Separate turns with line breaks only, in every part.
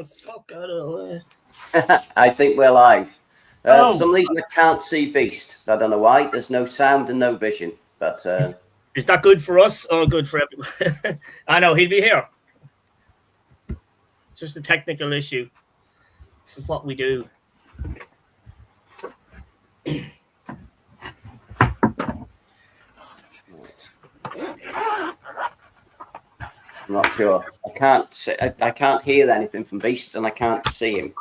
the fuck out of the way.
I think we're live. For some reason, I can't see Beast. I don't know why. There's no sound and no vision. But
is that good for us or good for everyone? I know he'll be here. It's just a technical issue. This is what we do.
I'm not sure. I can't hear anything from Beast, and I can't see him.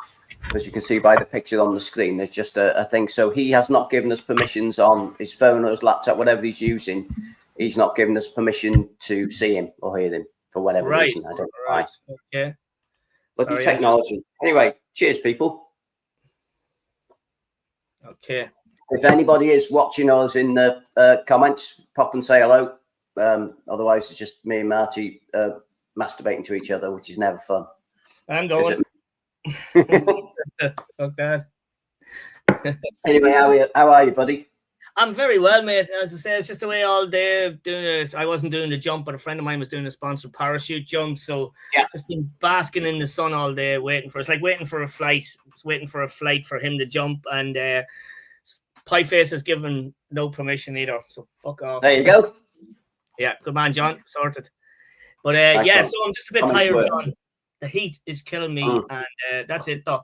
As you can see by the picture on the screen, there's just a thing. So he has not given us permissions on his phone or his laptop, whatever he's using. He's not given us permission to see him or hear him for whatever reason. I don't know why.
Okay.
But technology. Anyway, cheers, people.
Okay.
If anybody is watching us in the comments, pop and say hello. Otherwise, it's just me and Marty masturbating to each other, which is never fun.
I'm going. Fuck that.
Anyway, how are you, buddy?
I'm very well, mate. As I say, it's just away all day doing it. I wasn't doing the jump, but a friend of mine was doing a sponsored parachute jump. So just been basking in the sun all day, it's like waiting for a flight. It's waiting for a flight for him to jump, and Pieface has given no permission either. So fuck off.
There you go.
Yeah, good man, John. Sorted. But so I'm just a bit tired, John. The heat is killing me, and that's it, though.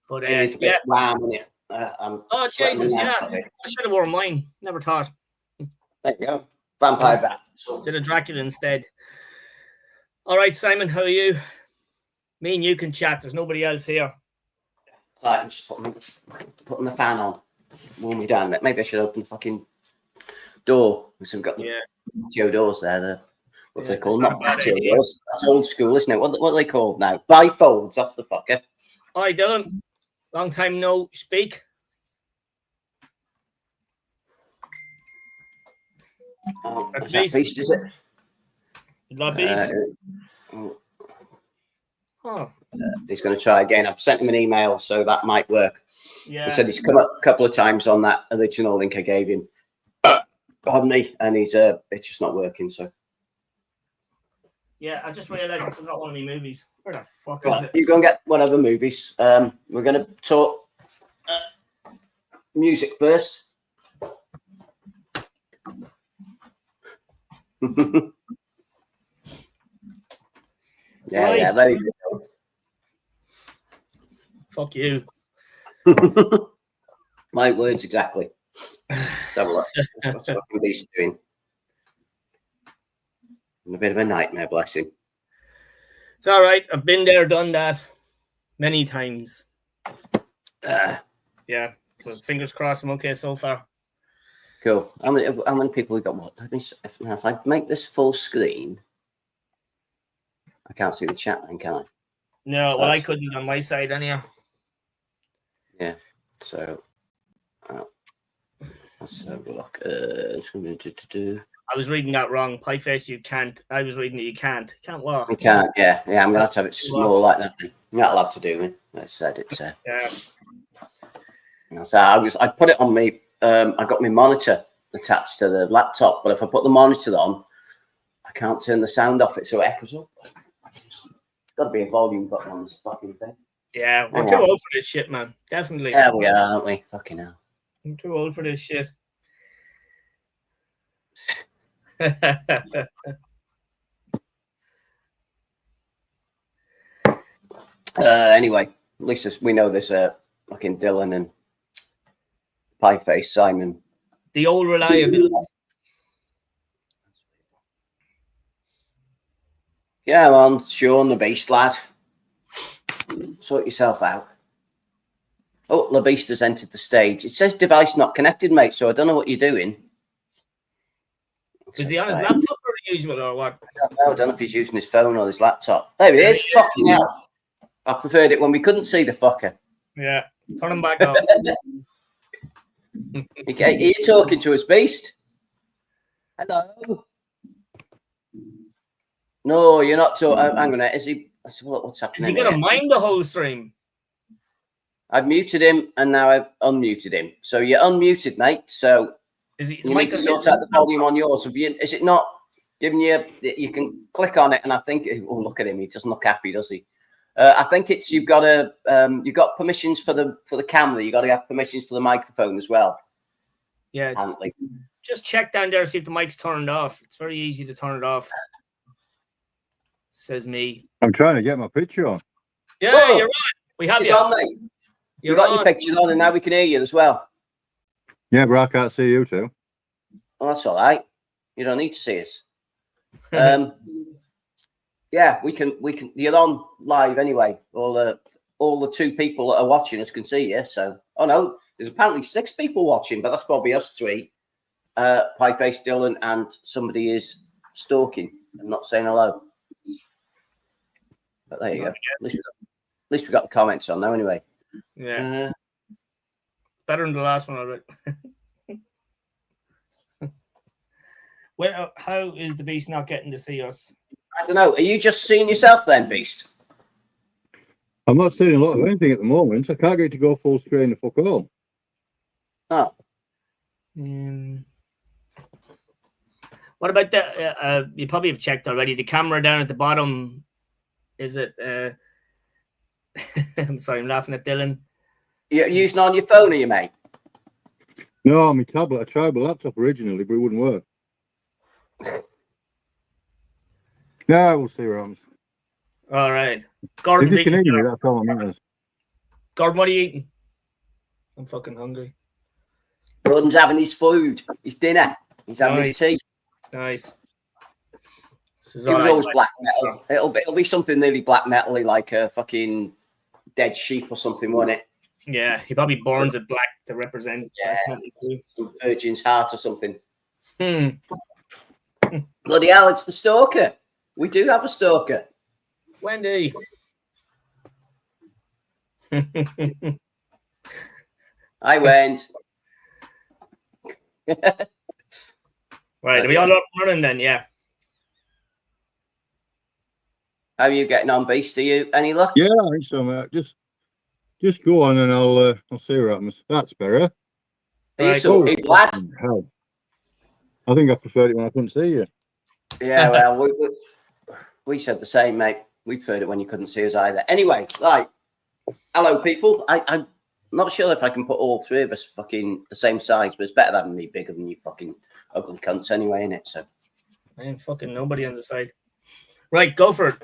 But
it's a bit warm, isn't it?
Oh Jesus! Yeah, I should have worn mine. Never thought.
There you go. Vampire bat.
Did a Dracula instead. All right, Simon, how are you? Me and you can chat. There's nobody else here.
Right, I'm just putting the fan on. Warm me down. Maybe I should open the fucking door. We've got the patio doors there. What are they called? Not patio doors. That's old school, isn't it? What are they called now? Bifolds. That's the fucker.
Hi, Dylan. Long time no speak.
Is that Beast, is it?
Is that Beast?
He's going to try again. I've sent him an email, so that might work.
Yeah.
He said he's come up a couple of times on that original link I gave him. Pardon me, and it's just not working. So.
Yeah, I just realised I forgot one of my movies. Where the fuck is it?
You go and get whatever movies. We're going to talk music first. Yeah, there you go.
Fuck you.
My words exactly. Let's have a look. What's fucking Beast doing? A bit of a nightmare, bless him.
It's all right. I've been there, done that many times. Yeah. So fingers crossed, I'm okay so far.
Cool. How many people we got? What? If I make this full screen, I can't see the chat then, can I?
No, well, I couldn't on my side anyhow.
Yeah. So let's have a look. It's going to
I was reading that wrong. Pieface, you can't. I was reading it. You can't. Can't what?
You can't. Yeah. I'm gonna have to have it small like that. You're not allowed to do it. I said it's. So I put it on me. I got my monitor attached to the laptop, but if I put the monitor on, I can't turn the sound off it, so it echoes up. Got to be a volume button on this fucking thing.
Yeah, we're too old for this shit, man. Definitely.
Yeah, we are, aren't we? Fucking hell.
I'm too old for this shit.
Anyway, at least we know there's fucking Dylan and Pieface Simon.
The old reliability.
Yeah, man, Sean the Beast lad. Sort yourself out. Oh, the Beast has entered the stage. It says device not connected, mate, so I don't know what you're doing.
Is he on his laptop or usual or what?
I don't know if he's using his phone or his laptop. There he is. Fucking hell. I preferred it when we couldn't see the fucker.
Yeah. Turn him back off.
Are you talking to us, Beast? Hello? No, you're not talking. Hang on. Is he? What's happening?
Is he going to mind the whole stream?
I've muted him and now I've unmuted him. So you're unmuted, mate. So
is he,
you need to sort out the volume on yours. Is it not giving you? You can click on it, and I think. Oh, look at him. He doesn't look happy, does he? I think it's you've got permissions for the camera. You got to have permissions for the microphone as well.
Yeah.
Apparently.
Just check down there, see if the mic's turned off. It's very easy to turn it off. Says me.
I'm trying to get my picture on.
Yeah, you're on. We have you.
On, mate. You got your pictures on, and now we can hear you as well.
Yeah, but I can't see you too.
Well, that's all right. You don't need to see us. Yeah, we can. You're on live anyway. All the 2 people that are watching us can see you. So, oh no, there's apparently 6 people watching, but that's probably us 3. Pieface Dylan and somebody is stalking and not saying hello. But there you go. At least we got the comments on now anyway.
Yeah. Better than the last one, already. Well, how is the Beast not getting to see us?
I don't know. Are you just seeing yourself then, Beast?
I'm not seeing a lot of anything at the moment. I can't get to go full screen to fuck all.
Oh.
What about the? You probably have checked already. The camera down at the bottom. Is it? I'm sorry, I'm laughing at Dylan.
You're using on your phone, are you, mate?
No, my tablet. I tried my laptop originally, but it wouldn't work. Yeah, we'll see what happens.
All right. Gordon's
if you can hear me, that's all that matters.
Gordon, what are you eating? I'm fucking hungry.
Gordon's having his food, his dinner. He's having his tea.
Nice.
It was always black metal. It'll be something nearly black metal-y, like a fucking dead sheep or something, won't it?
Yeah, he probably burns it black to represent.
Yeah, some virgin's heart or something.
Bloody
hell, it's the stalker. We do have a stalker.
Wendy.
I went.
Right, are we all up running then? Yeah.
How are you getting on, Beast? Are you any luck?
Yeah, I think so, mate. Just go on and I'll see what happens. That's better.
Are you glad?
Hell. I think I preferred it when I couldn't see you.
Yeah, well, we said the same, mate. We preferred it when you couldn't see us either. Anyway, right. Hello, people. I'm not sure if I can put all 3 of us fucking the same size, but it's better having me bigger than you fucking ugly cunts anyway, innit? So.
I ain't fucking nobody on the side. Right, go for it.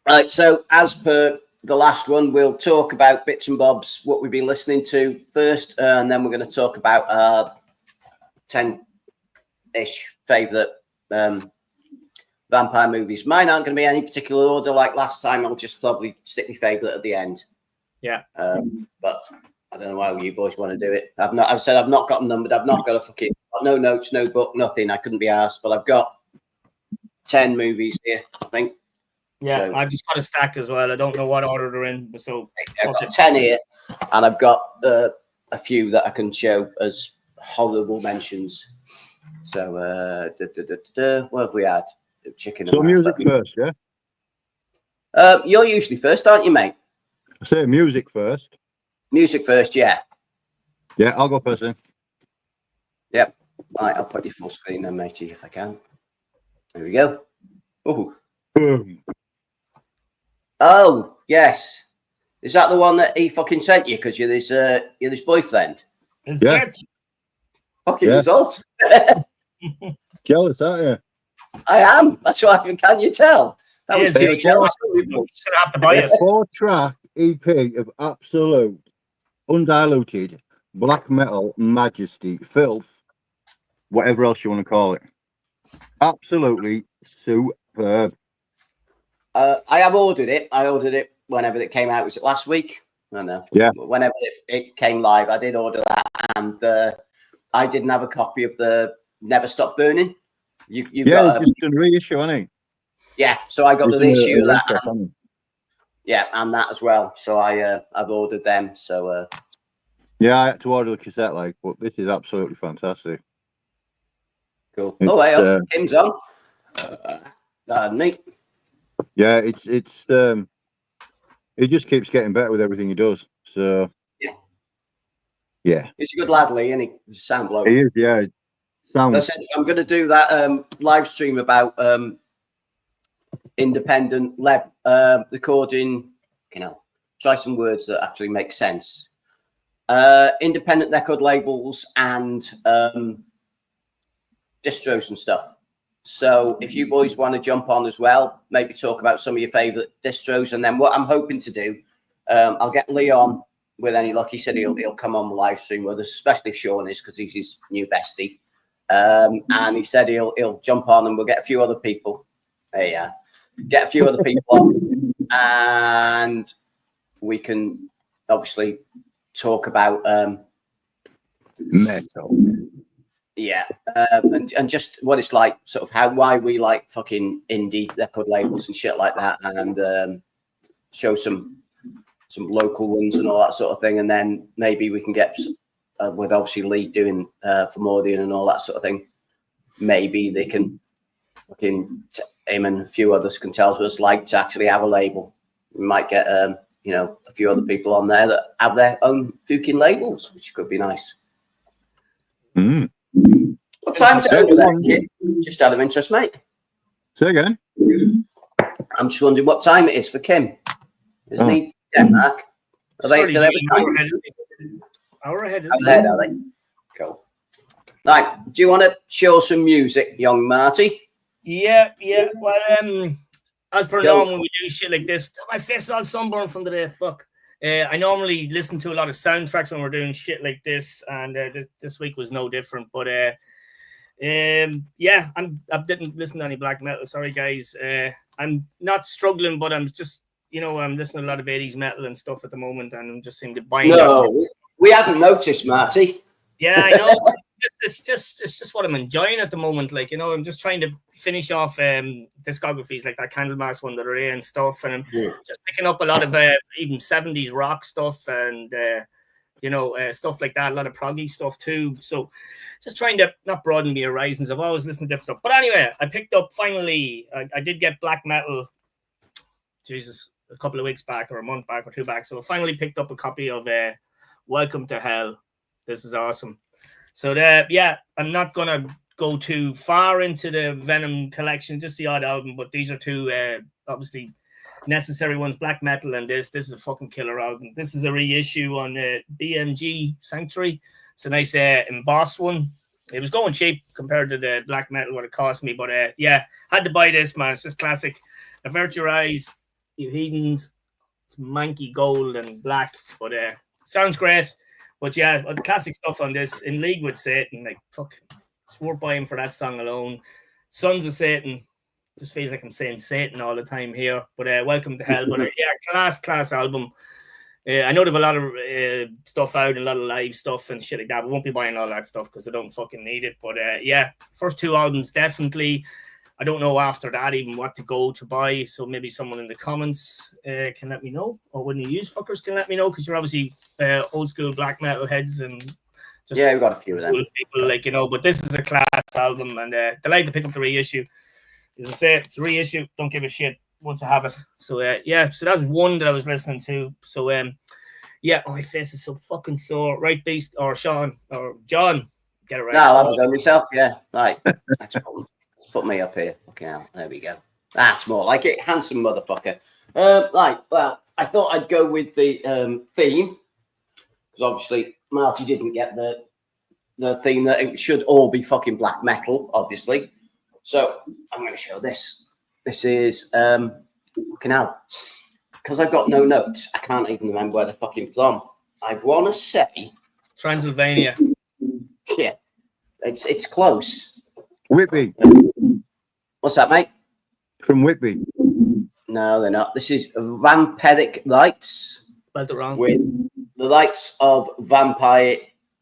Right, so as per the last one, we'll talk about bits and bobs, what we've been listening to first, and then we're going to talk about our 10-ish favourite vampire movies. Mine aren't going to be any particular order like last time. I'll just probably stick my favourite at the end.
Yeah.
But I don't know how you boys want to do it. I've said I've not got them numbered. I've not got no notes, no book, nothing. I couldn't be asked, but I've got 10 movies here, I think.
Yeah,
so,
I've just got a stack as well. I don't know what order they're in, but so
I've got 10 here, and I've got a few that I can show as horrible mentions. So, what have we had? Chicken.
So music first, yeah?
You're usually first, aren't you, mate?
I say music first.
Music first, yeah.
Yeah, I'll go first then.
Yep. Right, I'll put you full screen then, matey, if I can. There we go. Oh.
Boom.
Oh, yes. Is that the one that he fucking sent you because you're his boyfriend?
Yeah.
Fucking result.
Jealous, aren't you?
I am. That's why. Can you tell? That was
very
jealous.
Have to buy it.
4-track EP of absolute, undiluted black metal majesty, filth, whatever else you want to call it. Absolutely superb.
I have ordered it. I ordered it whenever it came out. Was it last week? I don't know.
Yeah.
Whenever it came live, I did order that, and I didn't have a copy of the Never Stop Burning. You got
just a reissue, hasn't he?
Yeah, so I got the reissue of that.
And,
yeah, and that as well. So I've ordered them. So
yeah, I had to order the cassette, but this is absolutely fantastic.
Cool. Oh, Kim's on. Neat.
Yeah, it's it just keeps getting better with everything he does. So yeah,
he's a good lad, Lee, isn't he? He's a sound bloke.
He is, yeah. Sound.
I'm going to do that live stream about independent recording, try some words that actually make sense. Independent record labels and distros and stuff. So if you boys want to jump on as well, maybe talk about some of your favorite distros, and then what I'm hoping to do, I'll get Leon with any luck. He said he'll come on the live stream with us, especially if Sean is, because he's his new bestie. And he said he'll jump on, and we'll get a few other people. Get a few other people on, and we can obviously talk about
metal.
Yeah, and just what it's like, sort of why we like fucking indie record labels and shit like that, and show some local ones and all that sort of thing, and then maybe we can get with obviously Lee doing Formordian and all that sort of thing. Maybe they can fucking him and a few others can tell us like to actually have a label. We might get a few other people on there that have their own fucking labels, which could be nice.
Mm.
What time's it over there, kid? Just out of interest, mate.
Say again.
I'm just wondering what time it is for Kim. Isn't he Denmark? Are they ahead?
Hour ahead,
Are they? Cool. Right, do you want to show some music, young Marty?
Yeah. Well, as per normal, when we do shit like this, my face is all sunburned from the day. Fuck. I normally listen to a lot of soundtracks when we're doing shit like this, and this week was no different. But I didn't listen to any black metal. Sorry, guys. I'm not struggling, but I'm just, I'm listening to a lot of 80s metal and stuff at the moment, and I'm just seem to buy.
No, we haven't noticed, Marty.
Yeah, I know. It's just what I'm enjoying at the moment. Like, I'm just trying to finish off discographies like that Candlemas one that are in and stuff, and I'm just picking up a lot of even 70s rock stuff and stuff like that, a lot of proggy stuff too. So just trying to not broaden my horizons. I've always listened to different stuff, but anyway, I picked up finally. I did get black metal. Jesus, a couple of weeks back, or a month back, or two back. So I finally picked up a copy of Welcome to Hell. This is awesome. So I'm not gonna go too far into the Venom collection, just the odd album, but these are two obviously necessary ones, black metal, and this is a fucking killer album. This is a reissue on BMG Sanctuary. It's a nice embossed one. It was going cheap compared to the black metal what it cost me, but had to buy this, man. It's just classic. Avert your eyes, you heathens. It's manky gold and black, but sounds great. But yeah, classic stuff on this. In League with Satan, like fuck, swore by him for that song alone. Sons of Satan, just feels like I'm saying Satan all the time here. But Welcome to Hell. But class album. I know they have a lot of stuff out and a lot of live stuff and shit like that. I won't be buying all that stuff because I don't fucking need it. But first two albums definitely. I don't know after that even what to go to buy. So maybe someone in the comments can let me know, or when you use fuckers can let me know, because you're obviously old school black metal heads and just
we've got a few of them.
People but this is a class album, and delighted to pick up the reissue. As I say, it's a reissue. Don't give a shit once I have it. So so that's one that I was listening to. So my face is so fucking sore. Right, Beast or Sean or John, get it right.
No, I'll have it done myself. Yeah, right. That's cool. Put me up here. Okay, now there we go. That's more like it. Handsome motherfucker. Right. Well, I thought I'd go with the theme, because obviously Marty didn't get the theme that it should all be fucking black metal, obviously. So I'm going to show this. This is fucking hell, because I've got no notes. I can't even remember where they're fucking from. I want to say
Transylvania.
Yeah, it's close.
Whitby.
What's that, mate?
From Whitby.
No, they're not. This is Vampiric Rites.
Spelled it wrong.
With the rites of vampire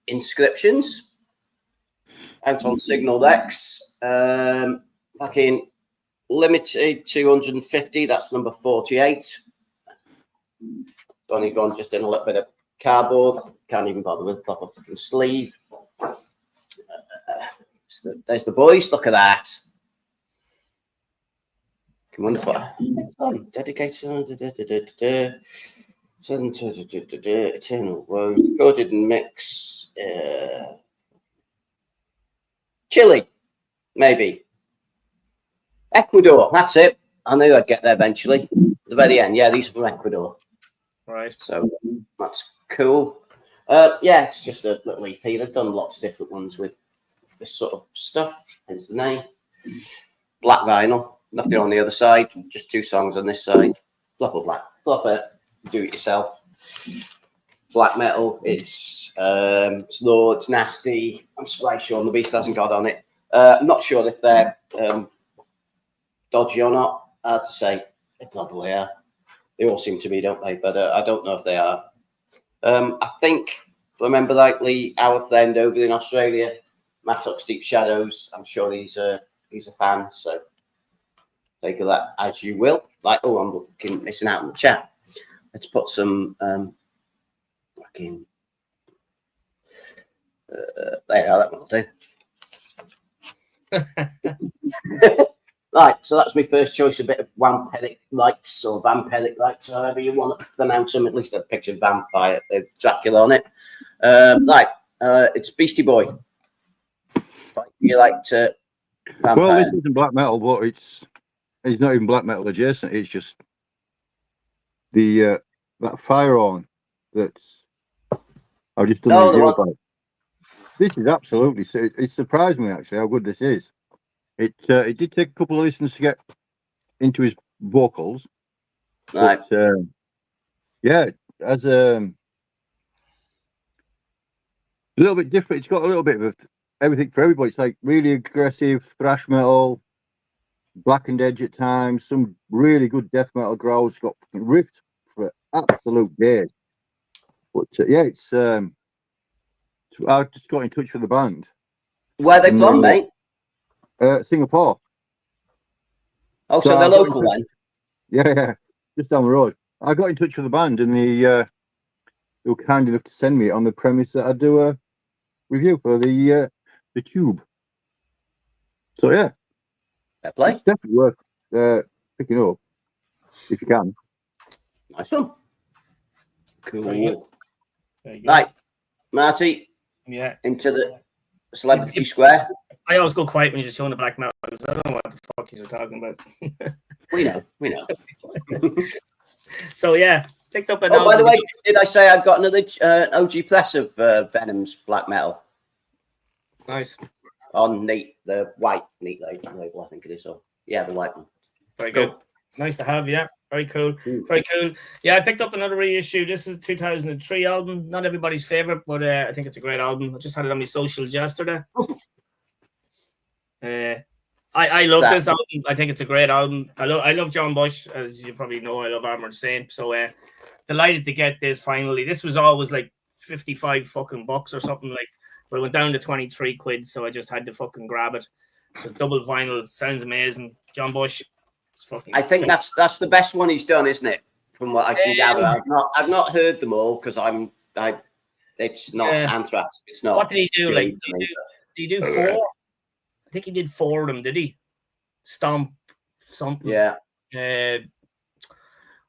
inscriptions. Out on Signal X. Fucking limited 250. That's number 48. Only gone just in a little bit of cardboard. Can't even bother with a proper fucking sleeve. There's the boys. Look at that. Wonderful. Dedicated. Eternal Woes. Recorded and mix. Chile. Maybe. Ecuador. That's it. I knew I'd get there eventually. The very end, yeah, these are from Ecuador.
Right.
So that's cool. Yeah, it's just a little EP. I've done lots of different ones with this sort of stuff. Hence the name. Black vinyl. Nothing on the other side. Just 2 songs on this side. Flop or black. Flop it. Do it yourself. Black metal. It's slow. It's nasty. I'm quite sure the Beast hasn't got on it. I'm not sure if they're dodgy or not. Hard to say. They probably are. They all seem to be, don't they? But I don't know if they are. I think, if I remember rightly, our friend over in Australia, Mattox Deep Shadows, I'm sure he's a fan. So take that as you will. Like, oh, I'm looking, missing out on the chat. Let's put some fucking. There, that one will do. Right, so that's my first choice, a bit of vampiric lights or vampiric lights, however you want to pronounce them. At least a picture of vampire, Dracula on it. It's Beastie Boy. You like to vampire.
Well, this isn't black metal, but it's not even black metal adjacent. It's just the that fire on that's I've just done a review about. This is absolutely. It surprised me actually how good this is. It did take a couple of listens to get into his vocals.
Right.
But, yeah, as a little bit different. It's got a little bit of everything for everybody. It's like really aggressive thrash metal, blackened edge at times, some really good death metal growls. It's got fucking ripped for absolute days. But yeah, it's I just got in touch with the band.
Where are they from, mate?
Singapore.
Oh, so they're local then?
Yeah, just down the road. I got in touch with the band and they were kind enough to send me it on the premise that I'd do a review for the Tube. So yeah,
Fair play.
It's definitely worth picking up if you can.
Nice one. Cool. Right, Marty.
Yeah.
Into the celebrity square.
I always go quiet when you're showing the black metal because I don't know what the fuck you're talking about.
We know.
So yeah, picked up an
album. By the way, did I say I've got another OG press of Venom's black metal?
Nice.
On Neat, the white Neat label, I think it is. So yeah, the white one.
Very good. It's nice to have, yeah. Very cool. Very cool. Yeah, I picked up another reissue. This is a 2003 album. Not everybody's favorite, but I think it's a great album. I just had it on my socials yesterday. I love this album. I think it's a great album. I love John Bush, as you probably know. I love Armored Saint. So delighted to get this finally. This was always like 55 fucking bucks or something like, but it went down to 23 quid. So I just had to fucking grab it. So double vinyl sounds amazing. John Bush.
I think that's the best one he's done, isn't it? From what I can gather, I've not heard them all because it's not Anthrax. It's not.
What did he do? Like, did he do 4? I think he did 4 of them. Did he? Stomp, something.
Yeah.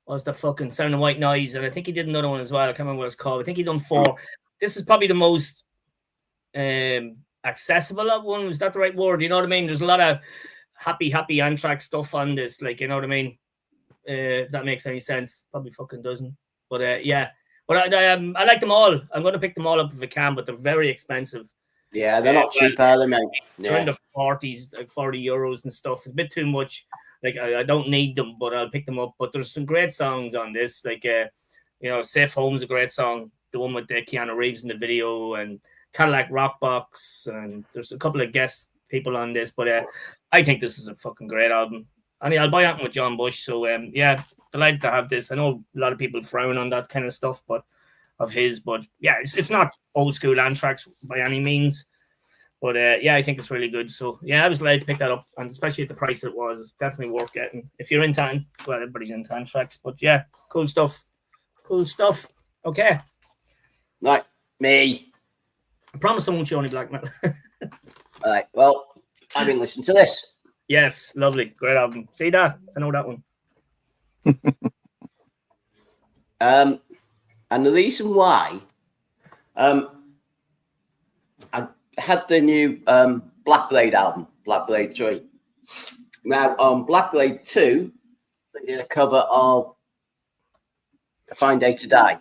Was the fucking Sound of White Noise, and I think he did another one as well. I can't remember what it's called. I think he done 4. This is probably the most accessible one. Is that the right word? You know what I mean? There's a lot of happy Anthrax stuff on this, like, you know what I mean? If that makes any sense. Probably fucking doesn't. But yeah. But I like them all. I'm going to pick them all up if I can, but they're very expensive.
Yeah, they're not cheap, are they, mate?
They're in the 40s, like 40 euros and stuff. It's a bit too much. Like, I don't need them, but I'll pick them up. But there's some great songs on this. Like, Safe Home's a great song. The one with Keanu Reeves in the video, and Cadillac Rockbox, and there's a couple of guest people on this. But I think this is a fucking great album. I'll buy it with John Bush. So, yeah, delighted to have this. I know a lot of people frown on that kind of stuff, but yeah, it's not old school Anthrax by any means. But yeah, I think it's really good. So yeah, I was glad to pick that up, and especially at the price it was, it's definitely worth getting. If you're into, well, everybody's into Anthrax, but yeah, cool stuff. Okay.
Right, me.
I promise I won't show any black metal.
All right, well, I've been listening to this.
Yes, lovely, great album. See that? I know that one.
And the reason why, I had the new Black Blade album, Black Blade 3. Now, on Black Blade 2, They did a cover of A Fine Day to Die.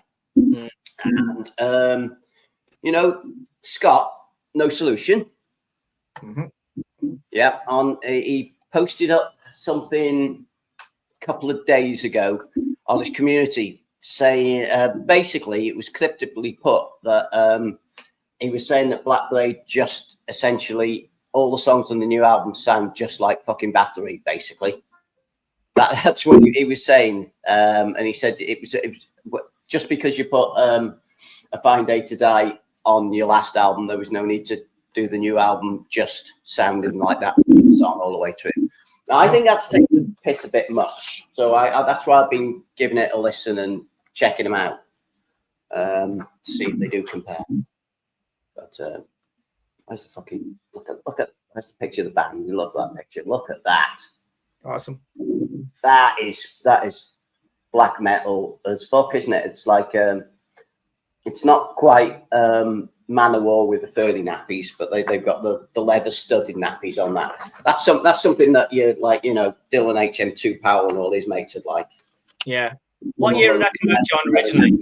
And, you know, Scott, No Solution. Yeah, he posted up something a couple of days ago on his community saying, basically, it was cryptically put that he was saying that Black Blade just essentially all the songs on the new album sound just like fucking Battery, basically. That's what he was saying, and he said it was just because you put A Fine Day to Die on your last album, there was no need to do the new album just sounding like that song all the way through. Now, I think that's taking the piss a bit much, so that's why I've been giving it a listen and checking them out to see if they do compare. But where's the fucking look at where's the picture of the band? You love that picture. Look at that.
Awesome.
That is black metal as fuck, isn't it? It's like it's not quite Manowar with the 30 nappies, but they've got the leather studded nappies on that. That's something that you like, you know, Dylan HM2 Power and all these mates would like.
Yeah. What year did that come out, John, originally?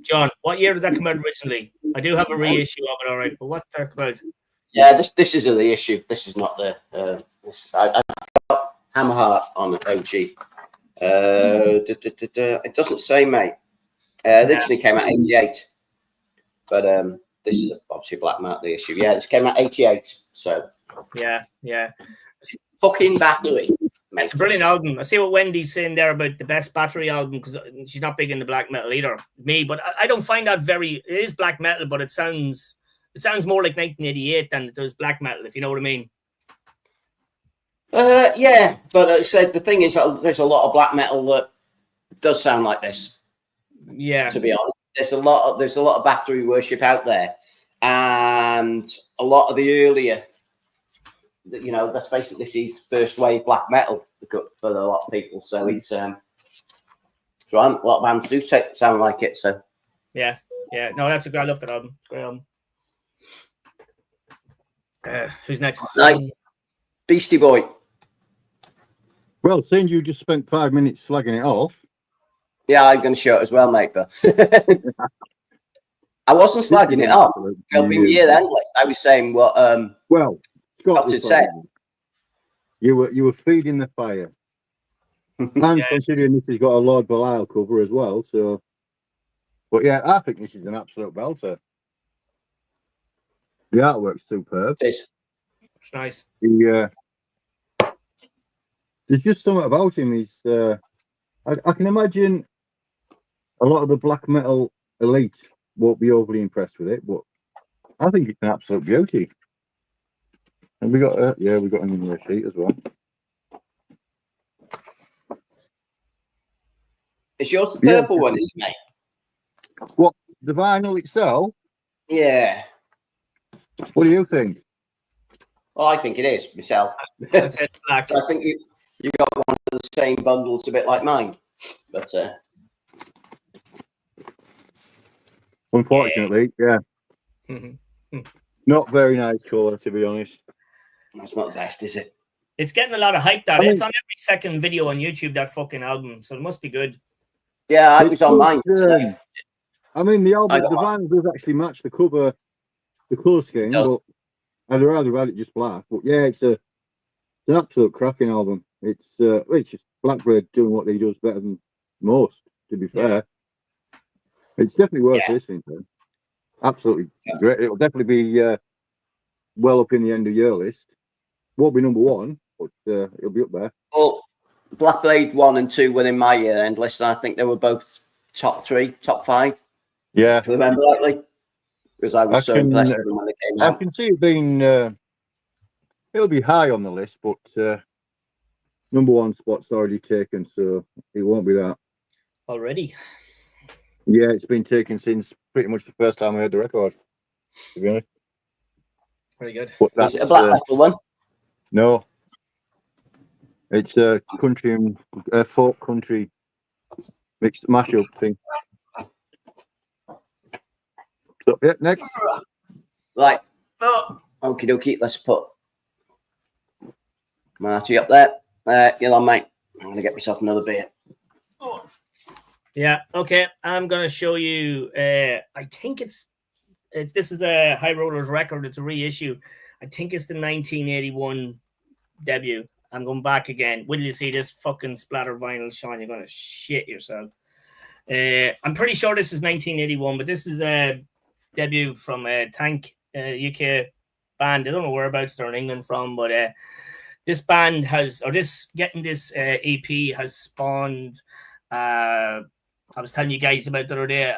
John, what year did that come out originally? I do have a reissue of it, all right, but what's that about?
Yeah, this is a reissue. This is not the I got Hammerheart on OG. It doesn't say, mate. Originally came out 88, but this is obviously Black Metal reissue. Yeah, this came out 88. So
yeah.
Fucking Battery. Mate.
It's a brilliant album. I see what Wendy's saying there about the best Battery album, because she's not big into black metal either. Me, but I don't find that very. It is black metal, but it sounds more like 1988 than it does black metal, if you know what I mean.
Yeah, but I said the thing is that there's a lot of black metal that does sound like this.
Yeah,
to be honest, there's a lot of Battery worship out there, and a lot of the earlier. You know, let's face it, this is first wave black metal for a lot of people. So it's so a lot of bands do sound like it. So
yeah. No, that's a great. I love that album. Great album. Who's next?
Beastie Boy.
Well, seeing you just spent 5 minutes slagging it off.
Yeah, I'm going to show it as well, mate. But I wasn't slagging it off. Helping you then. I was saying what.
Well. Scott
say.
You were feeding the fire, and considering this has got a Lord Belial cover as well. So, but yeah, I think this is an absolute belter. The artwork's superb.
It's
nice.
There's just something about him. He's I can imagine a lot of the black metal elite won't be overly impressed with it, but I think it's an absolute beauty. And we got we got an in sheet as well.
It's yours the purple one, isn't it, mate?
What, the vinyl itself?
Yeah.
What do you think?
Well, I think it is myself.
That's it, black.
I think you got one of the same bundles, a bit like mine, but
unfortunately, yeah. Not very nice colour, to be honest.
That's not the best, is it?
It's getting a lot of hype. It's on every second video on YouTube, that fucking album. So it must be good.
Yeah, it was on mine today.
I mean, the album, the vinyl does actually match the cover, the colour scheme, but I'd rather have it just black. But yeah, it's an absolute cracking album. It's just Black Blade doing what he does better than most, to be fair. It's definitely worth listening to. Absolutely great. It'll definitely be well up in the end of year list. Won't be number one, but it'll be up there.
Well, Black Blade 1 and 2 were in my year end list, and I think they were both top 3, top 5.
Yeah.
If I remember rightly. Because I was impressed with them when they came out.
I can see it being it'll be high on the list, but number one spot's already taken, so it won't be that.
Already?
Yeah, it's been taken since pretty much the first time I heard the record, to be honest.
Very good.
Is it a black metal one?
No. It's a country and folk country mixed mashup thing. So, yeah, next.
Right. Okie dokie, let's put Marty up there. Get on, mate. I'm going to get myself another beer.
Yeah, okay. I'm going to show you, I think it's this is a High Rollers record. It's a reissue. I think it's the 1981 debut. I'm going back again. Will you see this fucking splatter vinyl, Sean? You're going to shit yourself. I'm pretty sure this is 1981, but this is a debut from Tank, UK band. I don't know whereabouts they're in England from, but this band has, or this, getting this EP has spawned, I was telling you guys about the other day,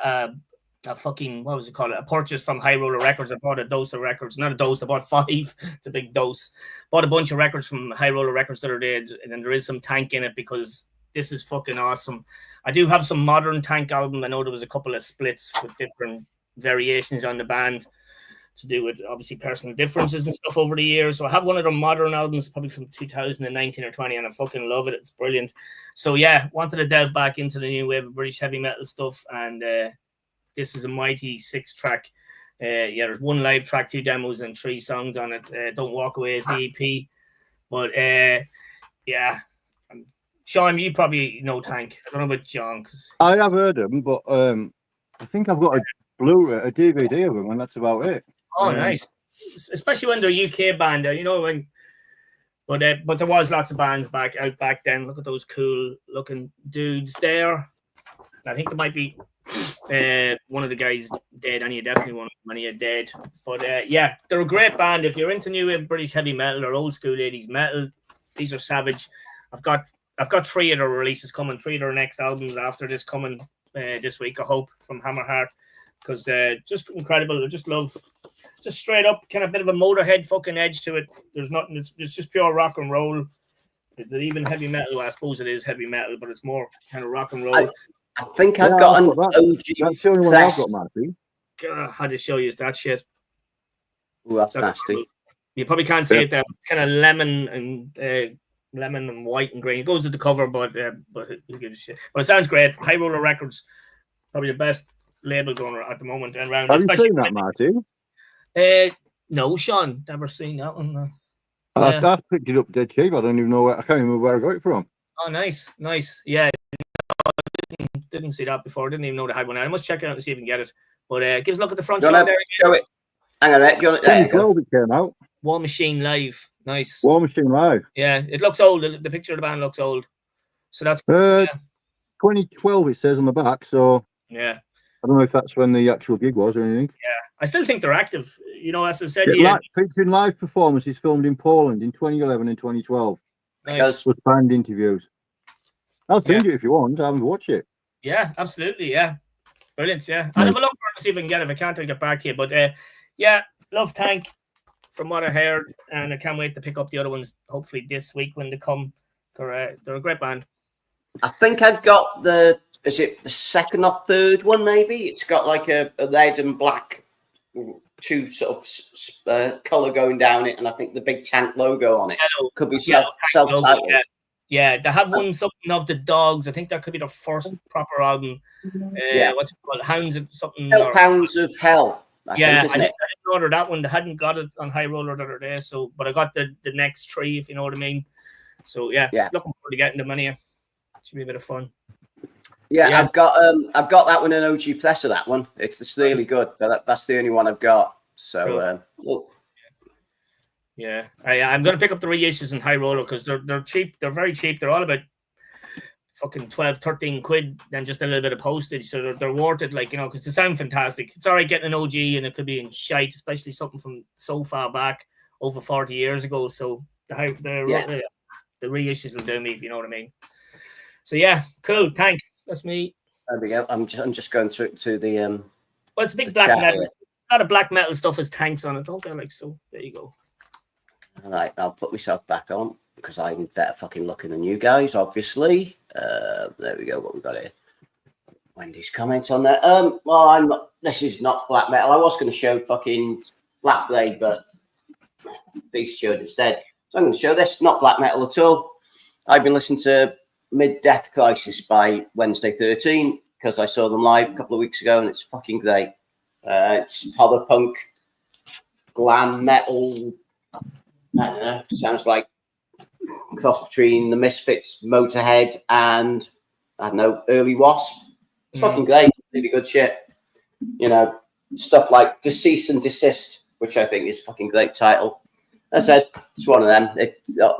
a fucking, what was it called? A purchase from High Roller Records. I bought a dose of records. Not a dose, I bought 5. It's a big dose. Bought a bunch of records from High Roller Records the other day, and then there is some Tank in it because this is fucking awesome. I do have some modern Tank album. I know there was a couple of splits with different variations on the band to do with obviously personal differences and stuff over the years. So I have one of the modern albums, probably from 2019 or 20, and I fucking love it. It's brilliant. So yeah, wanted to delve back into the new wave of British heavy metal stuff, and this is a mighty 6-track. Yeah, there's 1 live track, 2 demos, and 3 songs on it. Don't Walk Away is the EP. But yeah, Sean, you probably know Tank. I don't know about John.
I have heard them, but I think I've got a DVD of them, and that's about it.
Oh, nice. Especially when they're a UK band, you know, when. But there was lots of bands back then. Look at those cool looking dudes there. I think there might be one of the guys dead, and you definitely one of them, and you dead. But yeah, they're a great band. If you're into new British heavy metal or old school 80s metal, these are savage. I've got 3 of their releases coming, 3 of their next albums after this coming this week, I hope, from Hammerheart, because just incredible. I just love, just straight up kind of bit of a Motorhead fucking edge to it. There's nothing. It's just pure rock and roll. Is it even heavy metal? Well, I suppose it is heavy metal, but it's more kind of rock and roll.
I think I've got an OG.
That's the only one I've got, Marty.
God, how to show you that shit.
Oh, that's nasty.
Cool. You probably can't see it there. It's kind of lemon and white and green. It goes with the cover, but who gives a shit? But it sounds great. High Roller Records, probably the best label going at the moment. And around.
Have you seen that, Marty?
No, Sean, never seen that one.
I picked it up dead cheap. I don't even know where. I can't even remember where I got it from.
Oh, nice. Yeah. Didn't see that before. Didn't even know they had one. I must check it out and see if we can get it. But give us a look at the front shot there.
Show it. Hang on, do you want it?
2012 it came out.
War Machine Live. Nice.
War Machine Live.
Yeah, it looks old. The picture of the band looks old. So that's
2012 it says on the back. So
yeah.
I don't know if that's when the actual gig was or anything.
Yeah, I still think they're active. You know, as I said,
featuring live performances filmed in Poland in 2011 and 2012.
Nice.
With band interviews. I'll send you if you want. I haven't watched it.
Yeah, absolutely. Yeah, brilliant. Yeah, I'll have a look for it and see if I can get it. If I can't, I'll get back to you. But yeah, love Tank from what I heard, and I can't wait to pick up the other ones. Hopefully this week when they come. They're a great band.
I think I've got is it the second or third one? Maybe it's got like a red and black, 2 sort of color going down it, and I think the big Tank logo on it could be self-titled.
Yeah, they have one something of the Dogs. I think that could be their first proper album. What's it called? Hounds of something.
Hounds of Hell. I
didn't order that one. They hadn't got it on High Roller the other day. So, but I got the next 3, if you know what I mean. So yeah, looking forward to getting them in here. Should be a bit of fun.
Yeah, I've got that one in OG Press of that one. It's really good. That's the only one I've got. So
yeah, I'm going to pick up the reissues in High Roller because they're cheap. They're very cheap. They're all about fucking 12, 13 quid and just a little bit of postage. So they're worth it, like, you know, because they sound fantastic. It's all right getting an OG and it could be in shite, especially something from so far back, over 40 years ago. So the reissues will do me, if you know what I mean. So yeah, cool. Tank. That's me.
There we go. I'm just going through to the
well, it's a big black metal. Here. A lot of black metal stuff has Tanks on it, don't they? Like, so there you go.
All right, I'll put myself back on because I'm better fucking looking than you guys, obviously. There we go. What we got here? Wendy's comments on there. Well, I'm not. This is not black metal. I was going to show fucking Black Blade, but Beast showed instead. So I'm going to show this. Not black metal at all. I've been listening to Mid-Death Crisis by Wednesday 13 because I saw them live a couple of weeks ago, and it's fucking great. It's horror punk, glam metal. I don't know. Sounds like cross between the Misfits, Motorhead, and I don't know, early Wasp. It's fucking great, really good shit. You know, stuff like Decease and Desist, which I think is a fucking great title. As I said, it's one of them.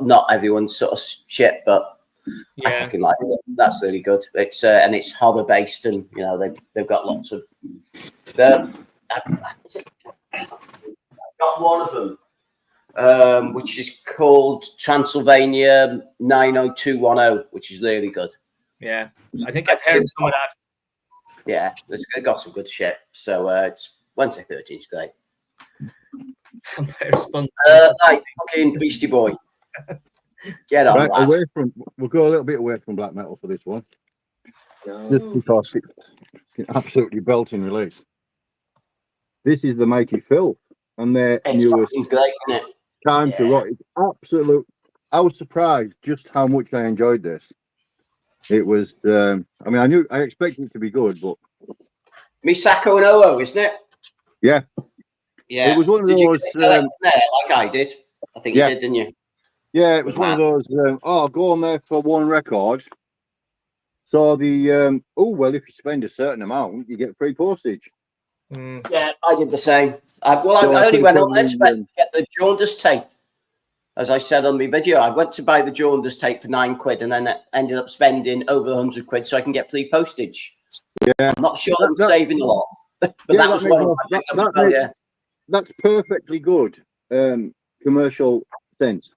Not everyone's sort of shit, but I fucking like it. That's really good. It's and it's horror based, and you know they've got lots of. I've got one of them. Which is called Transylvania 90210, which is really good.
Yeah, I think I've heard some of that.
Yeah, it's got some good shit. So it's Wednesday 13th great. Like fucking Beastie Boy. Get on,
right,
lad.
We'll go a little bit away from black metal for this one. Just because it's an absolutely belting release. This is the Mighty Filth and their newest
great, isn't it?
Time to Rot. It's absolute. I was surprised just how much I enjoyed this. It was. I mean, I expected it to be good, but
Misako and Oo, isn't it?
Yeah.
Yeah.
It was one of those.
There, like I did. I think you did, didn't you?
Yeah, it was one of those. Go on there for one record. So the well, if you spend a certain amount, you get free postage.
Yeah, I did the same. I only went on there to get the Jaundice tape. As I said on my video, I went to buy the Jaundice tape for £9 and then ended up spending over £100 so I can get free postage.
Yeah,
I'm not sure I'm saving a lot, but that was one of my
that's perfectly good commercial sense.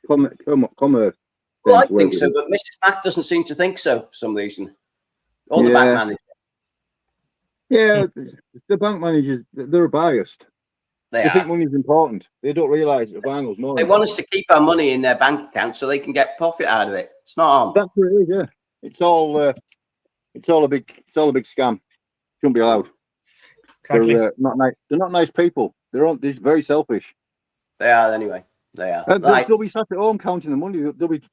Commerce.
Well, I think so, but Mrs. Mac doesn't seem to think so for some reason. Or the bank manager.
Yeah, the bank managers, they're biased. They think money is important. They don't realise that bangles more.
They want us to keep our money in their bank account so they can get profit out of it. It's not on.
That's what it is, yeah. It's all a big scam. Shouldn't be allowed. Exactly. They're not nice. They're not nice people. They're very selfish.
They are anyway. They are.
They'll be sat at home counting the money.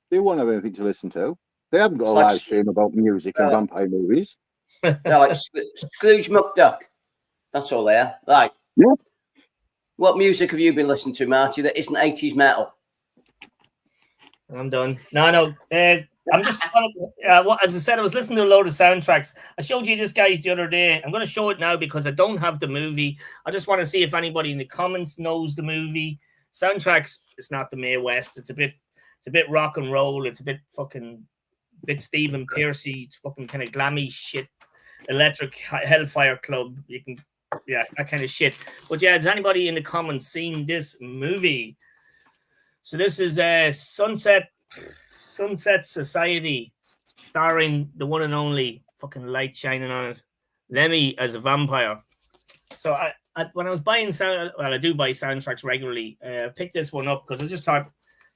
They won't have anything to listen to. They haven't got a live stream about music and vampire movies.
They're like Scrooge McDuck. That's all they are. Right.
Yeah.
What music have you been listening to, Marty, that isn't 80s metal?
I'm done. No. I'm just, as I said, I was listening to a load of soundtracks. I showed you this guy's the other day. I'm going to show it now because I don't have the movie. I just want to see if anybody in the comments knows the movie. Soundtracks, it's not the Mae West. It's a bit rock and roll. It's a bit Stephen Piercy. It's fucking kind of glammy shit. Electric Hellfire Club. That kind of shit. But yeah, has anybody in the comments seen this movie? So this is Sunset Society, starring the one and only, fucking light shining on it, Lemmy as a vampire. So when I was buying I do buy soundtracks regularly. Picked this one up because I just thought,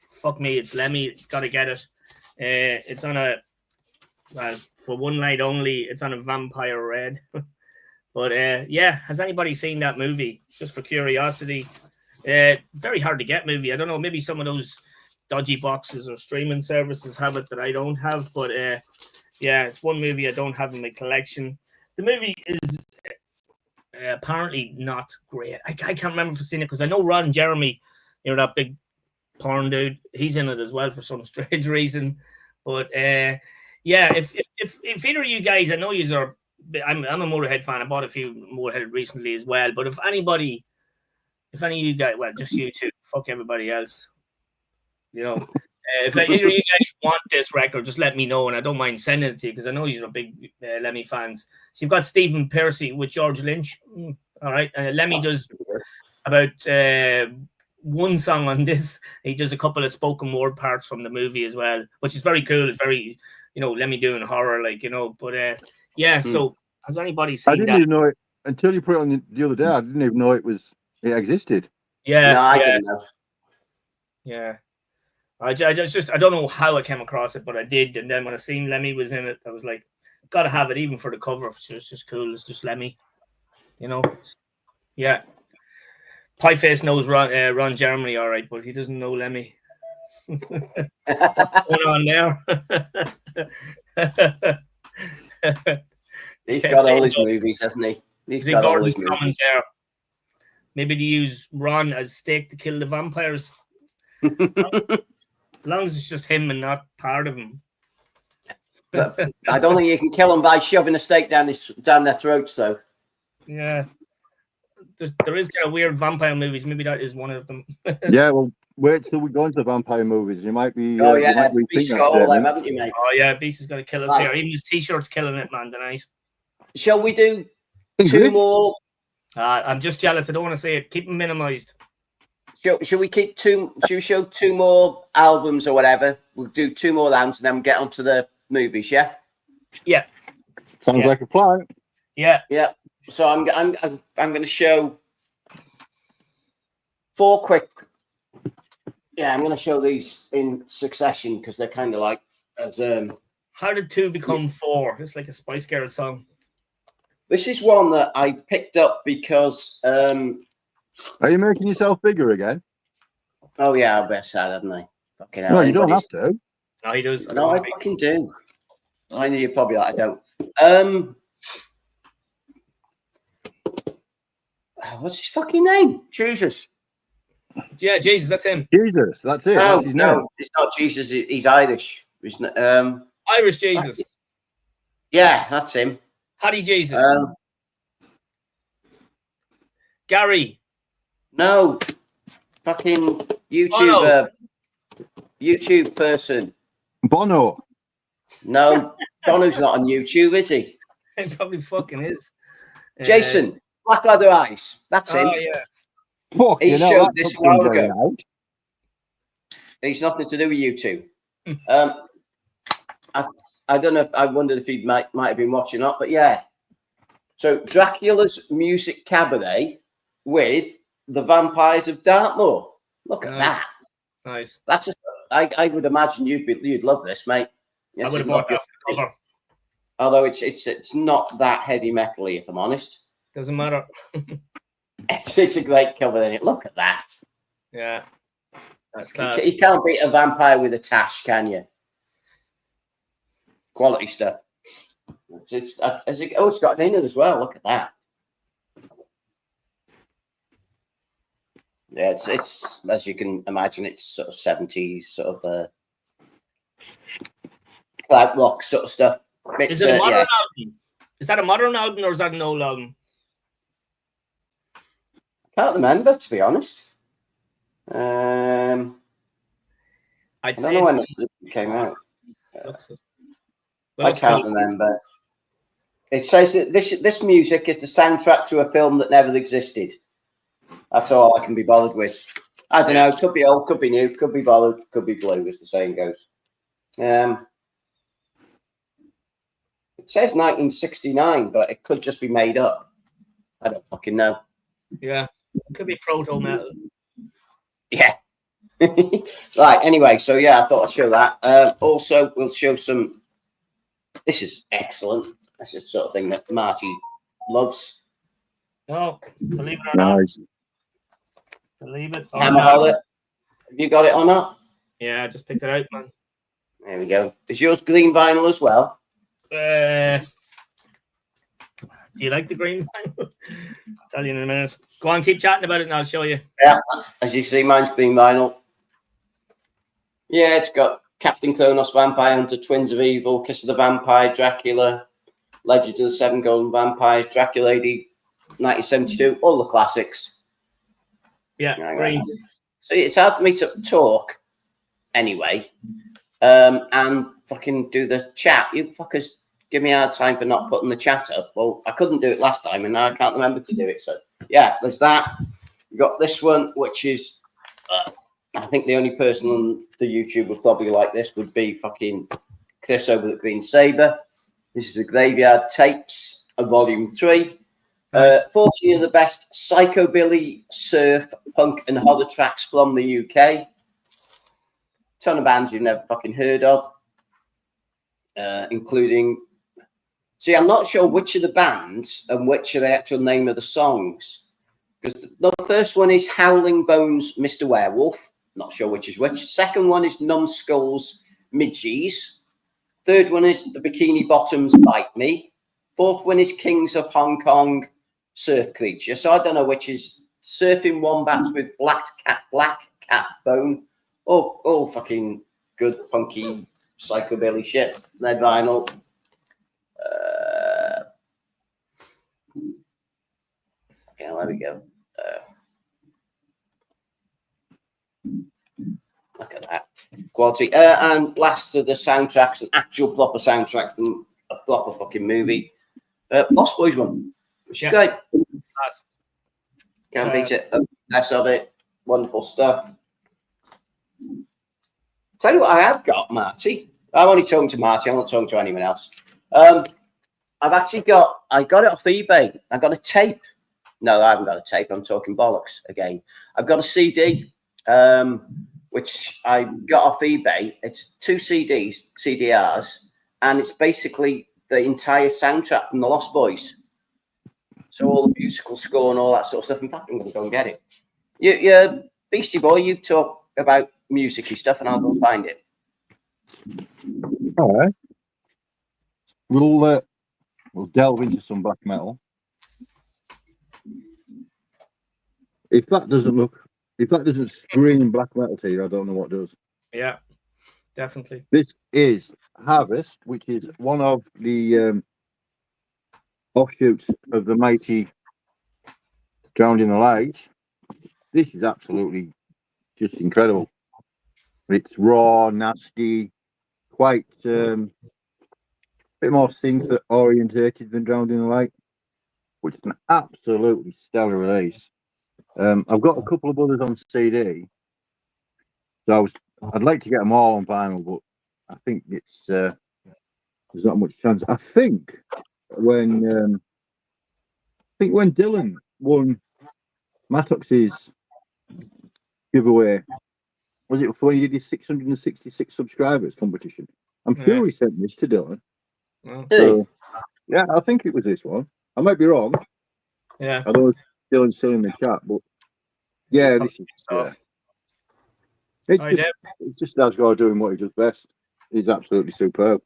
fuck me, it's Lemmy, got to get it. It's on for one night only. It's on a Vampire Red. But has anybody seen that movie? Just for curiosity. Very hard to get movie. I don't know, maybe some of those dodgy boxes or streaming services have it that I don't have. But it's one movie I don't have in my collection. The movie is apparently not great. I can't remember if I've seen it because I know Ron Jeremy, that big porn dude, he's in it as well for some strange reason. But if either of you guys, I know you are. I'm a Motorhead fan. I bought a few Motorhead recently as well. But if any of you guys, well, just you two, fuck everybody else. If either of you guys want this record, just let me know, and I don't mind sending it to you because I know you're big Lemmy fans. So you've got Stephen Piercy with George Lynch. All right, Lemmy does about one song on this. He does a couple of spoken word parts from the movie as well, which is very cool. It's very, Lemmy doing horror, But so has anybody seen that?
I didn't even know it until you put it on the other day. I didn't even know it existed.
Yeah.
No, I didn't know.
Yeah. I don't know how I came across it, but I did. And then when I seen Lemmy was in it, I was like, gotta have it even for the cover. So it's just cool. It's just Lemmy, Yeah. Pieface knows Ron Jeremy all right, but he doesn't know Lemmy. What's going on there?
He's got all his movies, hasn't he? He's got all his movies.
Maybe to use Ron as stake to kill the vampires. As long as it's just him and not part of him.
But I don't think you can kill them by shoving a stake down their throats, though.
Yeah. There is kind of weird vampire movies. Maybe that is one of them.
Yeah, well, wait till we go into the vampire movies. You might be.
Oh, yeah.
You might
Beast
rethink
got
that
all them,
statement.
haven't you, mate?
Oh, yeah. Beast is going to kill us here. Even his t-shirt's killing it, man, tonight.
Shall we do
Is
two
it?
more?
I'm just jealous. I don't want to say it. Keep them minimized.
Should we keep two? Should we show two more albums or whatever? We'll do two more rounds and then get onto the movies. Yeah.
Yeah.
Sounds like a plan.
Yeah.
Yeah. So I'm going to show 4 quick. Yeah, I'm going to show these in succession because they're kind of like as
How did 2 become 4? It's like a Spice Girls song.
This is one that I picked up because.
Are you making yourself bigger again?
Oh yeah, I best sad, haven't I? Fucking hell,
No, you don't have to.
No, he does.
No, I fucking do. I know you're probably like, I don't. What's his fucking name? Jesus.
Yeah, Jesus, that's him.
Jesus, that's it.
No,
That's his name.
it's not Jesus. He's Irish. He's not,
Irish Jesus.
yeah, that's him.
Paddy Jesus. Gary.
No, fucking YouTube person.
Bono.
No, Bono's not on YouTube, is he?
It probably fucking is.
Jason, Black Leather Eyes. That's him.
Oh, yeah.
Fuck,
He
you know,
showed
that
this
took
a while
some getting
ago.
out.
He's nothing to do with YouTube. I don't know if I wondered if he might have been watching up, but yeah. So Dracula's Music Cabaret with the Vampires of Dartmoor. Look at that.
Nice.
That's I would imagine you'd love this, mate. Yes,
I would have bought that for the cover.
Although it's not that heavy metal-y, if I'm honest.
Doesn't matter.
It's a great cover, then. Look at that.
Yeah. That's class.
You can't beat a vampire with a tash, can you? Quality stuff. It's got an inner as well. Look at that. Yeah, it's as you can imagine, it's sort of 70s sort of clout rock sort of stuff.
Is it a modern album? Is that a modern album or is that an old album?
Can't remember, to be honest.
I'd
I
say
don't know when it came out. I can't remember. It says that this music is the soundtrack to a film that never existed. That's all I can be bothered with. I don't know. Could be old, could be new, could be bothered, could be blue, as the saying goes. It says 1969, but it could just be made up. I don't fucking know.
Yeah, it could be proto metal.
Yeah. Right. Anyway, so yeah, I thought I'd show that. Also, we'll show some. This is excellent. That's the sort of thing that Marty loves.
Oh, believe it or not.
Nice.
Believe it.
Hammerholler. Have you got it or not?
Yeah, I just picked it out, man.
There we go. Is yours green vinyl as well?
Do you like the green vinyl? Tell you in a minute. Go on, keep chatting about it and I'll show you.
Yeah. As you can see, mine's green vinyl. Yeah, it's got Captain Kronos, Vampire Hunter, Twins of Evil, Kiss of the Vampire, Dracula, Legend of the Seven Golden Vampires, Dracula Lady, 1972, all the classics.
Yeah, green.
So it's hard for me to talk anyway, and fucking do the chat. You fuckers give me a hard time for not putting the chat up. Well, I couldn't do it last time, and now I can't remember to do it. So yeah, there's that. We got this one, which is I think the only person on the YouTube would probably like this would be fucking Chris over the Green Saber. This is the Graveyard Tapes, volume 3.
Nice.
14 of the best psychobilly, surf, punk, and horror tracks from the UK. Ton of bands you've never fucking heard of, including. See, I'm not sure which of the bands and which are the actual name of the songs. Because the first one is Howling Bones, Mr. Werewolf. Not sure which is which. Second one is Numbskulls, Midgies. Third one is The Bikini Bottoms, Bite Me. Fourth one is Kings of Hong Kong, Surf Creature. So I don't know which is Surfing Wombats with Black Cat Bone. Oh, fucking good punky psychobilly shit. Lead vinyl. Okay, there we go. Look at that quality. And last of the soundtracks, an actual proper soundtrack from a proper fucking movie. Lost Boys one, which is great. Can't beat it. Less of it. Wonderful stuff. Tell you what I have got, Marty. I'm only talking to Marty. I'm not talking to anyone else. I've actually got, I got it off eBay. I got a tape. No, I haven't got a tape. I'm talking bollocks again. I've got a CD, which I got off eBay. It's 2 CDs, CDRs, and it's basically the entire soundtrack from The Lost Boys. So all the musical score and all that sort of stuff. In fact, I'm going to go and get it. You Beastie Boy, you talk about music-y stuff, and I'll go and find it.
All right. We'll delve into some black metal. If that doesn't scream black metal to you, I don't know what does.
Yeah, definitely.
This is Harvest, which is one of the offshoots of the mighty Drowned in the Light. This is absolutely just incredible. It's raw, nasty, quite a bit more synth orientated than Drowned in the Light, which is an absolutely stellar release. I've got a couple of others on CD, so I'd like to get them all on vinyl, but I think it's there's not much chance. I think when Dylan won Mattox's giveaway, was it when he did his 666 subscribers competition? I'm sure he sent this to Dylan. So, yeah, I think it was this one. I might be wrong.
Yeah.
I don't know if Dylan's still in the chat, but yeah, this is it's just Asgard doing what he does best. He's absolutely superb.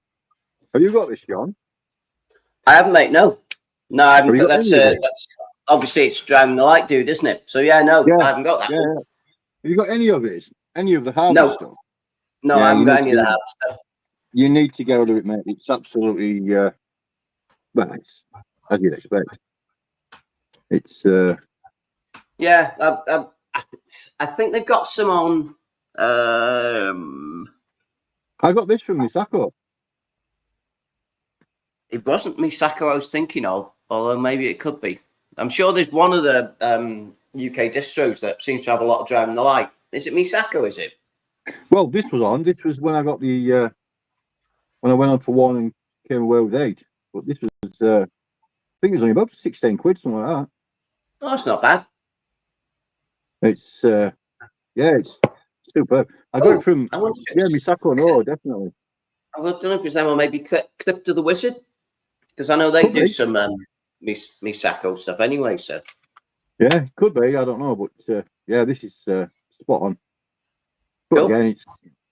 Have you got this, John?
I haven't, mate. No, I haven't. But that's obviously it's Driving the Light, dude, isn't it? So yeah, no, I haven't got that. Yeah.
Have you got any of it? Any of the Harvest stuff?
No, I haven't got any of the Harvest stuff.
You need to get rid of it, mate. It's absolutely well, it's as you'd expect. It's
yeah. I think they've got some on.
I got this from Misako.
It wasn't Misako I was thinking of, although maybe it could be. I'm sure there's one of the UK distros that seems to have a lot of Driving the Light. Is it Misako, is it?
Well, this was on. This was when I got the when I went on for one and came away with 8. But this was I think it was only about 16 quid, something like that.
Oh, that's not bad.
It's it's superb. I got it from Misako. No, definitely.
I don't know if it's them or maybe Clip to the Wizard, because I know they do some Misako stuff anyway. So
yeah, could be. I don't know, but yeah, this is spot on. But
cool.
Again, it's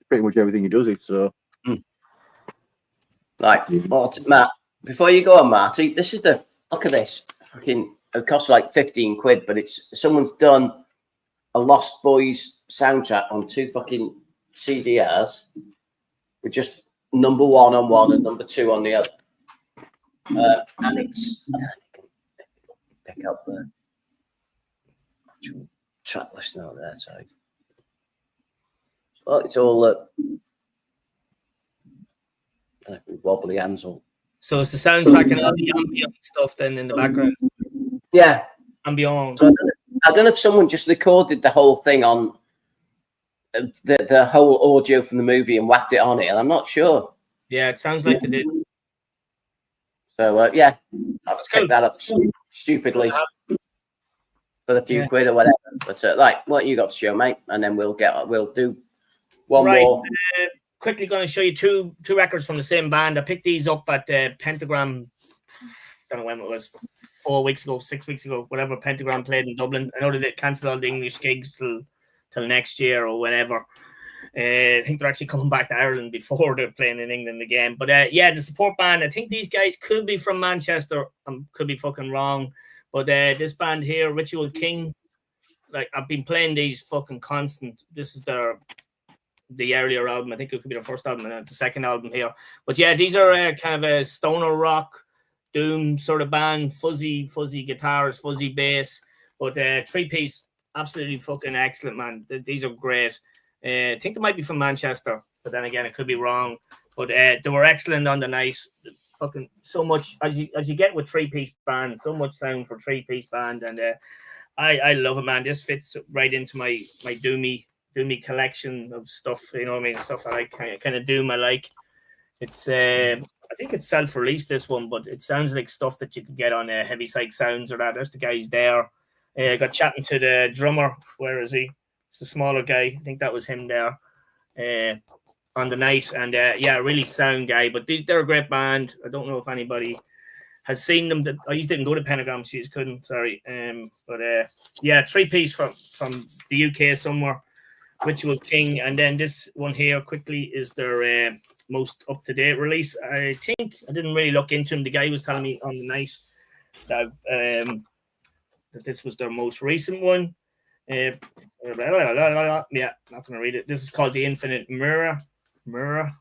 pretty much everything he does. It so.
Right, well, Matt. Before you go on, Marty, this is look at this. Fucking, it costs like 15 quid, but it's someone's done a Lost Boys soundtrack on 2 fucking CDRs with just number 1 on one and number 2 on the other. And it's, I don't know if you can pick up the actual track list on their side. Well, it's all wobbly hands all.
So it's the soundtrack and all the ambient stuff then in the background.
Yeah.
Ambient.
So I don't know if someone just recorded the whole thing on the whole audio from the movie and whacked it on it, and I'm not sure.
Yeah, it sounds like they did.
So yeah, I'll pick that up stupidly for the few quid or whatever. But right, what you got to show, mate? And then we'll do one more.
Quickly going to show you two records from the same band. I picked these up at the Pentagram. Don't know when it was, 4 weeks ago, 6 weeks ago, whatever. Pentagram played in Dublin. I know they cancelled all the English gigs till next year or whenever. I think they're actually coming back to Ireland before they're playing in England again. But yeah, the support band, I think these guys could be from Manchester. Could be fucking wrong. But this band here, Ritual King, like I've been playing these fucking constant. This is their the earlier album. I think it could be the first album and the second album here. But yeah, these are kind of a stoner rock, doom sort of band, fuzzy guitars, fuzzy bass, but 3-piece, absolutely fucking excellent, man. These are great. I think they might be from Manchester, but then again, I could be wrong. But they were excellent on the night. Fucking so much as you get with 3-piece bands, so much sound for 3-piece band, and I love it, man. This fits right into my doomy collection of stuff. You know what I mean? Stuff I like, kind of doom I like. It's I think it's self-released, this one, but it sounds like stuff that you could get on Heavy Psych Sounds or that. There's the guys there. I got chatting to the drummer. Where is he? It's a smaller guy. I think that was him there on the night. And yeah, really sound guy. But they're a great band. I don't know if anybody has seen them. I used didn't go to Pentagram. She just couldn't. Sorry. But yeah, 3-piece from the UK somewhere. Ritual King, and then this one here quickly is their most up-to-date release. I think I didn't really look into him. The guy was telling me on the night that this was their most recent one. Yeah, not gonna read it. This is called The Infinite Mirror,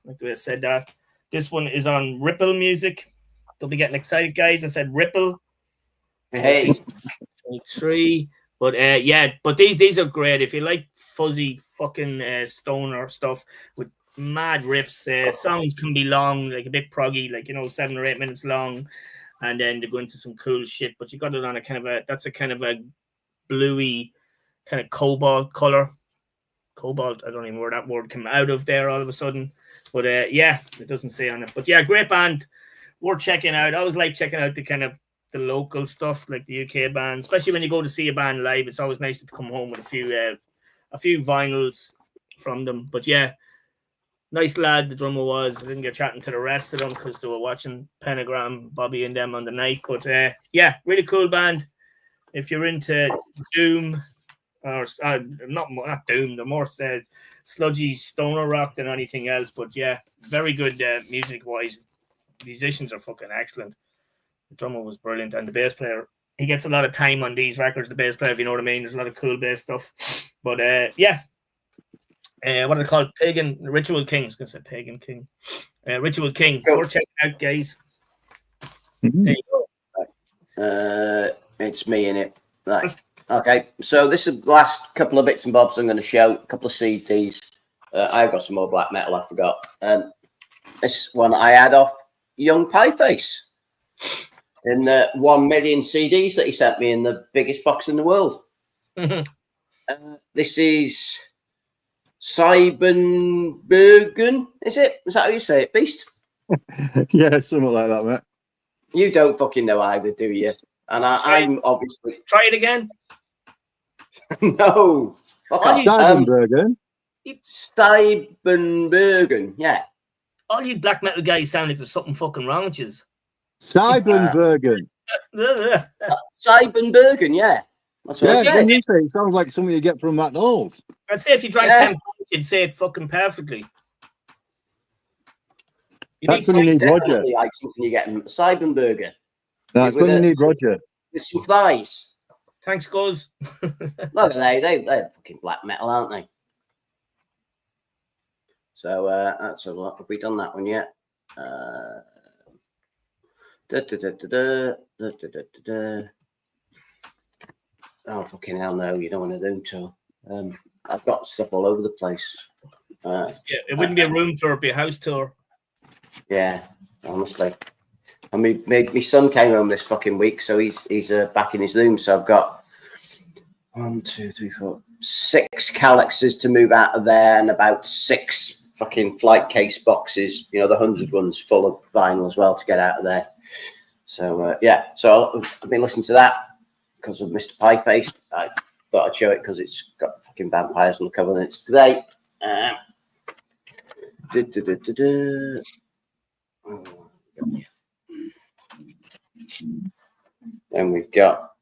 like the way I said that. This one is on Ripple Music. Don't be getting excited, guys. I said Ripple.
Hey.
23. But yeah, but these are great. If you like fuzzy fucking stoner stuff with mad riffs, songs can be long, like a bit proggy, like 7 or 8 minutes long, and then they go into some cool shit. But you got it on a kind of a bluey, kind of cobalt color. Cobalt, I don't even know where that word came out of there all of a sudden. But yeah, it doesn't say on it. But yeah, great band. Worth checking out. I always like checking out the local stuff, like the UK bands, especially when you go to see a band live. It's always nice to come home with a few vinyls from them. But yeah, nice lad the drummer was. I didn't get chatting to the rest of them because they were watching Pentagram, Bobby and them on the night. But yeah, really cool band. If you're into doom or not doom, they're more sludgy stoner rock than anything else. But yeah, very good music wise. Musicians are fucking excellent. The drummer was brilliant, and the bass player, he gets a lot of time on these records, the bass player, if you know what I mean. There's a lot of cool bass stuff. But yeah. What are they called? Ritual King. I was going to say Pagan King. Ritual King. Go check it out, guys.
Mm-hmm.
There you
go. It's me in it. Right. Okay, so this is the last couple of bits and bobs I'm going to show. A couple of CDs. I've got some more black metal, I forgot. This one I had off Young Pieface. In the 1 million CDs that he sent me in the biggest box in the world. This is Siebenbergen, is it? Is that how you say it, Beast?
Yeah, something like that, mate.
You don't fucking know either, do you? And I'm obviously...
Try it again.
No.
Siebenbergen.
Siebenbergen, yeah.
All you black metal guys sound like there's something fucking wrong with you.
Siebenbergen.
Siebenbergen, yeah. That's what I said.
You say it sounds like something you get from McDonald's.
I'd say if you drank 10 pints, you'd say it fucking perfectly.
That's when you need Roger.
Like something you get in Siebenbergen.
That's when you need Roger.
With some thighs.
Thanks, Guz.
Look at they're fucking black metal, aren't they? So that's a lot. Have we done that one yet? Oh fucking hell no, you don't want to do so. I've got stuff all over the place.
Yeah, it wouldn't be a room tour, it'd be a house tour. Yeah,
honestly. I mean, my son came home this fucking week, so he's back in his room. So I've got 1, 2, 3, 4, 6 Calexes to move out of there, and about 6 fucking flight case boxes, the 100 ones full of vinyl as well to get out of there. So yeah, so I've been listening to that because of Mr. Pieface. I thought I'd show it because it's got fucking vampires on the cover and it's great. Then we've got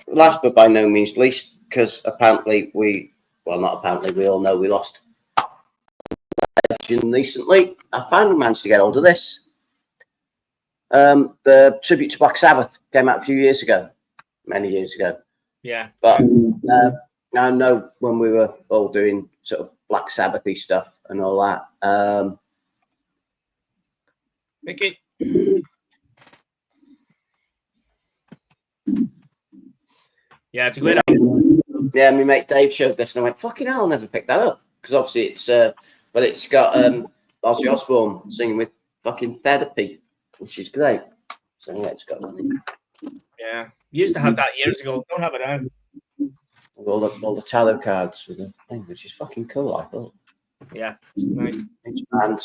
last but by no means least, because apparently we all know we lost legend recently. I finally managed to get hold of this. The tribute to Black Sabbath came out a few years ago, many years ago.
Yeah.
But I know when we were all doing sort of Black Sabbathy stuff and all that.
Mickey. Yeah, it's a great album.
Yeah, my mate Dave showed this and I went, fucking hell, I'll never pick that up. Because obviously it's, but it's got Ozzy Osbourne singing with fucking Therapy, which is great. So yeah, it's got that.
Yeah, used to have that years ago. Don't have it now.
All the tarot cards with the thing, which is fucking cool, I thought.
Yeah, nice.
And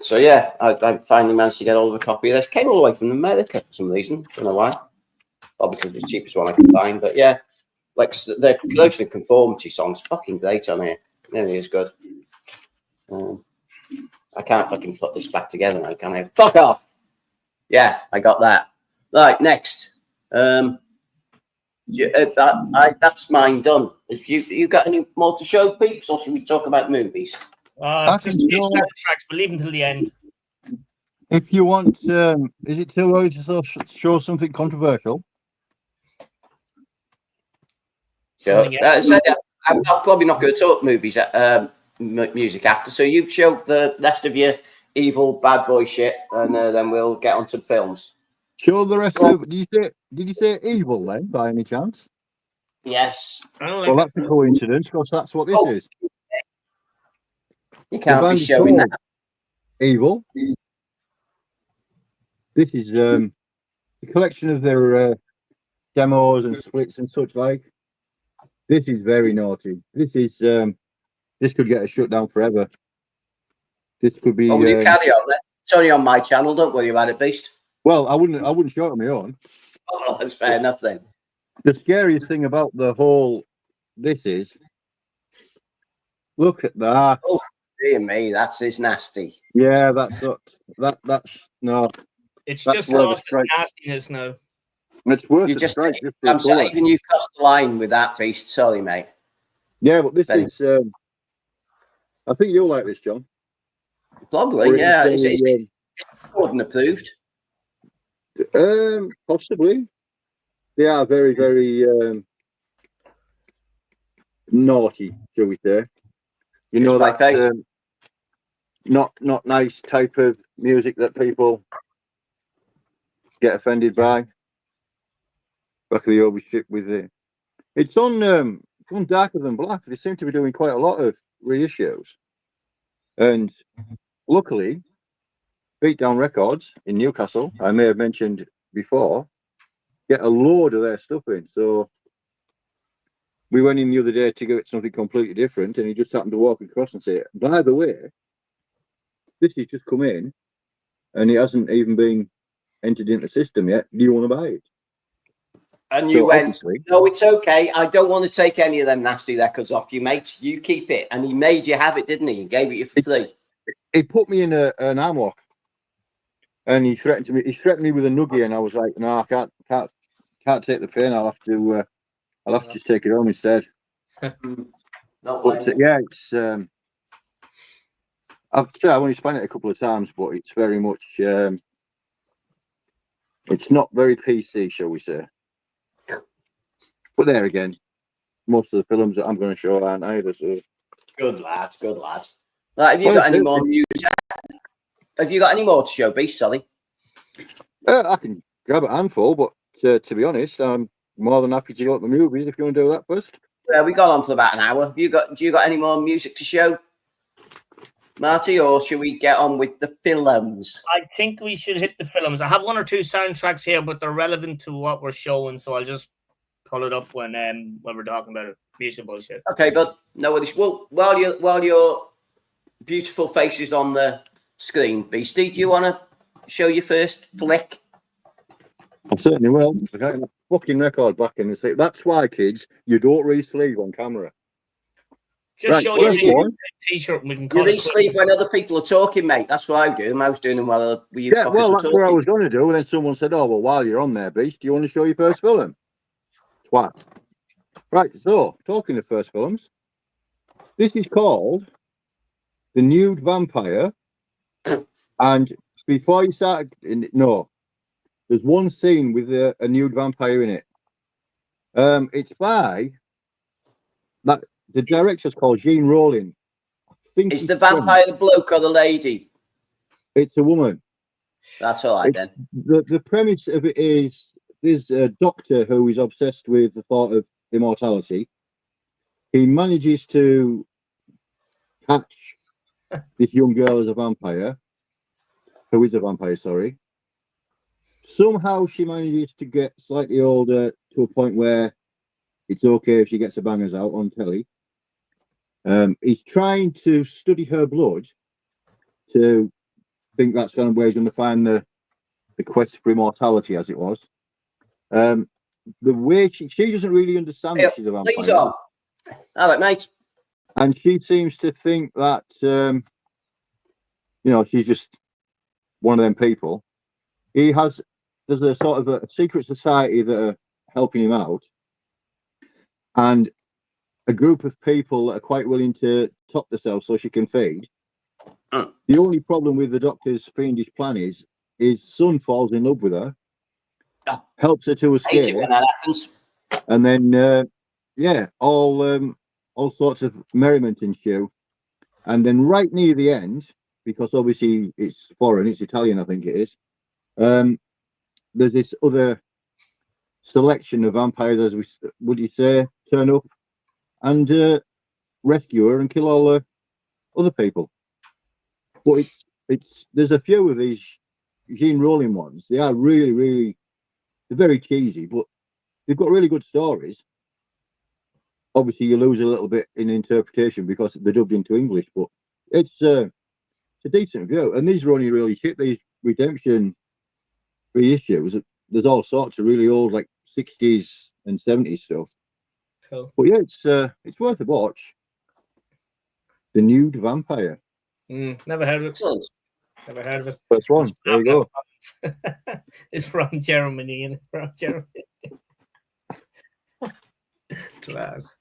so yeah, I finally managed to get hold of a copy of this. Came all the way from America for some reason. Don't know why. Obviously the cheapest one I could find, but yeah, like the Collection of Conformity song's fucking great on here. It really is good. I can't fucking put this back together now, can I? Fuck off. Yeah, I got that. Right, next. That's mine done. If you got any more to show, peeps, or should we talk about movies?
Just tracks, but leave until the end.
If you want, is it too early to show something controversial?
Sure. I'm probably not going to talk movies, music after. So you've showed the rest of your evil bad boy shit, and then we'll get onto the films.
Show the rest of. Did you say evil then, by any chance?
Yes.
Well, that's a coincidence because that's what this is.
You can't be showing that.
Evil. This is a collection of their demos and splits and such like. This is very naughty. This is this could get us shut down forever. This could be.
Oh, you carry on then. It's only on my channel. Don't worry about it, Beast.
Well, I wouldn't show it on my own.
Oh, that's fair enough then.
The scariest thing about the whole this is, look at that.
Oh, dear me, is nasty.
Yeah, that's no.
It's just lost its nastiness now.
It's worth
you just. I'm sorry, even you crossed the line with that, Beast. Sorry, mate.
Yeah, but this is. I think you'll like this, John.
Probably, yeah. It's Gordon approved.
Possibly. They are very, very naughty, shall we say? You know that not nice type of music that people get offended by. Back of the over shit with it. It's on Darker Than Black. They seem to be doing quite a lot of reissues, and luckily, Beatdown Records in Newcastle, I may have mentioned before, get a load of their stuff in. So we went in the other day to get something completely different, and he just happened to walk across and say, by the way, this has just come in and it hasn't even been entered into the system yet. Do you want to buy it?
And you went, no, it's okay. I don't want to take any of them nasty records off you, mate. You keep it. And he made you have it, didn't he? He gave it you for free.
He put me in an arm lock. And he threatened me. He threatened me with a nuggie, and I was like, "No, I can't take the pain. I'll have to just take it home instead." But yeah, it's. I've only spent it a couple of times, but it's very much. It's not very PC, shall we say? But there again, most of the films that I'm going to show aren't either. So.
Good lad, good lad. Right, have you got any more music? Have you got any more to show, Beast, Solly?
I can grab a handful, but to be honest, I'm more than happy to go at the movies if you want to do that first.
Yeah, we got on for about an hour. Do you got any more music to show, Marty, or should we get on with the films?
I think we should hit the films. I have one or two soundtracks here, but they're relevant to what we're showing, so I'll just pull it up when we're talking about it. Music bullshit. Okay,
but no worries. Well, while your beautiful face is on the screen, Beastie, do you want to show your first flick?
I certainly will. I got a fucking record back in the seat. That's why, kids, you don't re-sleeve on camera.
Just show your t-shirt and we can call
you re-sleeve when other people are talking, mate. That's what I do. I was doing them while you
yeah, well, that's what I was going to do. And then someone said, oh, well, while you're on there, Beast, do you want to show your first film? Twat. Right, so, talking of first films, this is called The Nude Vampire. And before you start, no, there's one scene with a nude vampire in it. It's by that the director's called Gene Rowling. I think
is the vampire the bloke or the lady?
It's a woman.
That's all right then.
The premise of it is there's a doctor who is obsessed with the thought of immortality. He manages to catch this young girl as a vampire, who is a vampire, sorry. Somehow she manages to get slightly older to a point where it's okay if she gets her bangers out on telly. He's trying to study her blood to think that's kind of where he's going to find the quest for immortality, as it was. The way she doesn't really understand that she's a vampire.
Please on. All right, mate.
And she seems to think that, she's just one of them people. There's a sort of a secret society that are helping him out. And a group of people that are quite willing to top themselves so she can feed. The only problem with the doctor's fiendish plan is his son falls in love with her, helps her to escape. I hate it when that happens. And then, all sorts of merriment ensue. And then right near the end, because obviously it's foreign, it's Italian, I think it is, there's this other selection of vampires, as would you say, turn up and rescue her and kill all the other people. But there's a few of these Gene Rowling ones. They are really, really, they're very cheesy, but they've got really good stories. Obviously, you lose a little bit in interpretation because they're dubbed into English, but it's a decent view. And these are only really cheap. These redemption reissues, there's all sorts of really old, like 60s and 70s stuff.
Cool.
But yeah, it's worth a watch. The Nude Vampire.
Never heard of it. Never heard of it.
First one. There you go.
It's from Germany. From Germany. Class.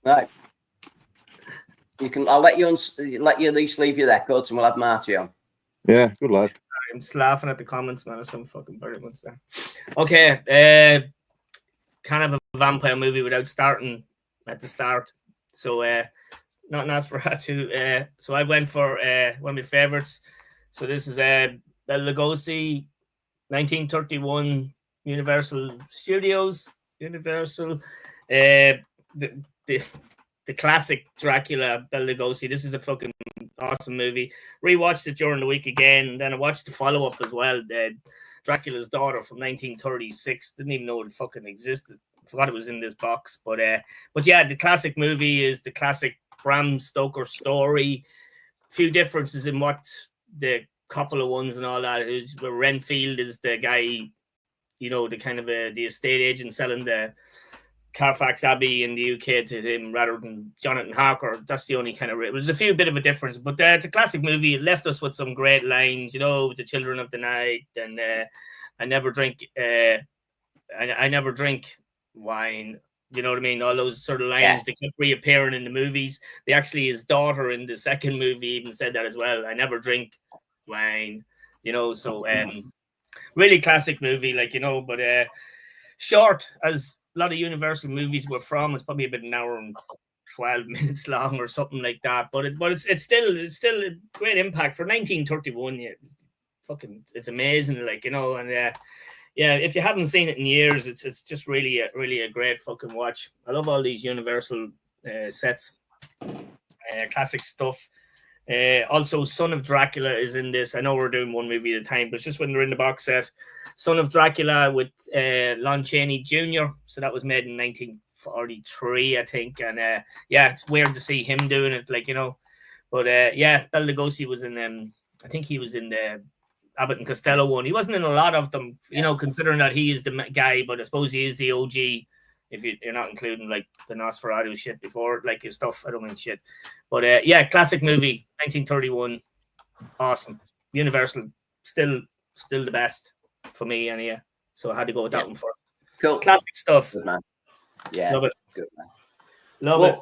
Right. I'll let you at least leave your records, and we'll have Marty on.
Yeah, good lad.
I'm just laughing at the comments, man. There's some fucking brilliant ones there. Okay, kind of a vampire movie without starting at the start. So, not Nosferatu. So I went for one of my favorites. So this is Bela Lugosi, 1931, Universal Studios. Universal. The classic Dracula, Bela Lugosi. This is a fucking awesome movie. Rewatched it during the week again, and then I watched the follow-up as well. Dracula's Daughter from 1936. Didn't even know it fucking existed. Forgot it was in this box. But yeah, the classic movie is the classic Bram Stoker story. Few differences in what the couple of ones and all that is. Where Renfield is the guy, the kind of the estate agent selling the Carfax Abbey in the UK to him rather than Jonathan Harker. That's the only kind of... There's a few bit of a difference, but it's a classic movie. It left us with some great lines, with the Children of the Night and I never drink I never drink wine. You know what I mean? All those sort of lines that kept reappearing in the movies. His daughter in the second movie even said that as well. I never drink wine. So really classic movie, but short as a lot of Universal movies were from. It's probably about an hour and 12 minutes long or something like that. But it's still a great impact for 1931. Yeah, it's amazing, and if you haven't seen it in years, it's just really a great fucking watch. I love all these Universal sets, classic stuff. Also, Son of Dracula is in this. I know we're doing one movie at a time, but it's just when they're in the box set. Son of Dracula with Lon Chaney Jr. So that was made in 1943, I think. And it's weird to see him doing it, But Bela Lugosi was in I think he was in the Abbott and Costello one. He wasn't in a lot of them, considering that he is the guy, but I suppose he is the OG. If you're not including the Nosferatu shit before, his stuff, I don't mean shit. But classic movie, 1931, awesome. Universal, still the best for me, and so I had to go with that one first.
Cool,
classic stuff.
Good man. Yeah,
love it.
Good man.
Love it.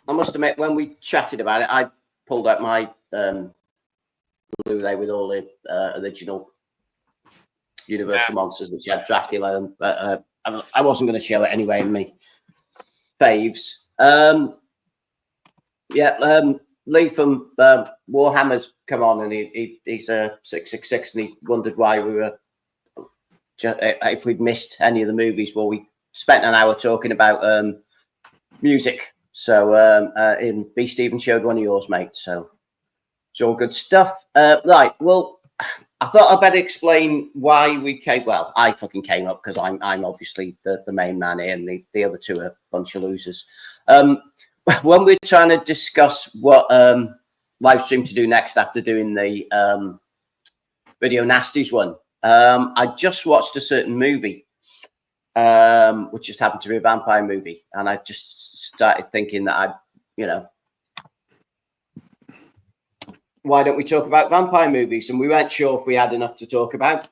I must admit, when we chatted about it, I pulled out my Blu-ray with all the original Universal monsters, which had Dracula and I wasn't going to show it anyway in me faves. Lee from Warhammer's come on, and he's a 666, and he wondered why we were if we'd missed any of the movies. Well, we spent an hour talking about music. So B. Stephen showed one of yours, mate. So it's all good stuff. Right. Well, I thought I'd better explain why we came. Well, I fucking came up because I'm obviously the main man here, and the other two are a bunch of losers. When we're trying to discuss what live stream to do next after doing the Video Nasties one, I just watched a certain movie, which just happened to be a vampire movie, and I just started thinking that why don't we talk about vampire movies? And we weren't sure if we had enough to talk about.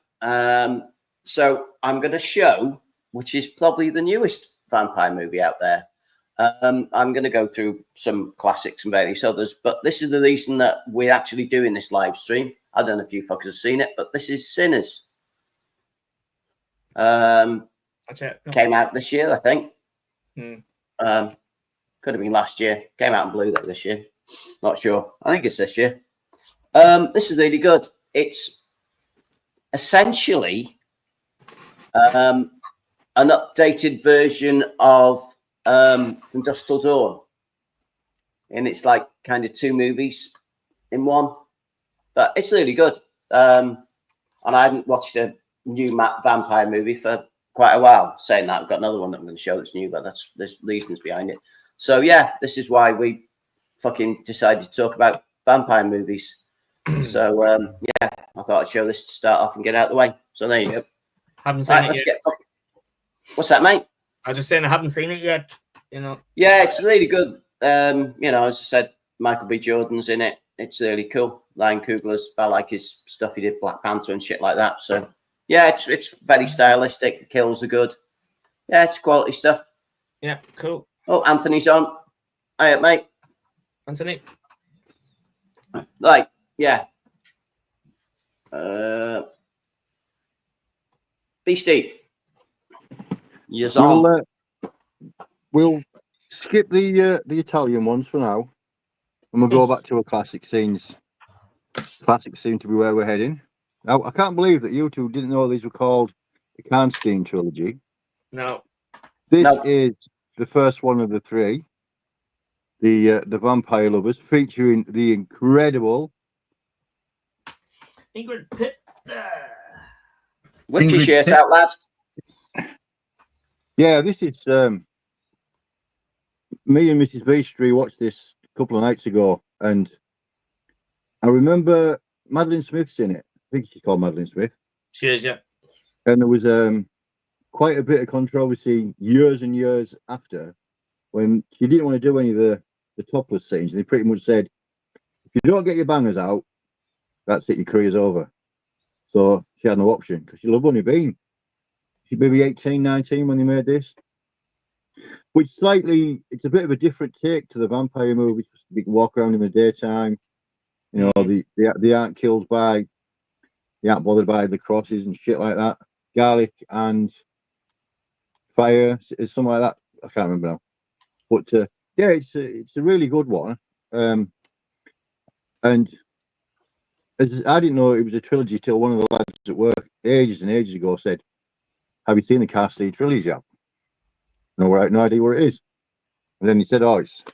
So I'm going to show, which is probably the newest vampire movie out there. I'm going to go through some classics and various others, but this is the reason that we're actually doing this live stream. I don't know if you fuckers have seen it, but this is Sinners. Came out this year, I think. Could have been last year. Came out in Blu-ray this year. Not sure. I think it's this year. This is really good. It's essentially an updated version of From Dusk Till Dawn, and it's like kind of two movies in one, but it's really good. And I hadn't watched a new vampire movie for quite a while. Saying that, I've got another one that I'm going to show that's new, but there's reasons behind it. So yeah, this is why we fucking decided to talk about vampire movies. So yeah, I thought I'd show this to start off and get out of the way. So there you go.
Haven't seen it yet.
What's that, mate?
I was just saying I haven't seen it yet.
Yeah, it's really good. As I said, Michael B. Jordan's in it. It's really cool. Ryan Coogler's, I like his stuff. He did Black Panther and shit like that. So yeah, it's very stylistic. The kills are good. Yeah, it's quality stuff.
Yeah, cool.
Oh, Anthony's on. Hiya, mate.
Anthony.
Right, yeah. Beastie. Yes, on.
We'll skip the Italian ones for now, and we'll go back to our classic scenes. Classics seem to be where we're heading. Now, I can't believe that you two didn't know these were called the Karnstein trilogy.
No.
This is the first one of the three. The Vampire Lovers, featuring the incredible
Ingrid Pitt.
Whip your shirt out, lad.
Yeah, this is me and Mrs. Beastry watched this a couple of nights ago, and I remember Madeline Smith's in it. I think she's called Madeline Smith.
She is, yeah.
And there was quite a bit of controversy years and years after, when she didn't want to do any of the topless scenes. And they pretty much said, if you don't get your bangers out, that's it, your career's over. So she had no option, because she'll have only been, she'd maybe 18, 19 when they made this. Which it's a bit of a different take to the vampire movies. They can walk around in the daytime. You know, they aren't killed by, they aren't bothered by the crosses and shit like that. Garlic and fire, is something like that. I can't remember now. But yeah, it's a really good one. And I didn't know it was a trilogy till one of the lads at work ages and ages ago said, "Have you seen the Karnstein trilogy yet?" No, right, no idea where it is. And then he said, "Oh, it's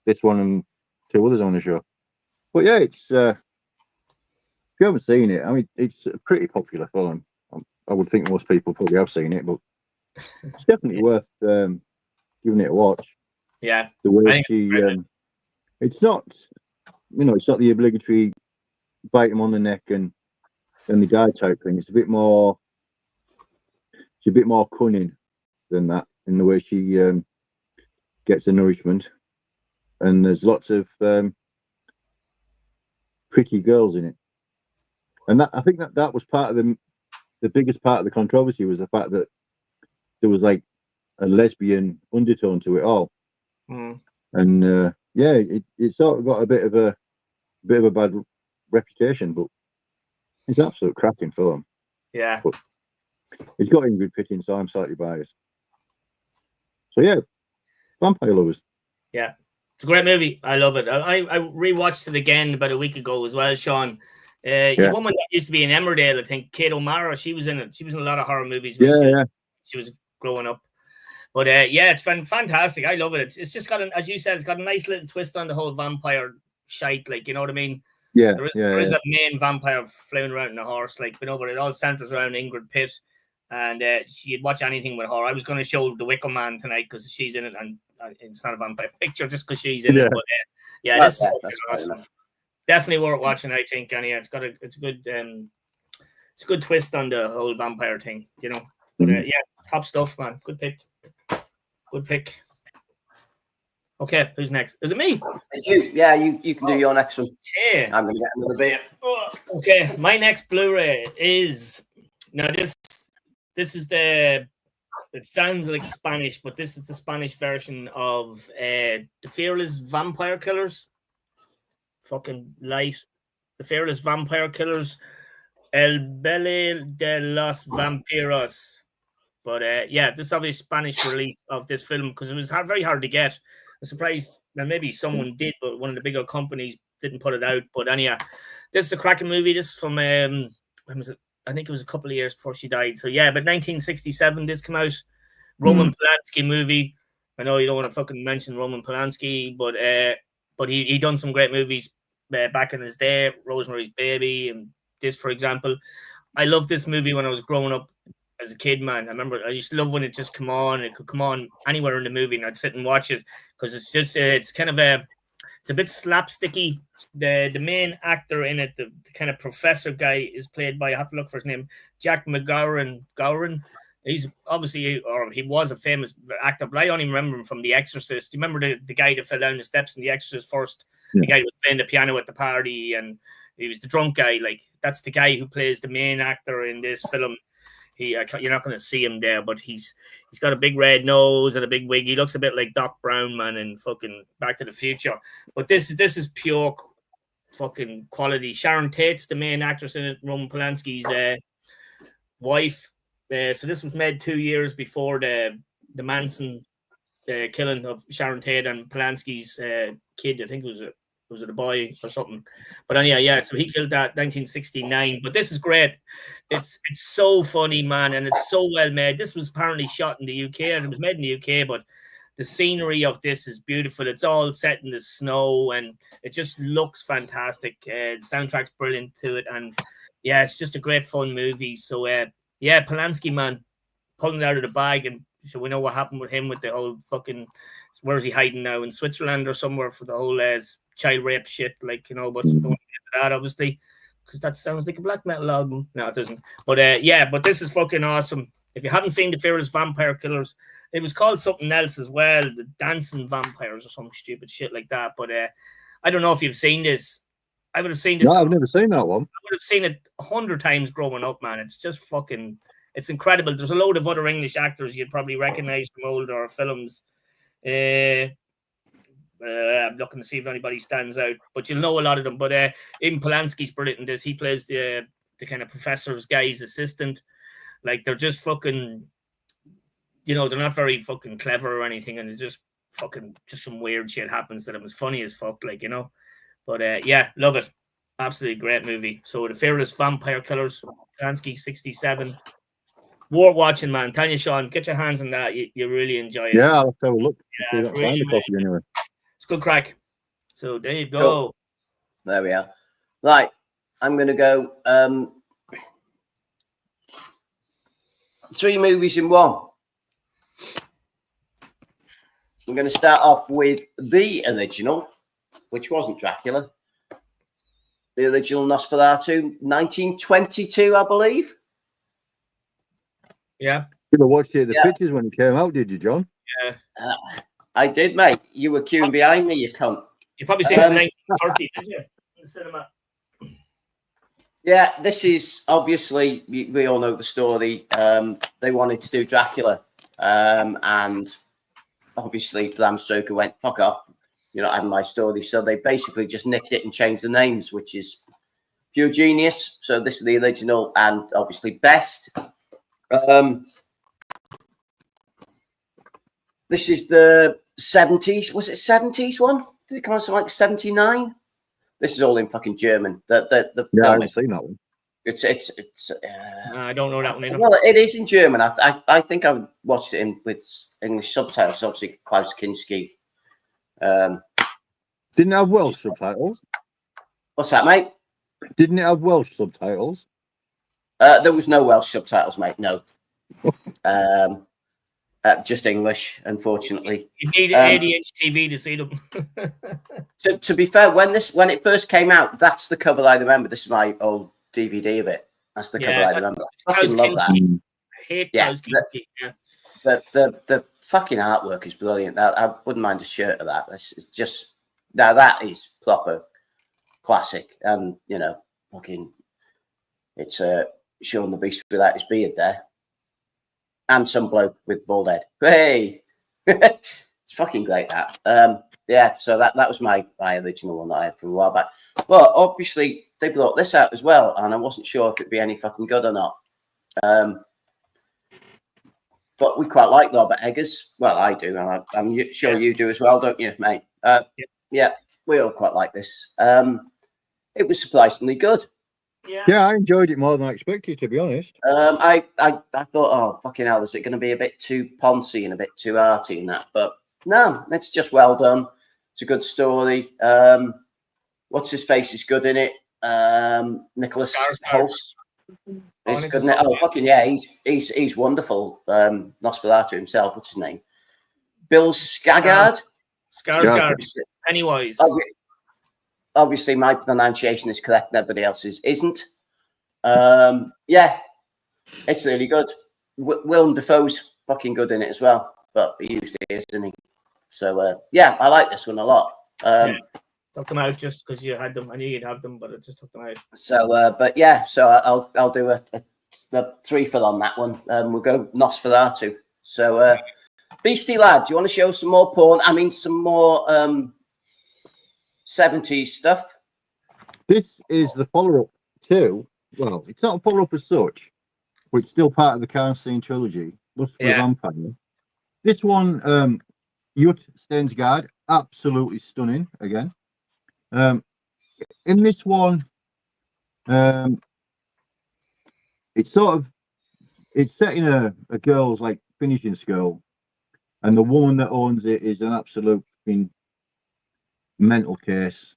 this one and two others on the show." But yeah, it's if you haven't seen it, I mean, it's a pretty popular film. I would think most people probably have seen it, but it's definitely worth giving it a watch.
Yeah,
the way she, it's not, it's not the obligatory bite him on the neck and the guy type thing. It's a bit more cunning than that in the way she gets the nourishment, and there's lots of pretty girls in it, and I think that was part of the biggest part of the controversy, was the fact that there was like a lesbian undertone to it all. And yeah, it sort of got a bit of a bad reputation, but it's an absolute cracking film.
Yeah,
but It's got Ingrid Pittman, so I'm slightly biased. So yeah, Vampire Lovers.
Yeah, it's a great movie. I love it. I rewatched it again about a week ago as well, Sean. The woman that used to be in Emmerdale, I think, Kate O'Mara, she was in it. She was in a lot of horror movies when she was growing up. But yeah, it's been fantastic. I love it. It's just got, as you said, it's got a nice little twist on the whole vampire shite. Like, you know what I mean?
Yeah,
there is a main vampire flying around in a horse, like, you know, but it all centers around Ingrid Pitt. And she'd watch anything with her. I was going to show The Wicker Man tonight because she's in it, and it's not a vampire picture just because she's in it. But yeah, this is awesome. Definitely worth watching, I think. And yeah, it's a good twist on the whole vampire thing, you know. But yeah, top stuff, man. Good pick. Good pick. Okay, who's next? Is it me?
It's you. Yeah, you can do your next one.
Yeah.
I'm gonna get another beer.
Okay, my next Blu-ray is now this is it sounds like Spanish, but this is the Spanish version of The Fearless Vampire Killers. Fucking light. The Fearless Vampire Killers. El Baile de los Vampiros. But yeah, this is obviously Spanish release of this film because it was very hard to get. I'm surprised that maybe someone did, but one of the bigger companies didn't put it out. But anyhow, this is a cracking movie. This is from when was it? I think it was a couple of years before she died. So yeah, but 1967 this came out. Roman Polanski movie. I know you don't want to fucking mention Roman Polanski, but he done some great movies back in his day. Rosemary's Baby and this, for example. I loved this movie when I was growing up as a kid, man. I remember I used to love when it just come on. It could come on anywhere in the movie, and I'd sit and watch it because it's just it's kind of it's a bit slapsticky. The main actor in it, the kind of professor guy, is played by, I have to look for his name, Jack McGowan. He's obviously, or he was a famous actor, but I only remember him from The Exorcist. You remember the guy that fell down the steps in The Exorcist first? Yeah. The guy who was playing the piano at the party, and he was the drunk guy. Like, that's the guy who plays the main actor in this film. You're not going to see him there, but he's got a big red nose and a big wig. He looks a bit like Doc Brown, man, in fucking Back to the Future. But this is pure fucking quality. Sharon Tate's the main actress in it, Roman Polanski's wife. So this was made 2 years before the Manson killing of Sharon Tate and Polanski's kid. I think was it a boy or something? But anyway, yeah. So he killed that 1969. But this is great. It's so funny, man, and it's so well made. This was apparently shot in the UK, and it was made in the UK. But the scenery of this is beautiful. It's all set in the snow, and it just looks fantastic. The soundtrack's brilliant to it, and yeah, it's just a great fun movie. So yeah, Polanski, man, pulling it out of the bag, and so we know what happened with him with the whole fucking, where is he hiding now, in Switzerland or somewhere, for the whole child rape shit, like, you know, but don't get into that, obviously, because that sounds like a black metal album. No, it doesn't. But yeah, but this is fucking awesome. If you haven't seen The Fearless Vampire Killers, it was called something else as well, The Dancing Vampires or some stupid shit like that. But I don't know if you've seen this. I would have seen this.
No, I've never seen that one.
I would have seen it 100 times growing up, man. It's just fucking, it's incredible. There's a load of other English actors you'd probably recognize from older films. I'm looking to see if anybody stands out, but you'll know a lot of them. But even Polanski's brilliant in this. He plays the kind of professor's guy's assistant. Like, they're just fucking, you know, they're not very fucking clever or anything, and it's just fucking, just some weird shit happens to them. It's funny as fuck, like, you know. But yeah, love it. Absolutely great movie. So The Fearless Vampire Killers, Polanski, 67. Worth watching, man. Tanya, Sean, get your hands on that. You really enjoy it.
Yeah, I'll have to have a look.
Yeah,
Find a copy anyway.
It's good crack. So there you go. Cool.
There we are. Right, I'm going to go 3 movies in one. I'm going to start off with the original, which wasn't Dracula. The original Nosferatu, 1922, I believe.
Yeah.
You watched the pictures when it came out, did you, John?
Yeah.
I did, mate. You were queuing behind me, you cunt.
You probably seen it in 1930, did you? In the cinema.
Yeah, this is obviously, we all know the story. They wanted to do Dracula, and obviously Bram Stoker went, fuck off, you're not having my story. So they basically just nicked it and changed the names, which is pure genius. So this is the original and obviously best. This is the 70s. Was it 70s one? Did it come out something like 79? This is all in fucking German.
Yeah, I haven't seen that one.
It's
I don't know that one either.
well, it is in German. I think I watched it with English subtitles. Obviously, Klaus Kinski.
Didn't it have Welsh subtitles?
What's that, mate?
Didn't it have Welsh subtitles?
There was no Welsh subtitles, mate. No. Just English, unfortunately.
You need an 80-inch TV to see them.
To be fair, when it first came out, that's the cover I remember. This is my old DVD of it. That's the cover I remember. I fucking love that.
I hate Klaus Kinski.
The fucking artwork is brilliant. I wouldn't mind a shirt of that. It's just now that is proper classic, and fucking it's Shaun the Beast without his beard there, and some bloke with bald head. Hey, it's fucking great that. Yeah, so that was my original one that I had from a while back. Well, obviously they brought this out as well, and I wasn't sure if it'd be any fucking good or not. But we quite like Robert Eggers. Well, I do, and I'm sure you do as well, don't you, mate? Yeah, we all quite like this. It was surprisingly good.
Yeah, I enjoyed it more than I expected, to be honest.
I thought, oh, fucking hell, is it going to be a bit too poncy and a bit too arty and that? But no, it's just well done. It's a good story. What's his face is good in it. Nicholas Holst is good in it. Oh, fucking yeah, he's wonderful. Nosferatu himself, what's his name? Bill Skarsgård.
Skarsgård. Pennywise.
Obviously, my pronunciation is correct, and everybody else's isn't. Yeah, it's really good. Willem Dafoe's fucking good in it as well, but he usually is, isn't he? So, yeah, I like this one a lot.
Took them out just because you had them. I knew you'd have them, but I just took them out.
So, but yeah, so I'll do a threefold on that one. We'll go Nosferatu. So, Beastie Lad, do you want to show some more porn? I mean, some more 70s stuff.
This is the follow-up to, well, it's not a follow-up as such, but it's still part of the Karnstein trilogy, Lust for the Vampire. This one, Jut Stensgaard, absolutely stunning again. In this one, it's set in a girl's like finishing school, and the woman that owns it is an absolute mental case.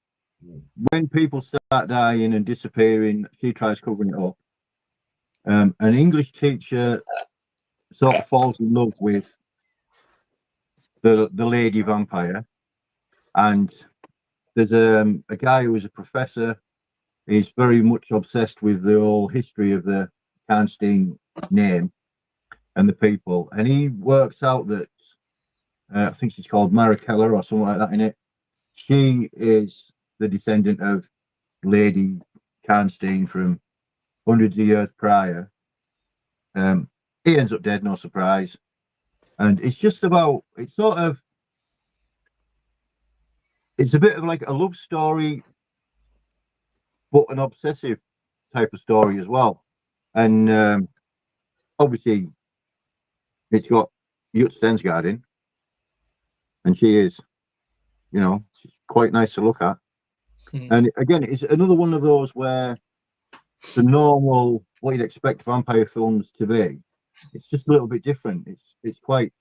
When people start dying and disappearing, she tries covering it up. An English teacher sort of falls in love with the lady vampire, and there's a guy who is a professor. He's very much obsessed with the whole history of the Karnstein name and the people, and he works out that I think she's called Marikella or something like that in it. She is the descendant of Lady Karnstein from hundreds of years prior. He ends up dead, no surprise. And it's just about, it's a bit of like a love story, but an obsessive type of story as well. And obviously, it's got Jut Stensgaard in, and she is, she's quite nice to look at. And again, it's another one of those where the normal, what you'd expect vampire films to be, it's just a little bit different. It's quite,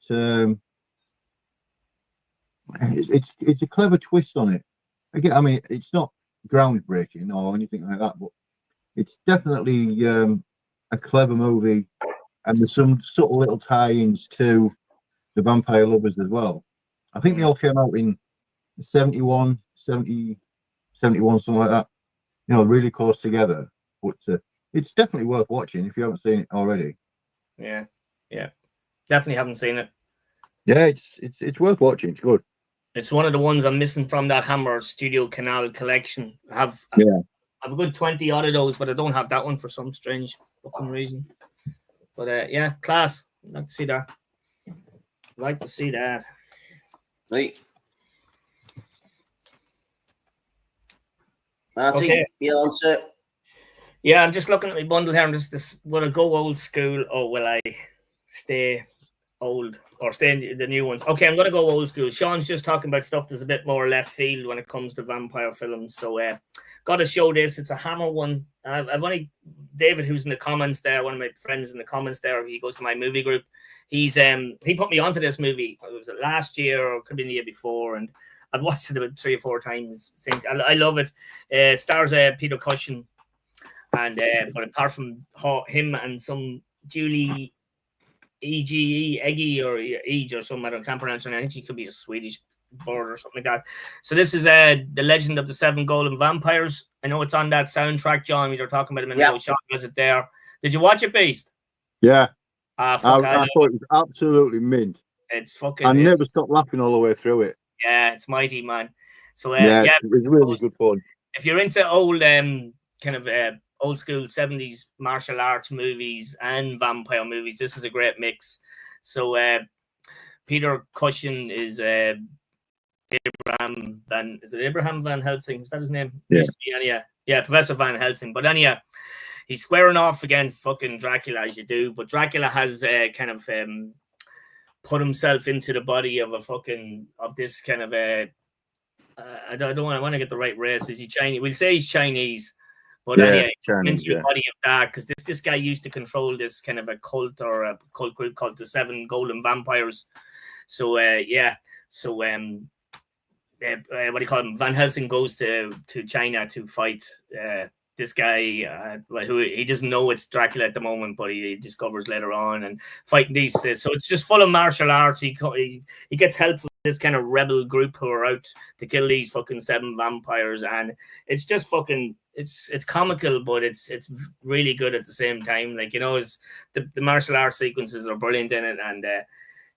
it's a clever twist on it. Again, I mean, it's not groundbreaking or anything like that, but it's definitely a clever movie, and there's some subtle little tie-ins to the Vampire Lovers as well. I think they all came out in 71, something like that. Really close together. But it's definitely worth watching if you haven't seen it already.
Yeah, definitely haven't seen it.
Yeah, it's worth watching. It's good.
It's one of the ones I'm missing from that Hammer Studio Canal collection. I have a good 20 odd of those, but I don't have that one for some strange fucking reason. But yeah, class. I'd like to see that. Like to see that.
Right. Marty, your answer.
Yeah, I'm just looking at my bundle here. I'm just this. Will I go old school or will I stay old or stay in the new ones? Okay, I'm gonna go old school. Sean's just talking about stuff that's a bit more left field when it comes to vampire films. So, got to show this. It's a Hammer one. I've only David, who's in the comments there, one of my friends in the comments there. He goes to my movie group. He put me onto this movie. It was last year or could be the year before, and I've watched it about 3 or 4 times. I love it. Stars Peter Cushing. And but apart from him and some Julie Eggy or Ege or something, I can't pronounce her name. I think she could be a Swedish bird or something like that. So this is The Legend of the Seven Golden Vampires. I know it's on that soundtrack, John. We were talking about a minute ago. Sean, was it there? Did you watch it, Beast?
Yeah.
I
thought it was absolutely mint.
It's fucking.
I never stopped laughing all the way through it.
Yeah, it's mighty, man. So
it's really good fun.
If you're into old kind of old school 70s martial arts movies and vampire movies, this is a great mix. So Peter Cushing is Abraham Van Helsing? Is that his name? Yeah, Professor Van Helsing. But anyhow, he's squaring off against fucking Dracula, as you do. But Dracula has kind of put himself into the body of this kind of I want to get the right race. Is he Chinese? We'll say he's Chinese. But anyway, into the body of that, because this guy used to control this kind of a cult or a cult group called the Seven Golden Vampires. So what do you call him? Van Helsing goes to China to fight this guy, who he doesn't know it's Dracula at the moment, but he discovers later on, and fighting these. So it's just full of martial arts. He gets help from this kind of rebel group who are out to kill these fucking 7 vampires, and it's just fucking. It's comical, but it's really good at the same time. Like, you know, it's the martial arts sequences are brilliant in it, and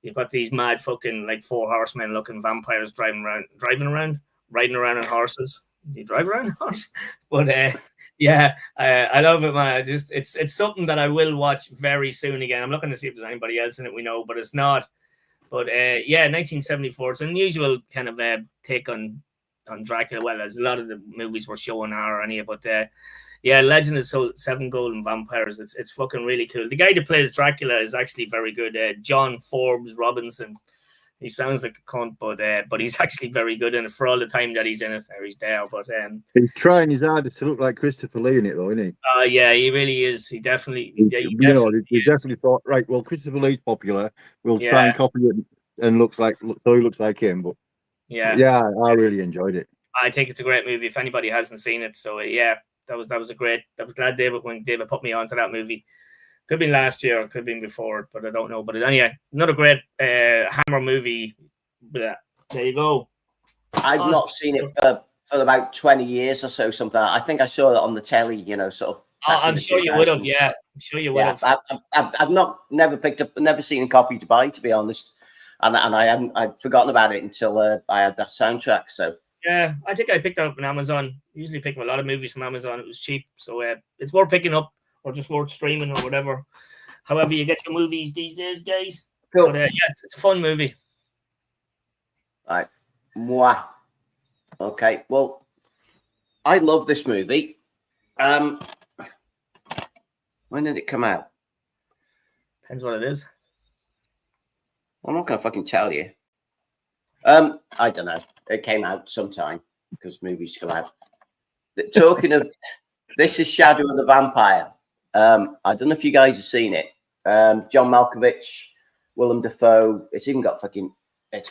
you've got these mad fucking like 4 horsemen looking vampires riding around on horses. Do you drive around a horse? But I love it, man. It's something that I will watch very soon again. I'm looking to see if there's anybody else in it we know, but it's not. But 1974. It's an unusual kind of take on Dracula. Well, as a lot of the movies we're showing are anyway, but Legend of 7 Golden Vampires. It's fucking really cool. The guy that plays Dracula is actually very good. John Forbes Robinson. He sounds like a cunt, but he's actually very good in it for all the time that he's in it. He's there, but
he's trying his hardest to look like Christopher Lee in it, though, isn't he?
Yeah, he really is. He definitely.
He definitely thought, right, well, Christopher Lee's popular. We'll try and copy it and so he looks like him, but. Yeah, I really enjoyed it.
I think it's a great movie if anybody hasn't seen it. So that was a great. I was glad David put me onto that movie. Could have been last year, or could have been before, but I don't know. But anyway, another great Hammer movie. There you go.
I've not seen it for about 20 years or so. Something. I think I saw it on the telly. You know, sort of.
I'm sure you would have. Yeah, I'm sure you would have.
I've never seen a copy to buy, to be honest. And I'd forgotten about it until I had that soundtrack. So
yeah, I think I picked it up on Amazon. I usually pick up a lot of movies from Amazon. It was cheap, so it's worth picking up or just worth streaming or whatever. However you get your movies these days, guys. Cool. But it's a fun movie.
Right. Mwah. Okay. Well, I love this movie. When did it come out?
Depends what it is.
I'm not going to fucking tell you. I don't know. It came out sometime because movies come out. Talking of, this is Shadow of the Vampire. I don't know if you guys have seen it. John Malkovich, Willem Dafoe. It's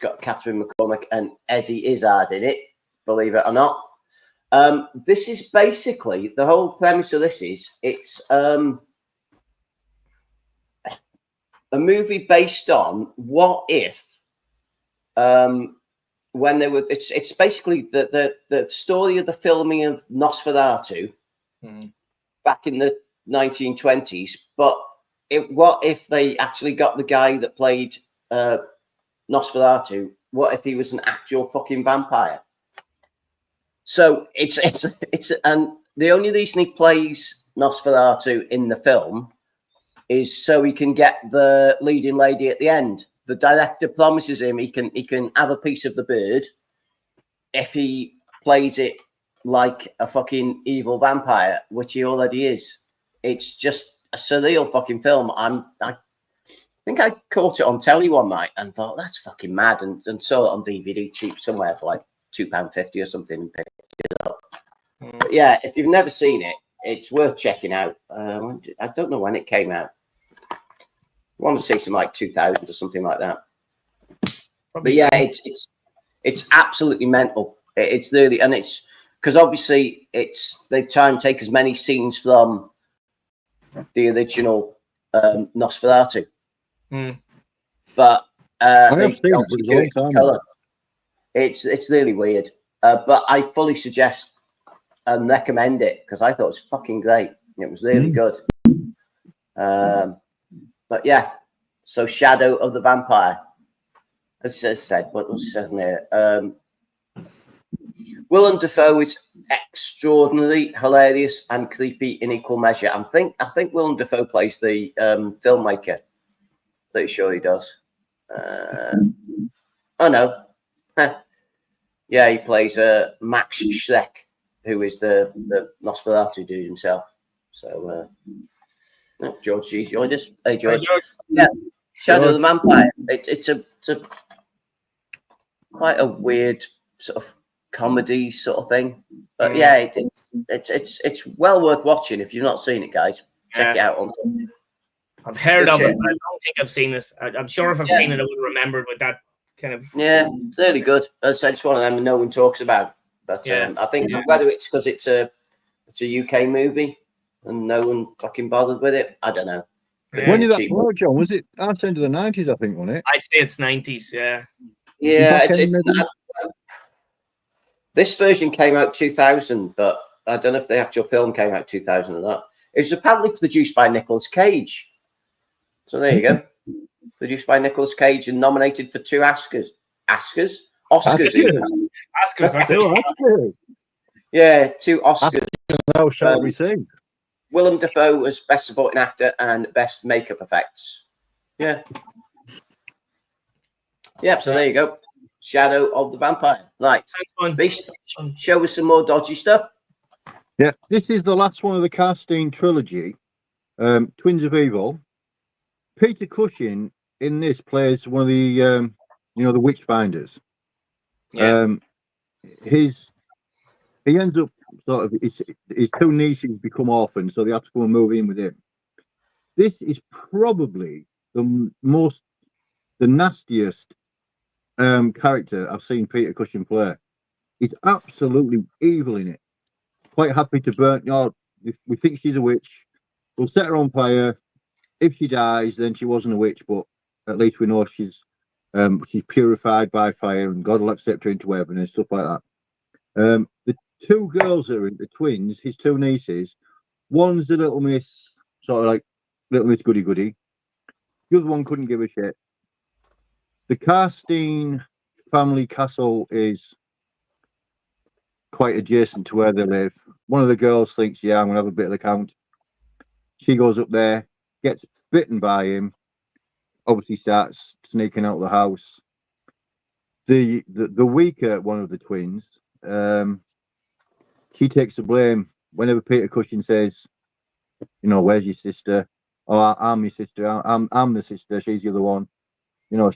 got Catherine McCormack and Eddie Izzard in it, believe it or not. This is basically, the whole premise of this is, it's a movie based on what if when they were it's basically the story of the filming of Nosferatu back in the 1920s, but what if they actually got the guy that played Nosferatu, what if he was an actual fucking vampire? So it's and the only reason he plays Nosferatu in the film is so he can get the leading lady at the end. The director promises him he can have a piece of the bird if he plays it like a fucking evil vampire, which he already is. It's just a surreal fucking film. I think I caught it on telly one night and thought, that's fucking mad, and saw it on DVD cheap somewhere for like £2.50 or something and picked it up. But yeah, if you've never seen it, it's worth checking out. I don't know when it came out. I want to say something like 2000 or something like that. But yeah, it's absolutely mental. It's really, and it's because obviously they try and take as many scenes from the original Nosferatu. But they
seen it, but
do it in colour. It's really weird. But I fully suggest and recommend it because I thought it was fucking great. It was really good. But yeah, so Shadow of the Vampire. As I said, what was said here? Willem Dafoe is extraordinarily hilarious and creepy in equal measure. I think Willem Dafoe plays the filmmaker. Pretty sure he does. Oh no, yeah, he plays Max Schreck, who is the Nosferatu dude himself. So George G. joined us. Hey George.
Hey, George.
Yeah, Shadow of the Vampire. It's a quite a weird sort of comedy sort of thing, but yeah, it's well worth watching if you've not seen it, guys. Check it out on.
I've heard of it, but I don't think I've seen it. I'm sure if I've seen it, I would remember with that kind of.
Yeah, it's really good. As I said, it's one of them no one talks about. But I think whether it's because it's a UK movie and no one fucking bothered with it, I don't know.
When did that flow, John? Was it at the end of the 90s? I think, wasn't it?
I'd say it's 90s. Yeah.
Yeah, this version came out 2000, but I don't know if the actual film came out 2000 or not. It was apparently produced by Nicolas Cage. So there you go. Produced by Nicolas Cage and nominated for 2 Oscars. Oscars. Yeah, 2 Oscars.
No shall received.
Willem Dafoe was Best Supporting Actor and Best Makeup Effects. Yeah. Yeah, so there you go. Shadow of the Vampire. Right. Beast, show us some more dodgy stuff.
Yeah, this is the last one of the Carstein trilogy, Twins of Evil. Peter Cushing in this plays one of the, the witch finders.
Yeah.
He ends up sort of his 2 nieces become orphans, so they have to come and move in with him. This is probably the nastiest character I've seen Peter Cushing play. He's absolutely evil in it. Quite happy to burn. We think she's a witch. We'll set her on fire. If she dies, then she wasn't a witch, but at least we know she's purified by fire, and God will accept her into heaven and stuff like that. The 2 girls are the twins, his 2 nieces. One's a little miss, sort of like little miss goody goody. The other one couldn't give a shit. The Carstein family castle is quite adjacent to where they live. One of the girls thinks, yeah, I'm going to have a bit of the count. She goes up there, gets bitten by him, obviously starts sneaking out of the house. The weaker one of the twins, she takes the blame whenever Peter Cushing says, where's your sister? Oh, I'm your sister. I'm the sister. She's the other one.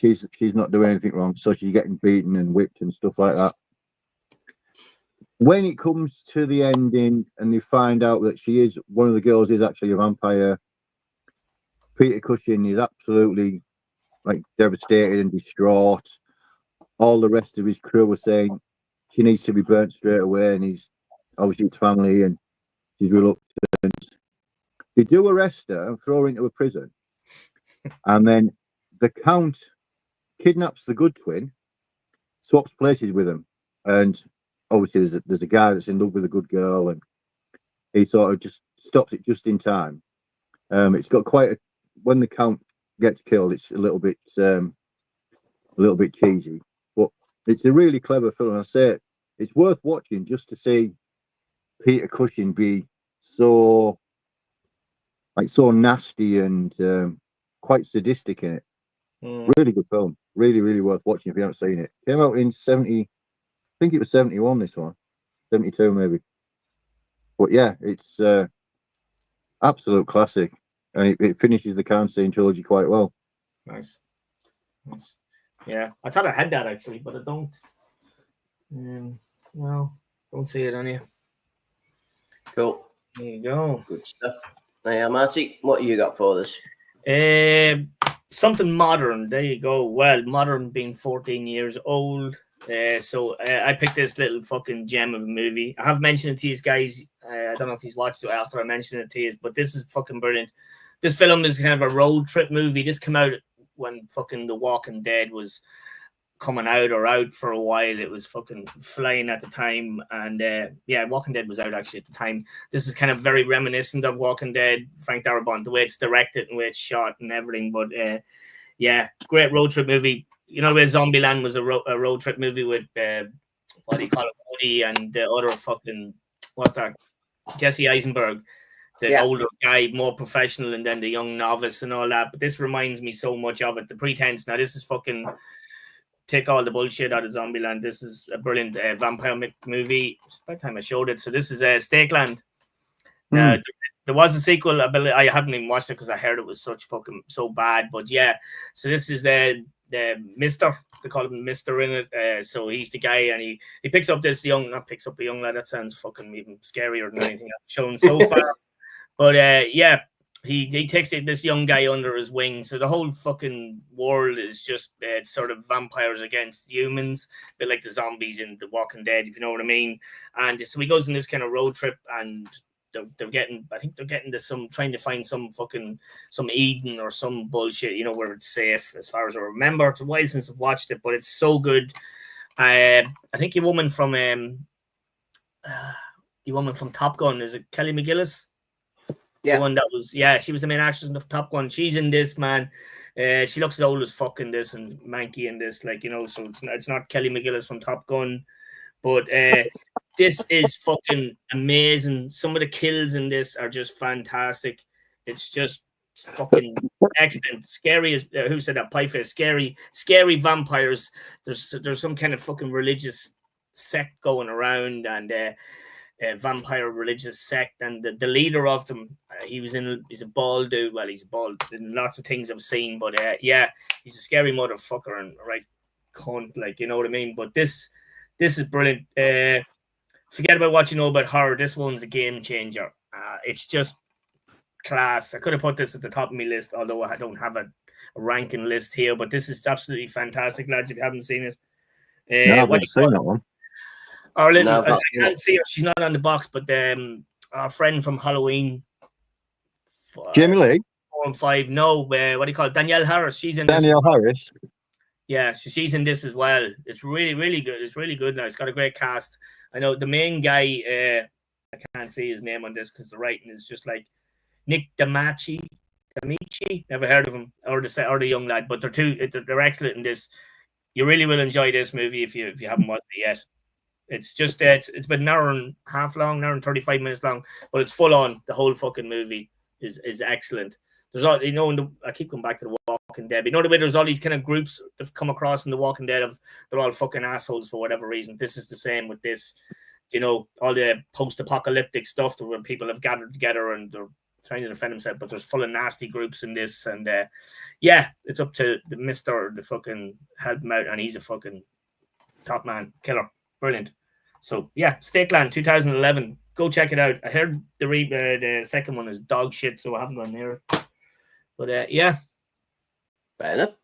She's not doing anything wrong, so she's getting beaten and whipped and stuff like that. When it comes to the ending and they find out that one of the girls is actually a vampire, Peter Cushing is absolutely devastated and distraught. All the rest of his crew are saying she needs to be burnt straight away, and he's obviously it's family and she's reluctant. They do arrest her and throw her into a prison, and then the Count kidnaps the good twin, swaps places with him, and obviously there's a guy that's in love with a good girl, and he sort of just stops it just in time. It's got when the Count gets killed, it's a little bit cheesy, but it's a really clever film. I say it's worth watching just to see Peter Cushing be so nasty and quite sadistic in it. Really good film. Really, really worth watching if you haven't seen it. Came out in 70, I think it was 71, this one. 72 maybe. But yeah, it's absolute classic, and it finishes the Karnstein trilogy quite well.
Nice. Yeah, I thought I had that actually, but I don't. No, don't see it on you.
Cool.
There you go.
Good stuff. Hey, Marty, what you got for us?
Something modern. There you go. Well, modern being 14 years old. So I picked this little fucking gem of a movie. I have mentioned it to you guys. I don't know if he's watched it after I mentioned it to you, but this is fucking brilliant. This film is kind of a road trip movie. This came out when fucking The Walking Dead was coming out for a while. It was fucking flying at the time, and Walking Dead was out actually at the time. This is kind of very reminiscent of Walking Dead, Frank Darabont, the way it's directed and the way it's shot and everything. But great road trip movie. You know, where Zombieland was a road trip movie with what do you call it, Woody and the other fucking what's that, Jesse Eisenberg, the older guy, more professional, and then the young novice and all that. But this reminds me so much of it. The Pretense. Now this is fucking take all the bullshit out of Zombieland. This is a brilliant vampire movie. It's by the time I showed it. So this is Stakeland. There was a sequel. I haven't even watched it because I heard it was so bad. But yeah, so this is the Mister. They call him Mister in it. So he's the guy, and he picks up this young lad. That sounds fucking even scarier than anything I've shown so far. But he takes this young guy under his wing. So the whole fucking world is just sort of vampires against humans, a bit like the zombies in The Walking Dead, if you know what I mean. And so he goes on this kind of road trip, and they're getting to trying to find some Eden or some bullshit, you know, where it's safe as far as I remember. It's a while since I've watched it, but it's so good. I think the woman from Top Gun, is it Kelly McGillis? Yeah, the one that was she was the main actress in the Top Gun. She's in this, man. She looks as old as fucking this and manky in this, like, you know. So it's not Kelly McGillis from Top Gun, but this is fucking amazing. Some of the kills in this are just fantastic. It's just fucking excellent. Scary as who said that? Pieface. Scary vampires. There's some kind of fucking religious sect going around, and vampire religious sect, and the leader of them, he's a bald dude. Well, he's bald in lots of things I've seen, but he's a scary motherfucker and right cunt, like, you know what I mean. But this is brilliant. Forget about what you know about horror. This one's a game changer. It's just class. I could have put this at the top of my list, although I don't have a ranking list here, but this is absolutely fantastic, lads, if you haven't seen it.
No, I haven't seen that one.
Our little, I can't see her. She's not on the box, but our friend from Halloween,
Jamie Lee,
4 and 5. No, what do you call it? Danielle Harris. She's in
Danielle Harris.
Yeah, so she's in this as well. It's really, really good. It's really good now. It's got a great cast. I know the main guy. I can't see his name on this because the writing is just like Nick D'Amici. Never heard of him, or the young lad. But they're excellent in this. You really will enjoy this movie if you haven't watched it yet. It's just it's been an hour and a half long, an hour and 35 minutes long, but it's full on. The whole fucking movie is excellent. There's all, you know, I keep coming back to The Walking Dead. You know the way there's all these kind of groups that have come across in The Walking Dead of they're all fucking assholes for whatever reason. This is the same with this. You know, all the post-apocalyptic stuff where people have gathered together and they're trying to defend themselves, but there's full of nasty groups in this. And it's up to the Mister to fucking help him out, and he's a fucking top man, killer, brilliant. So Stakeland 2011. Go check it out. I heard the second one is dog shit, so I haven't gone near it. But fair
enough.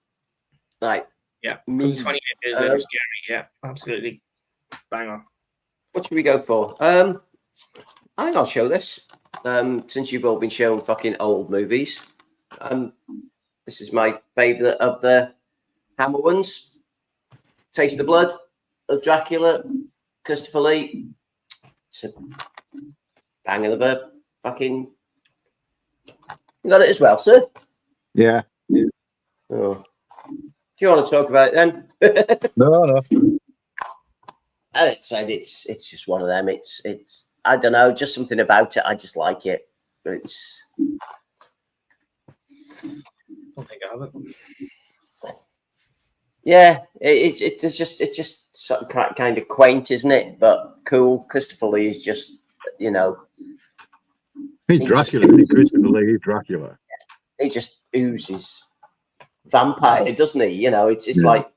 Right.
Yeah. 28 days later, scary. Yeah, absolutely. Banger.
What should we go for? I think I'll show this. Since you've all been showing fucking old movies, this is my favourite of the Hammer ones. Taste the Blood of Dracula. Christopher Lee. It's a bang of the fucking. You got it as well, sir?
Yeah.
Oh. Do you want to talk about it then?
No.
It's just one of them. It's I don't know, just something about it. I just like it. It's.
I don't think I have it.
Yeah, it's just sort of kind of quaint, isn't it? But cool. Christopher Lee is just, you know,
He's Dracula, isn't he? Christopher Lee, he's Dracula.
He just oozes vampire, doesn't he? You know, it's like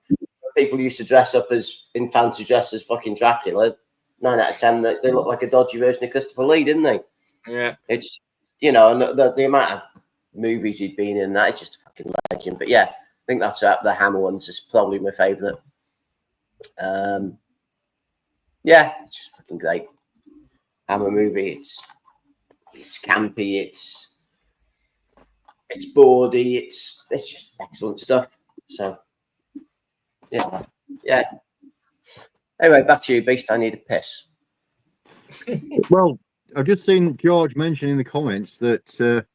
people used to dress up as in fancy dress as fucking Dracula. 9 out of 10, they look like a dodgy version of Christopher Lee, didn't they?
Yeah.
It's, you know, and the amount of movies he'd been in, that, it's just a fucking legend. But yeah, I think that's the Hammer ones is probably my favourite. Yeah, it's just fucking great. Hammer movie. It's campy. It's bawdy. It's just excellent stuff. So yeah. Anyway, back to you, Beast. I need a piss.
Well, I've just seen George mention in the comments that it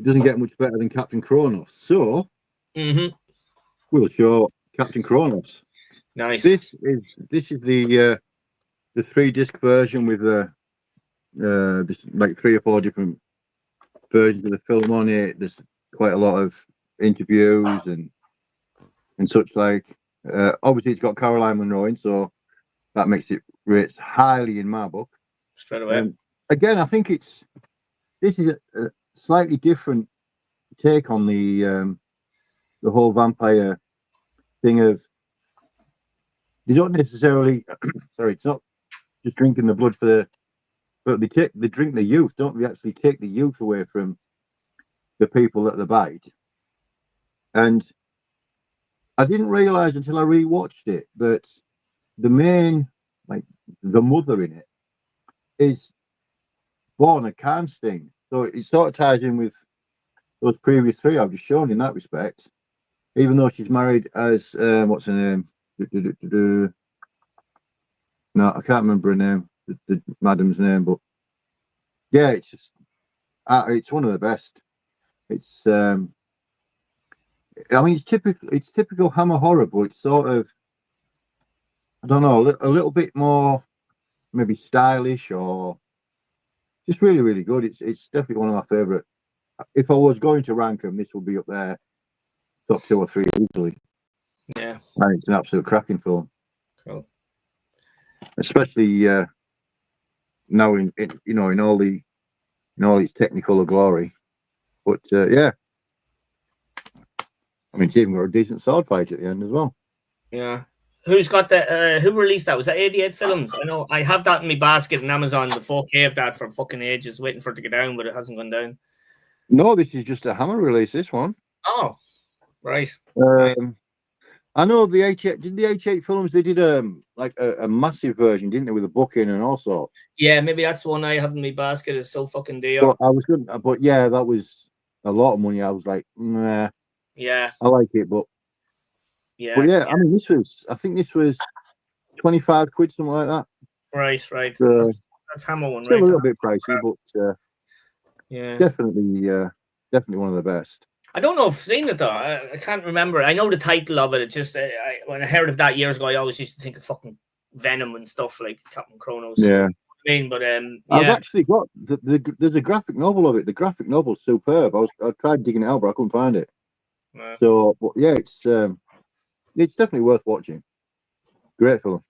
doesn't get much better than Captain Kronos. So we'll show Captain Kronos.
Nice.
This is the 3-disc version with this, like 3 or 4 different versions of the film on it. There's quite a lot of interviews and such like. Obviously, it's got Caroline Munro in, so that makes it rates highly in my book.
Straight away.
Again, I think this is a slightly different take on the whole vampire thing of they don't necessarily sorry, it's not just drinking the blood but they drink the youth, don't they? Actually take the youth away from the people that they bite. And I didn't realize until I rewatched it that the main, like the mother in it, is born a can sting. So it sort of ties in with those previous 3 I've just shown in that respect. Even though she's married as what's her name? No, I can't remember her name, the madam's name, but yeah, it's just it's one of the best. It's I mean, it's typical Hammer horror, but it's sort of, I don't know, a little bit more maybe stylish or just really, really good. It's definitely one of my favorite. If I was going to rank them, this would be up there, top 2 or 3 easily.
Yeah,
and it's an absolute cracking film.
Cool.
Especially now in all its technical glory. But yeah, I mean, it's even got a decent sword fight at the end as well.
Yeah. Who's got that? Who released that? Was that 88 Films? I know I have that in my basket in Amazon, the 4K of that for fucking ages, waiting for it to go down, but it hasn't gone down.
No, this is just a Hammer release, this one.
Oh, right.
I know the 88, did the 88 Films, they did like a massive version, didn't they, with a book in and all sorts.
Yeah, maybe that's the one I have in my basket. It's so fucking dear.
But I was good, but yeah, that was a lot of money. I was like, nah.
Yeah.
I like it, but
yeah.
But yeah, I mean, I think this was 25 quid, something like that.
Right. That's Hammer one,
still
right?
a little bit pricey, but
yeah,
definitely one of the best.
I don't know if I've seen it though. I can't remember. I know the title of it. It just when I heard of that years ago, I always used to think of fucking Venom and stuff like Captain Kronos.
Yeah.
I mean, but yeah.
I've actually got there's a graphic novel of it. The graphic novel's superb. I tried digging it out, but I couldn't find it.
No.
So, but yeah, it's definitely worth watching. Great film.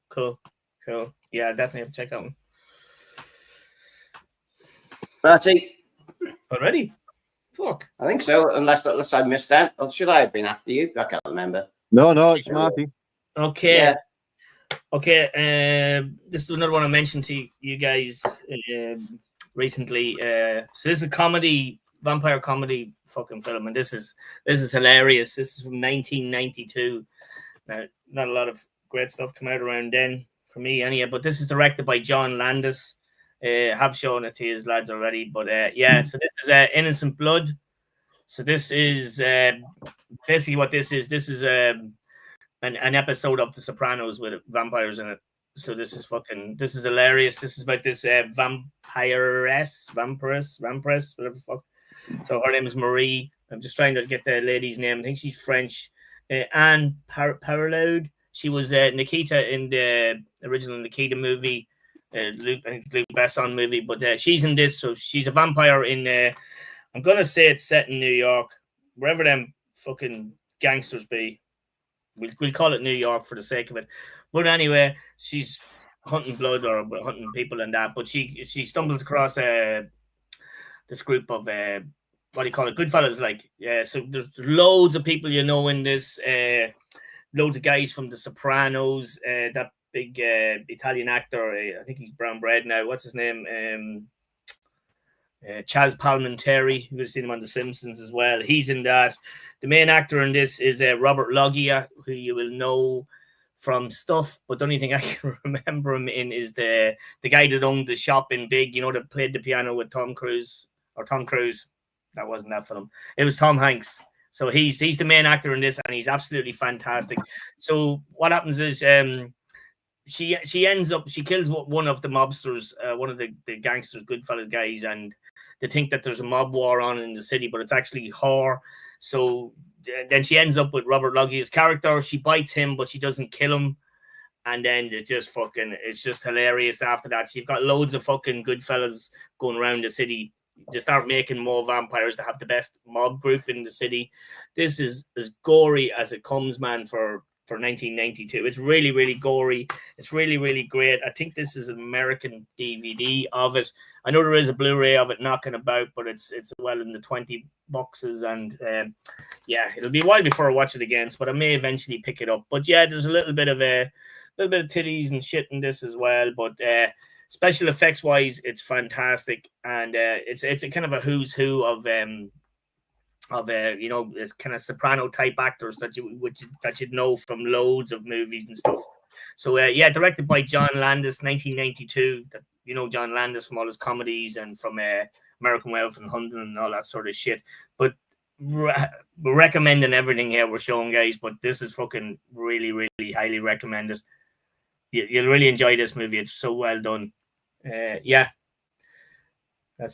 Cool. Yeah, definitely have to check that one.
Marty.
Already? Fuck.
I think so, unless I missed out. Or should I have been after you? I can't remember.
No, it's Marty.
Okay.
Yeah.
Okay. This is another one I mentioned to you guys recently. So this is a vampire comedy fucking film, and this is hilarious. This is from 1992. Now, not a lot of great stuff come out around then for me, anyhow. But this is directed by John Landis. Have shown it to you lads already, but yeah. So this is Innocent Blood. So this is basically what this is. This is an episode of The Sopranos with vampires in it. So this is hilarious. This is about this vampiress, whatever the fuck. So her name is Marie. I'm just trying to get the lady's name. I think she's French. Anne Parload. She was Nikita in the original Nikita movie. Luke Besson movie, but she's in this. So she's a vampire in. I'm gonna say it's set in New York, wherever them fucking gangsters be. we'll call it New York for the sake of it. But anyway, she's hunting blood or hunting people and that. But she stumbles across this group of what do you call it? Goodfellas, like so there's loads of people in this. Loads of guys from The Sopranos. That big Italian actor, I think he's brown bread now. What's his name? Chaz Palminteri. You've seen him on The Simpsons as well. He's in that. The main actor in this is Robert Loggia, who you will know from stuff, but the only thing I can remember him in is the guy that owned the shop in Big, that played the piano with Tom Cruise. That wasn't that film. It was Tom Hanks. So he's the main actor in this, and he's absolutely fantastic. So what happens is she kills one of the mobsters, one of the gangsters, Goodfellas guys, and they think that there's a mob war on in the city, but it's actually her. So then she ends up with Robert Loggia's character. She bites him, but she doesn't kill him. And then it's just hilarious after that. So you've got loads of fucking Goodfellas going around the city. They start making more vampires to have the best mob group in the city. This is as gory as it comes, man, for 1992. It's really, really gory. It's really, really great. I think this is an American DVD of it. I know there is a Blu-ray of it knocking about, but it's well in the $20, and it'll be a while before I watch it again, but I may eventually pick it up. But yeah, there's a little bit of titties and shit in this as well, but special effects wise, it's fantastic, and it's a kind of a who's who of this kind of soprano type actors that you'd know from loads of movies and stuff. So directed by John Landis, 1992. John Landis from all his comedies and from American Werewolf in London and all that sort of shit. But we're recommending everything here we're showing, guys. But this is fucking really, really highly recommended. You'll really enjoy this movie. It's so well done. That's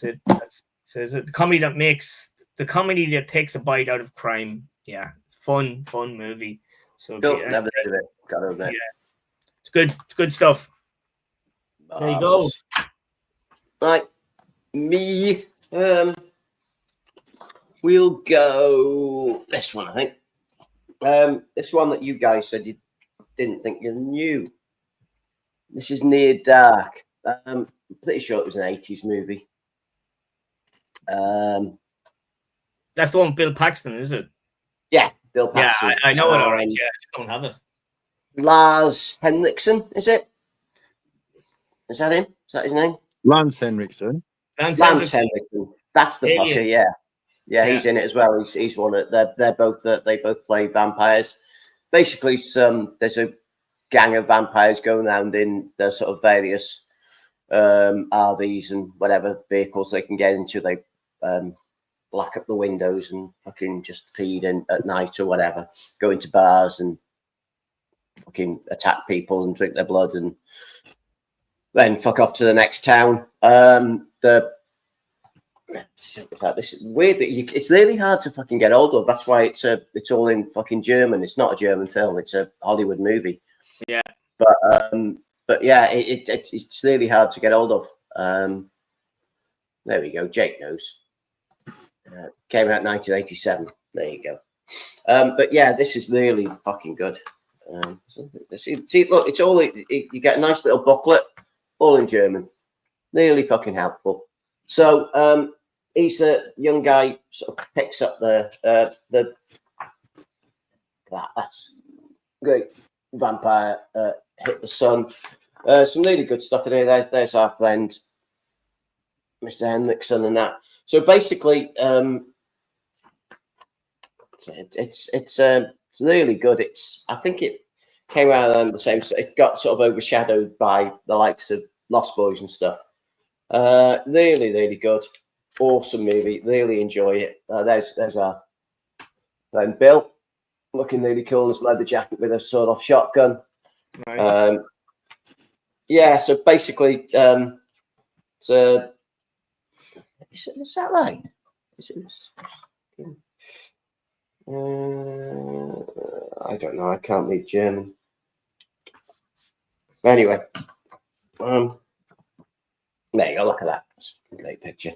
it. Says it. The comedy that takes a bite out of crime. Yeah, fun movie. So
never did it. Gotta admit.
Yeah, it's good. It's good stuff. There you go.
Right, me. We'll go this one. I think. This one that you guys said you didn't think you knew. This is Near Dark. I'm pretty sure it was an 80s movie.
That's the one with Bill Paxton, is it?
Yeah, Bill Paxton.
Yeah, I know it all right. Yeah, I just don't have it.
Lars Henriksen, is it? Is that him? Is that his name?
Lance Henriksen.
Lance Henriksen. That's the fucker. Yeah, he's in it as well. He's one of they both play vampires. Basically, there's a gang of vampires going around in the sort of various RVs and whatever vehicles they can get into. They black up the windows and fucking just feed in at night or whatever. Go into bars and fucking attack people and drink their blood and then fuck off to the next town. This is weird that it's really hard to fucking get hold of. That's why it's all in fucking German. It's not a German film. It's a Hollywood movie.
Yeah,
but yeah, it's really hard to get hold of. There we go. Jake knows. Came out 1987. There you go. But yeah, this is really fucking good. See, look, it's all you get a nice little booklet, all in German. Really fucking helpful. So he's a young guy, sort of picks up that's great vampire hit the sun. Some really good stuff today. There's our friend Mr. Henriksen and that. So basically, it's really good. I think it came out around the same. So it got sort of overshadowed by the likes of Lost Boys and stuff. Really, really good. Awesome movie. Really enjoy it. There's our friend Bill, looking really cool in his leather jacket with a sawed-off shotgun.
Nice.
Yeah. So basically, is that right? I don't know. I can't read German. Anyway, there you go. Look at that. That's a great picture.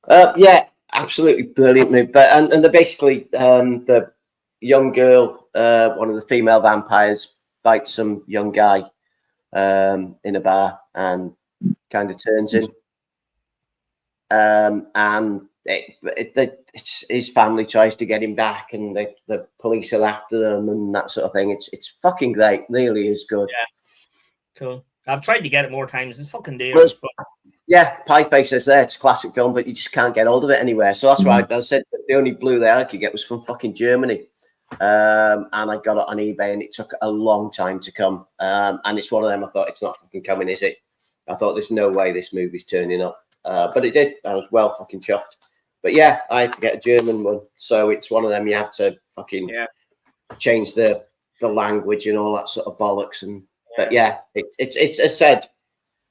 Yeah, absolutely brilliant movie. But and they're basically young girl, one of the female vampires, bites some young guy in a bar and kind of turns him. And his family tries to get him back, and the police are after them and that sort of thing. It's fucking great. Really is good.
Yeah, cool. I've tried to get it more times. It's fucking dear.
Yeah, Pie Face is there. It's a classic film, but you just can't get hold of it anywhere. So that's why I said the only Blu-ray I could get was from fucking Germany. And I got it on eBay, and it took a long time to come. And it's one of them. I thought, it's not fucking coming, is it? I thought, there's no way this movie's turning up. But it did. I was well fucking chuffed. But yeah, I had to get a German one. So it's one of them. You have to fucking change the language and all that sort of bollocks. And but yeah, it's as said.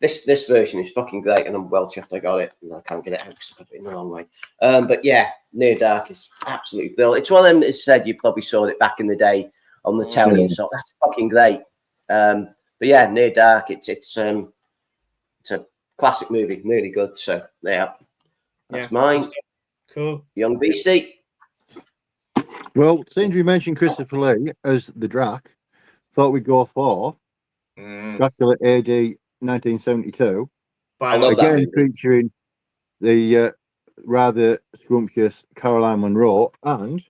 This version is fucking great, and I'm well chuffed I got it. And I can't get it out because I put it in the wrong way. But yeah, Near Dark is absolutely brilliant. It's one of them that said you probably saw it back in the day on the telly, and so that's fucking great. But yeah, Near Dark, it's a classic movie, really good. So yeah, that's mine.
Cool.
Young Beastie.
Well, since we mentioned Christopher Lee as the Drac, thought we'd go for Dracula AD 1972.
I love
again,
that
featuring the rather scrumptious Caroline Munro, and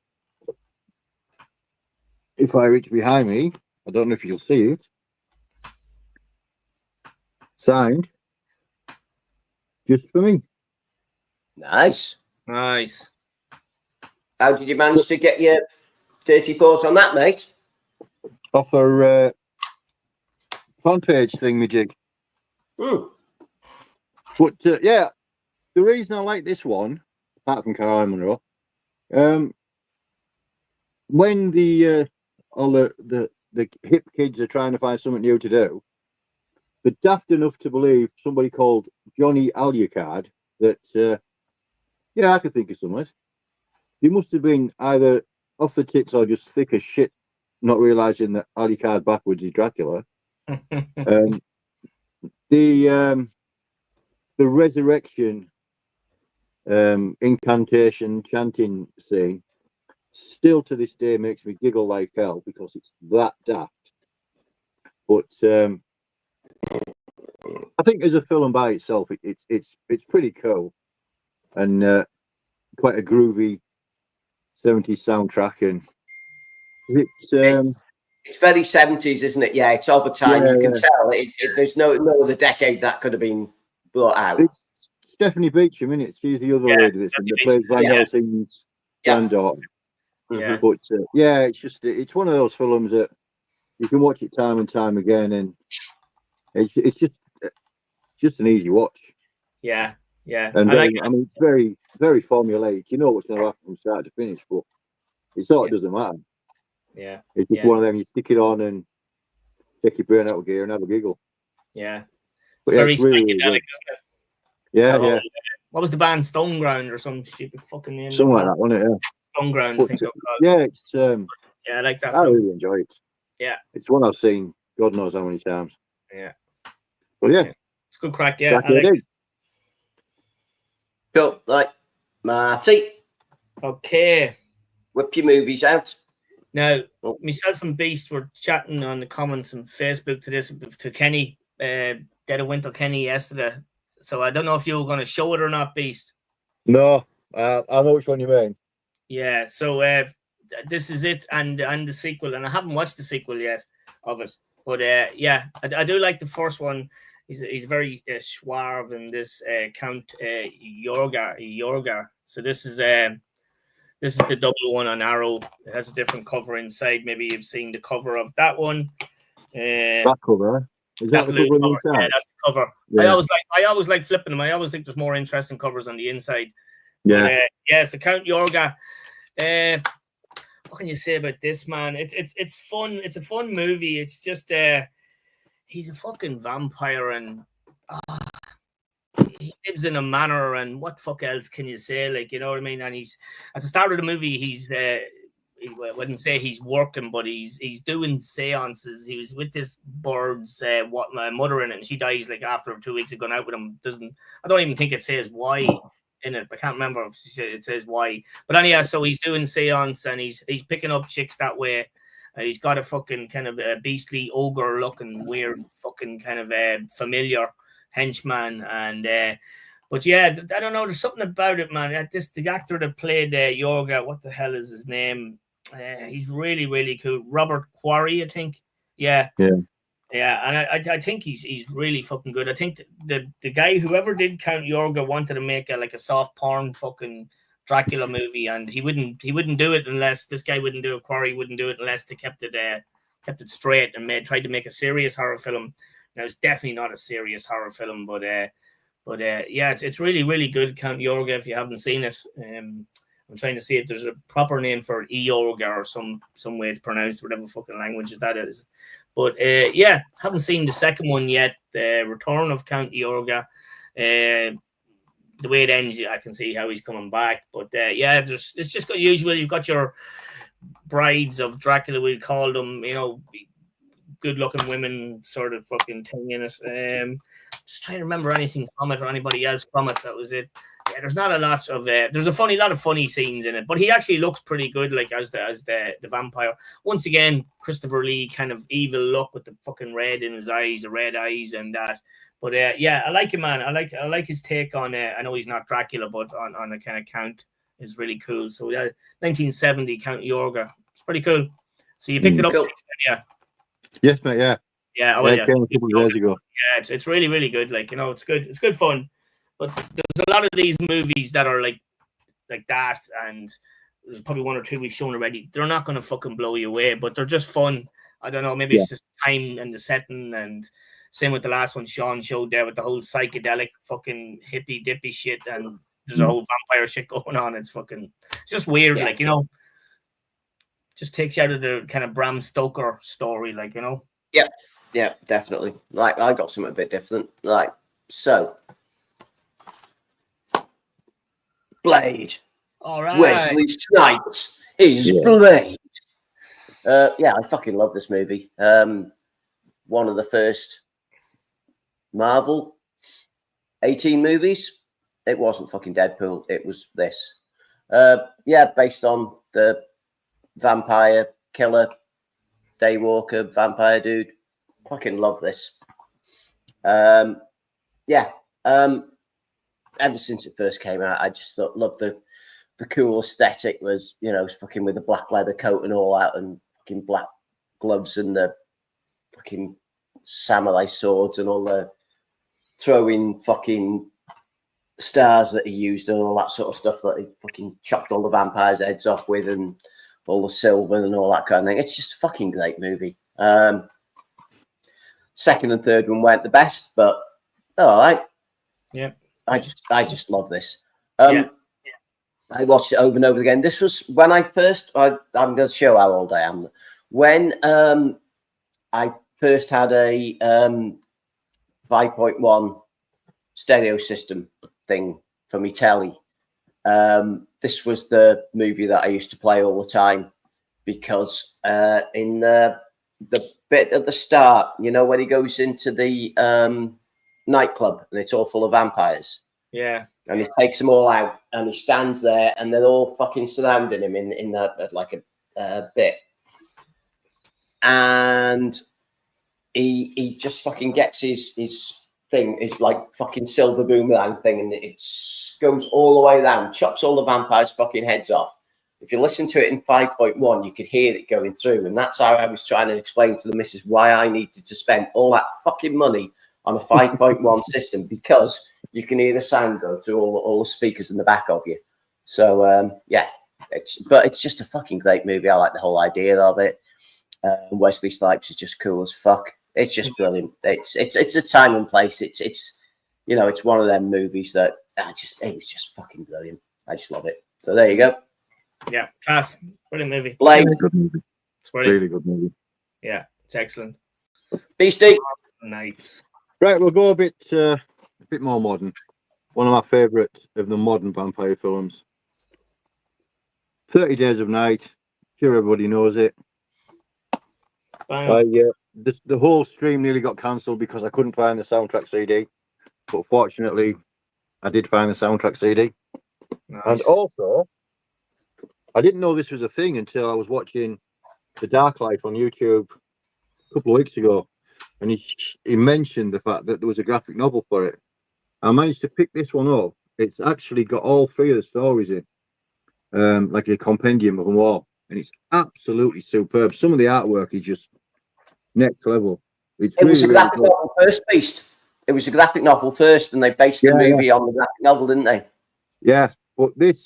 if I reach behind me, I don't know if you'll see it, signed just for me.
Nice. How did you manage to get your dirty paws on that, mate?
Off a fan page thingamajig. But yeah, the reason I like this one, apart from Caroline Munro, when all the hip kids are trying to find something new to do, they're daft enough to believe somebody called Johnny Alucard that I could think of something. He must have been either off the tits or just thick as shit, not realizing that Alucard backwards is Dracula. The resurrection incantation chanting scene still to this day makes me giggle like hell because it's that daft. But I think as a film by itself, it's pretty cool and quite a groovy 70s soundtrack, and it's
very 70s, isn't it? Yeah, it's over time. You can tell there's no other decade that could have been brought out.
It's Stephanie Beacham, isn't it? She's the other lady that plays Van Helsing's granddaughter.
Yeah.
But it's one of those films that you can watch it time and time again, and it's just an easy watch.
Yeah.
And I mean, it's very, very formulaic. You know what's going to happen from start to finish, but it sort of doesn't matter.
Yeah.
It's just one of them. You stick it on and take your brain out of gear and have a giggle.
Yeah.
But
very
it's really,
psychedelic,
really
isn't it?
Yeah.
What was the band? Stoneground or some stupid fucking name?
Something like that, wasn't it? Yeah.
Stoneground, I think they're called.
Yeah, it's
I like that.
I really enjoy it.
Yeah.
It's one I've seen God knows how many times.
Yeah.
Well, yeah.
It's good crack, yeah.
Cool. Right. Marty.
Okay.
Whip your movies out.
Now, myself and Beast were chatting on the comments on Facebook to Kenny, Dead of Winter Kenny yesterday. So I don't know if you were going to show it or not, Beast.
No, I know which one you mean.
Yeah, so this is it and the sequel, and I haven't watched the sequel yet of it. But I do like the first one. He's very suave in this Count Yorga. So this is the double one on Arrow. It has a different cover inside. Maybe you've seen the cover of that one.
That cover, is that the cover on the inside?
Yeah, that's the cover. Yeah. I always like flipping them. I always think there's more interesting covers on the inside.
Yeah.
But, so Count Yorga. What can you say about this, man? It's fun. It's a fun movie. It's just he's a fucking vampire and he lives in a manor, and what the fuck else can you say? Like, you know what I mean? And he's at the start of the movie, he's I wouldn't say he's working, but he's doing seances. He was with this bird's my mother in it, and she dies like after 2 weeks of going out with him. I don't even think it says why. in it. I can't remember if it says why. But anyhow, so he's doing seance and he's picking up chicks that way. He's got a fucking kind of a beastly ogre looking weird fucking kind of familiar henchman. And but yeah, I don't know. There's something about it, man. The actor that played Yorga, what the hell is his name? He's really, really cool. Robert Quarry, I think. Yeah. And I think he's really fucking good. I think the guy, whoever did Count Yorga, wanted to make a soft porn fucking Dracula movie, and he wouldn't do it unless this guy wouldn't do it. Quarry wouldn't do it unless they kept it straight and tried to make a serious horror film. Now it's definitely not a serious horror film, but yeah, it's really, really good. Count Yorga, if you haven't seen it. I'm trying to see if there's a proper name for Eorga or some way it's pronounced, whatever fucking language that is. But yeah, haven't seen the second one yet. The Return of Count Eorga. The way it ends, I can see how he's coming back. But yeah, it's just got usual. You've got your brides of Dracula, we call them, good-looking women sort of fucking thing in it. Just trying to remember anything from it or anybody else from it. That was it. Yeah, there's not a lot of there's a lot of funny scenes in it, but he actually looks pretty good, like as the vampire. Once again, Christopher Lee kind of evil look with the fucking red in his eyes, the red eyes and that. But yeah, I like him, man. I like his take on I know he's not Dracula, but on a kind of Count is really cool. So yeah, 1970 Count Yorga. It's pretty cool. So you picked it up,
cool.
Yeah.
Yes, mate. Yeah.
Yeah.
Came a couple of days ago.
Yeah, it's really, really good. Like, it's good. It's good fun. But there's a lot of these movies that are like that, and there's probably one or two we've shown already. They're not going to fucking blow you away, but they're just fun. I don't know. Maybe it's just time and the setting, and same with the last one Sean showed there with the whole psychedelic fucking hippy dippy shit, and there's a whole vampire shit going on. It's just weird, just takes you out of the kind of Bram Stoker story,
Yeah, definitely. Like, I got something a bit different. Like, so Blade.
All right.
Wesley Snipes is Blade. Yeah, I fucking love this movie. One of the first Marvel 18 movies. It wasn't fucking Deadpool. It was this. Yeah, based on the vampire killer, daywalker, vampire dude. Fucking love this. Yeah. Ever since it first came out, I just loved the cool aesthetic. Was fucking with the black leather coat and all that, and fucking black gloves and the fucking samurai swords and all the throwing fucking stars that he used and all that sort of stuff that he fucking chopped all the vampires' heads off with, and all the silver and all that kind of thing. It's just a fucking great movie. Second and third one weren't the best, but all right.
Yeah.
I just love this. I watched it over and over again. This was when I first. I'm going to show how old I am. When I first had a 5.1 stereo system thing for me telly. This was the movie that I used to play all the time, because in the bit at the start, when he goes into the nightclub and it's all full of vampires.
Yeah.
And he takes them all out and he stands there and they're all fucking surrounding him in that like a bit. And he just fucking gets his thing, his like fucking silver boomerang thing, and it goes all the way down, chops all the vampires' fucking heads off. If you listen to it in 5.1, you could hear it going through. And that's how I was trying to explain to the missus why I needed to spend all that fucking money on a 5.1 system, because you can hear the sound go through all the speakers in the back of you. So yeah, it's just a fucking great movie. I like the whole idea of it. Wesley Snipes is just cool as fuck. It's just brilliant. It's a time and place. It's one of them movies that it was just fucking brilliant. I just love it. So there you go.
Yeah, class. Brilliant movie.
Blade.
Good movie.
It's brilliant.
Really good movie.
Yeah, it's excellent.
Beastie.
Nice.
Right, we'll go a bit more modern. One of my favourite of the modern vampire films. 30 Days of Night. Sure, everybody knows it. The whole stream nearly got cancelled because I couldn't find the soundtrack CD, but fortunately, I did find the soundtrack CD.
Nice.
And also, I didn't know this was a thing until I was watching The Dark Life on YouTube a couple of weeks ago, and he mentioned the fact that there was a graphic novel for it. I managed to pick this one up. It's actually got all 3 of the stories in, like a compendium of them all, and it's absolutely superb. Some of the artwork is just next level. It
was a graphic novel first, Beast. It was a graphic novel first, and they based the movie on the graphic novel, didn't they?
Yeah, but the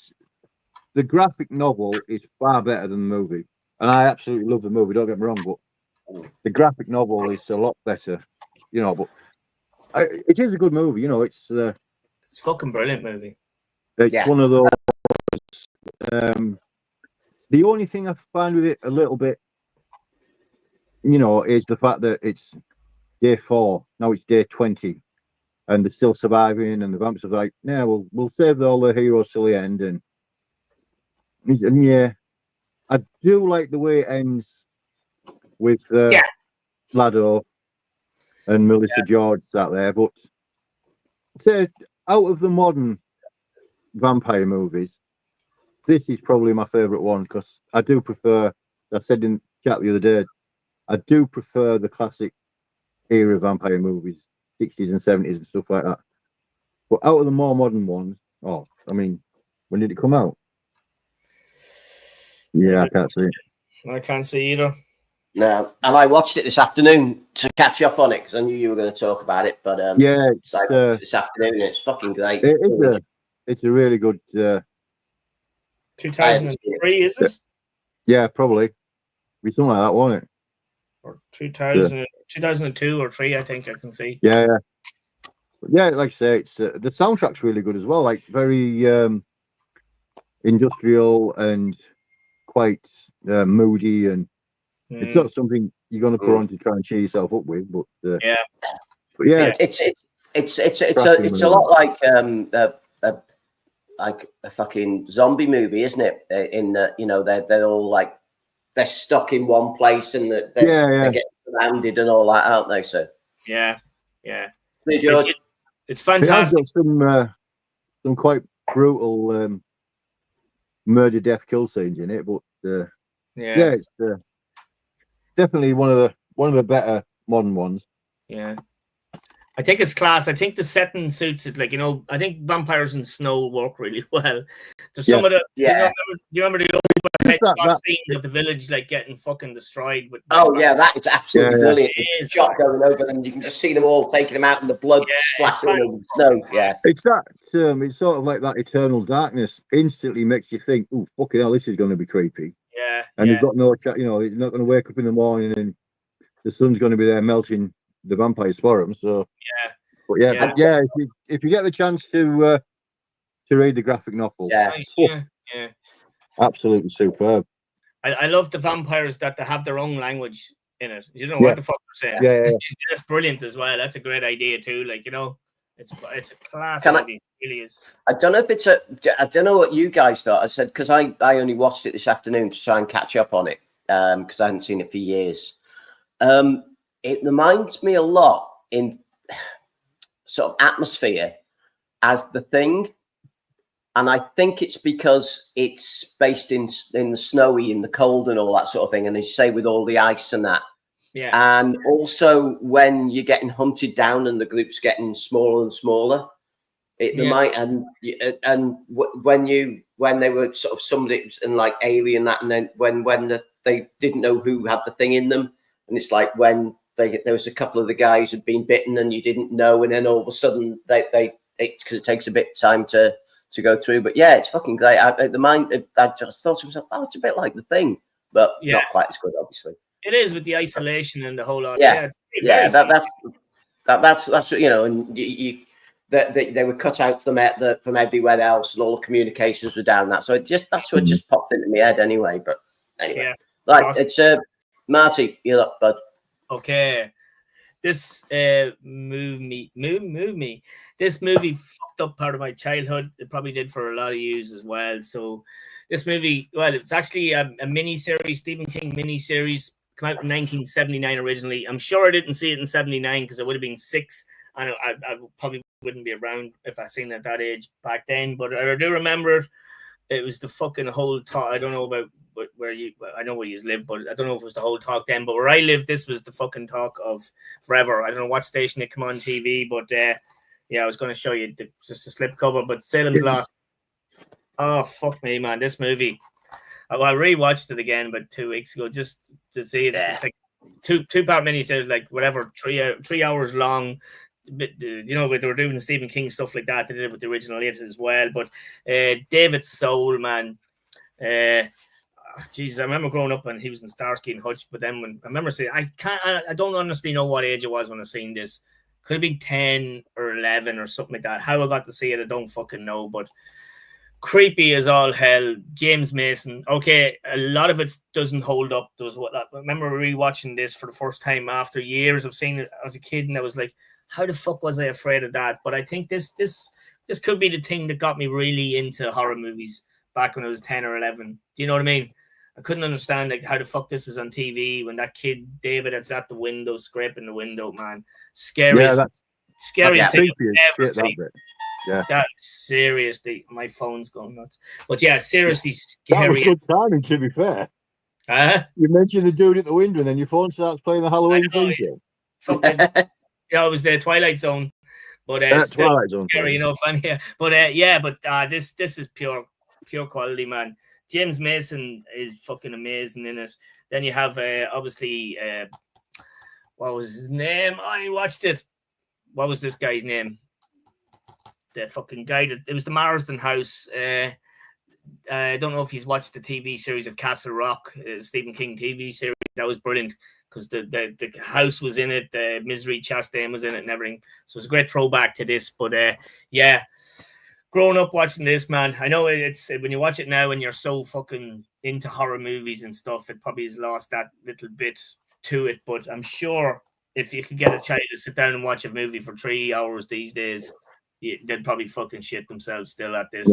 graphic novel is far better than the movie, and I absolutely love the movie. Don't get me wrong, but the graphic novel is a lot better, you know. But it is a good movie, you know. It's
fucking brilliant movie.
It's one of those. The only thing I find with it a little bit, you know, is the fact that it's day 4. Now it's day 20, and they're still surviving. And the vamps are like, "Yeah, we'll save all the heroes till the end." And yeah, I do like the way it ends with Lado and Melissa George sat there. But say, out of the modern vampire movies, this is probably my favourite one, because I do prefer, I said in chat the other day, I do prefer the classic era vampire movies, 60s and 70s and stuff like that. But out of the more modern ones, I mean, when did it come out? Yeah, I can't see it.
I can't see either.
No, and I watched it this afternoon to catch up on it, because I knew you were going to talk about it. But
it's
this afternoon, and it's fucking great.
It's a really good.
2003, is it?
Yeah, probably. Be something like that, won't it?
Or 2002 or 3, I think I can see.
Yeah. Yeah, like I say, it's the soundtrack's really good as well. Like very industrial and quite moody, and it's not something you're going to put on to try and cheer yourself up with. But
it's a lot like a fucking zombie movie, isn't it? In that, you know, they're all like, they're stuck in one place, and they get surrounded and all that, aren't they? So
yeah.
Hey, George.
It's fantastic.
It has got some quite brutal murder, death, kill scenes in it, but it's definitely one of the better modern ones.
Yeah, I think it's class. I think the setting suits it. Like, you know, I think vampires in snow work really well. There's some of the. Do you remember the old scenes of the village like getting fucking destroyed?
That is absolutely brilliant. It's shot going over them, you can just see them all taking them out, and the blood splattering on the snow. Yeah,
it's that. It's sort of like that eternal darkness. Instantly makes you think, "Oh, fucking hell, this is going to be creepy."
Yeah,
and you've got no chat. You know, you're not going to wake up in the morning and the sun's going to be there melting the vampires for them. So if you get the chance to read the graphic novel, absolutely superb.
I love the vampires that they have their own language in it. You know what the fuck they're saying.
Yeah.
That's brilliant as well. That's a great idea too. Like, you know, it's a class. It really is.
I don't know if I don't know what you guys thought. I said, because I only watched it this afternoon to try and catch up on it, because I hadn't seen it for years. It reminds me a lot in sort of atmosphere as The Thing. And I think it's because it's based in the snowy, in the cold and all that sort of thing. And as you say, with all the ice and that.
Yeah.
And also when you're getting hunted down and the group's getting smaller and smaller, when they were sort of somebody and like alien that, and then when they didn't know who had the thing in them, and it's like when there was a couple of the guys had been bitten and you didn't know, and then all of a sudden because it takes a bit of time to go through. But yeah, it's fucking great. I just thought to myself, it's a bit like The Thing, but not quite as good, obviously.
It is, with the isolation and the whole lot.
That's you know, and they were cut out from everywhere else, and all the communications were down that. So that's what just popped into my head anyway. But anyway, it's Marty, you're up, bud.
Okay, this moved me. This movie fucked up part of my childhood. It probably did for a lot of yous as well. So this movie, it's actually a mini-series, Stephen King mini-series. Came out in 1979 originally. I'm sure I didn't see it in 79 because I would have been 6, and I probably wouldn't be around if I seen it at that age back then. But I do remember it was the fucking whole talk. I don't know about where you. I know where you live, but I don't know if it was the whole talk then. But where I lived, this was the fucking talk of forever. I don't know what station it came on TV, but yeah, I was going to show you just a slip cover. But Salem's Lot. Oh fuck me, man! This movie. I rewatched it again about 2 weeks ago just to see it. It's like two-part miniseries, like whatever, 3 hours long. You know, they were doing Stephen King stuff like that. They did it with the original It as well. But David Soul, man, Jesus, I remember growing up and he was in Starsky and Hutch. But then when I remember saying, I don't honestly know what age it was when I seen this. Could have been 10 or 11 or something like that. How I got to see it, I don't fucking know. But creepy as all hell. James Mason. Okay, a lot of it doesn't hold up. I remember rewatching this for the first time after years of seeing it as a kid, and I was like, how the fuck was I afraid of that? But I think this could be the thing that got me really into horror movies back when I was 10 or 11. Do you know what I mean? I couldn't understand like how the fuck this was on TV when that kid David that's at the window scraping the window, man. Scary.
Yeah, that's
scary thing
ever seen. Yeah,
that seriously, my phone's going nuts. But yeah, seriously
that was
scary.
good timing, to be fair. You mentioned the dude at the window, and then your phone starts playing the Halloween theme song.
Fucking, yeah, it was the Twilight Zone, but
Twilight Zone,
scary, you know, funny. Yeah. But this is pure quality, man. James Mason is fucking amazing in it. Then you have obviously what was his name? I watched it. What was this guy's name? The fucking guy that it was the Marsden House. I don't know if he's watched the TV series of Castle Rock, Stephen King TV series. That was brilliant because the house was in it, the Misery Chastain was in it and everything. So it's a great throwback to this. But yeah, growing up watching this, man, I know it's when you watch it now and you're so fucking into horror movies and stuff, it probably has lost that little bit to it. But I'm sure if you could get a child to sit down and watch a movie for 3 hours these days, they'd probably fucking shit themselves still at this.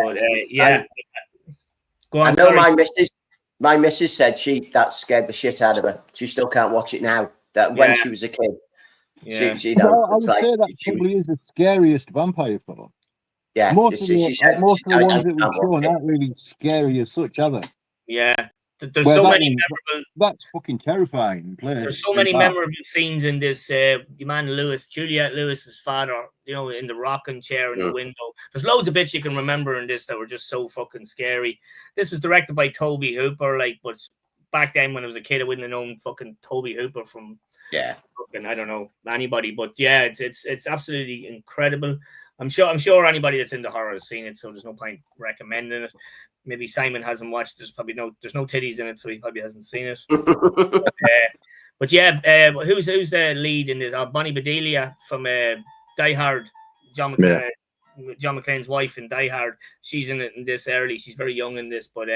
But yeah. Go on,
I know my missus said that scared the shit out of her. She still can't watch it now. That when she was a kid.
Yeah.
She I would say that probably is the scariest vampire film.
Yeah.
Most of the ones that we've shown aren't really scary as such, are they?
Yeah. There's so many memorable.
That's fucking terrifying.
There's so many memorable scenes in this. Your man Lewis, Juliette Lewis's father, you know, in the rocking chair in the window. There's loads of bits you can remember in this that were just so fucking scary. This was directed by Toby Hooper, but back then when I was a kid, I wouldn't have known fucking Toby Hooper from fucking, I don't know, anybody. But yeah, it's absolutely incredible. I'm sure anybody that's into horror has seen it, so there's no point recommending it. Maybe Simon hasn't watched. There's no titties in it, so he probably hasn't seen it. but yeah, who's the lead in this? Bonnie Bedelia from Die Hard, John McClane's wife in Die Hard. She's in it in this early. She's very young in this, but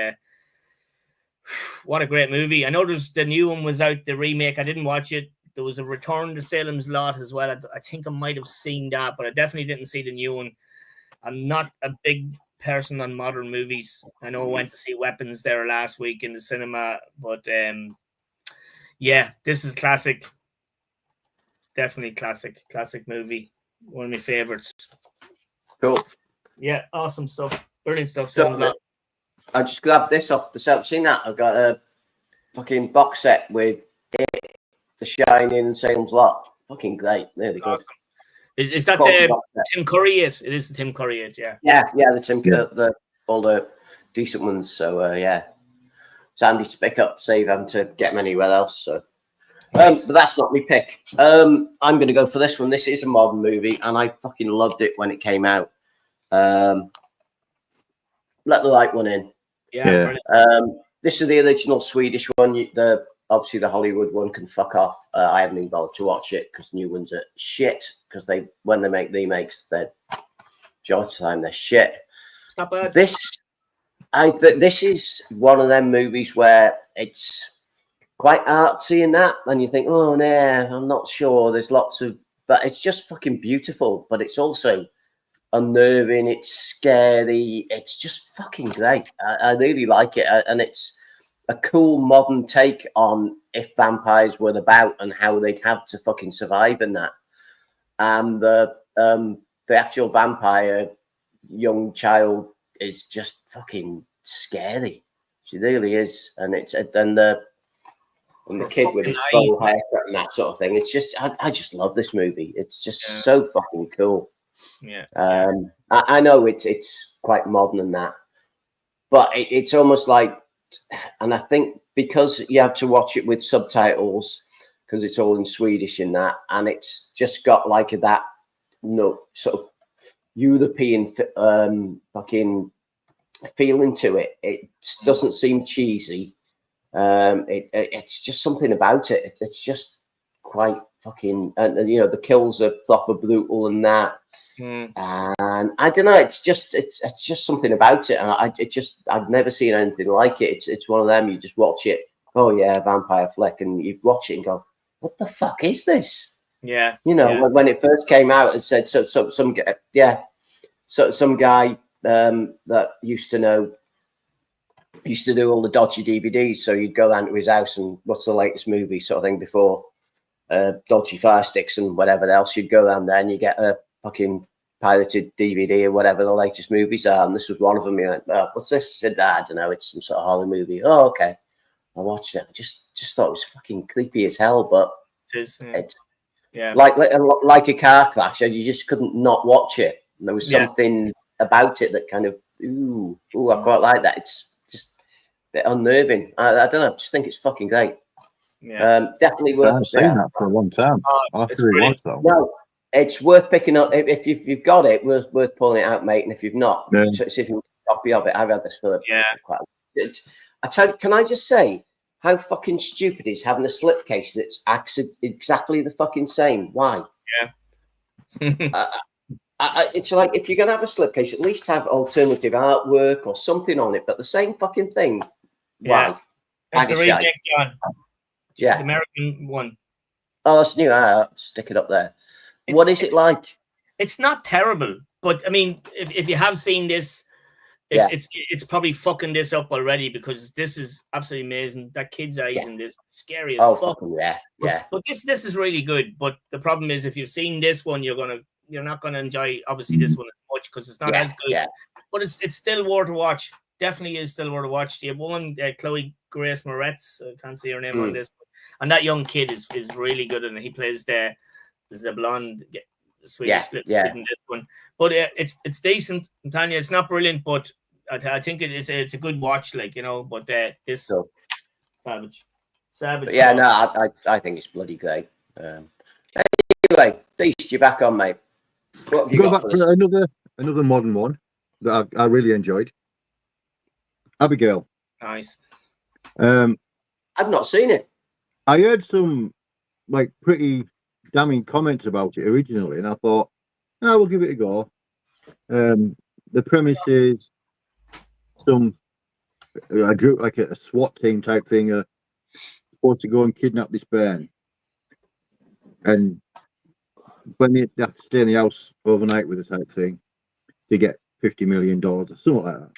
what a great movie! I know there's the new one was out, the remake. I didn't watch it. There was a Return to Salem's Lot as well. I think I might have seen that, but I definitely didn't see the new one. I'm not a big person on modern movies. I know I went to see Weapons there last week in the cinema, but yeah, this is classic. Definitely classic movie. One of my favorites.
Cool.
Yeah, awesome stuff. Brilliant stuff.
So, I just grabbed this off the shelf. Seen that? I've got a fucking box set with it, The Shining, and Salem's Lot. Fucking great. Really good.
Awesome. Is that the Tim Curry? It is the Tim Curry. Yeah.
Yeah. The Tim Curry, all the decent ones. So yeah, it's handy to pick up, save having to get them anywhere else. So, but that's not my pick. I'm going to go for this one. This is a modern movie, and I fucking loved it when it came out. Let the Right One In.
Yeah.
This is the original Swedish one. Obviously, the Hollywood one can fuck off. I haven't even bothered to watch it because new ones are shit. Because when they make remakes, they're majority of the time they're shit.
It's not bad.
This is one of them movies where it's quite artsy in that, and you think, oh no, I'm not sure. There's lots of, but it's just fucking beautiful. But it's also unnerving. It's scary. It's just fucking great. I really like it, and it's a cool modern take on if vampires were about and how they'd have to fucking survive in that. And the the actual vampire young child is just fucking scary. She really is, and the kid with his full haircut and that sort of thing. It's just I just love this movie. It's just so fucking cool.
Yeah.
I know it's quite modern and that, but it's almost like, and I think because you have to watch it with subtitles because it's all in Swedish and that, and it's just got like that sort of European fucking feeling to it. It doesn't seem cheesy. It's just something about it. It's just quite fucking, and you know, the kills are proper brutal and that. And I don't know. It's just something about it, and I've never seen anything like it. It's one of them. You just watch it. Oh yeah, vampire flick, and you watch it and go, "What the fuck is this?"
Yeah.
You know, when it first came out, and said some guy that used to do all the dodgy DVDs. So you'd go down to his house and what's the latest movie sort of thing before dodgy fire sticks and whatever else. You'd go down there and you get a fucking pirated DVD or whatever the latest movies are. And this was one of them. You went, oh, what's this? I said, I don't know. It's some sort of horror movie. Oh, okay. I watched it. I just thought it was fucking creepy as hell. But it's like a car crash. And you just couldn't not watch it. And there was something about it that kind of, ooh, I quite like that. It's just a bit unnerving. I don't know. I just think it's fucking great.
Yeah.
Definitely worth.
I've seen that for a long time. I'll have to rewatch that.
No, it's worth picking up. If you've got it, worth pulling it out, mate. And if you've not, see if you can copy of it. I've had this for quite a while. I tell you, can I just say how fucking stupid is having a slipcase that's exactly the fucking same? Why?
Yeah.
It's like, if you're going to have a slipcase, at least have alternative artwork or something on it, but the same fucking thing. Why?
That's the remake, John.
Yeah.
The American one.
Oh, that's new. I'll stick it up there. What is it like?
It's not terrible, but I mean, if you have seen this, it's probably fucking this up already, because this is absolutely amazing. That kid's eyes in this, scary as fuck. But this is really good. But the problem is, if you've seen this one, you're not gonna enjoy obviously this one as much, because it's not as good. Yeah. But it's still worth a watch. Definitely is still worth a watch. The one, Chloe Grace Moretz, I can't see her name on this, and that young kid is really good, and he plays the blonde Swedish in this one. But it's decent. I'm telling you, it's not brilliant, but I think it's a good watch, like, you know. But this savage.
But yeah, no, I think it's bloody great. Anyway, Beast, you're back on, mate. What have you got for this?
Another modern one that I really enjoyed. Abigail.
Nice.
I've
not seen it.
I heard some like pretty damning comments about it originally, and I thought, we'll give it a go. The premise is a group, like a SWAT team type thing, are supposed to go and kidnap this bairn, and when they have to stay in the house overnight with the type thing to get $50 million or something like that,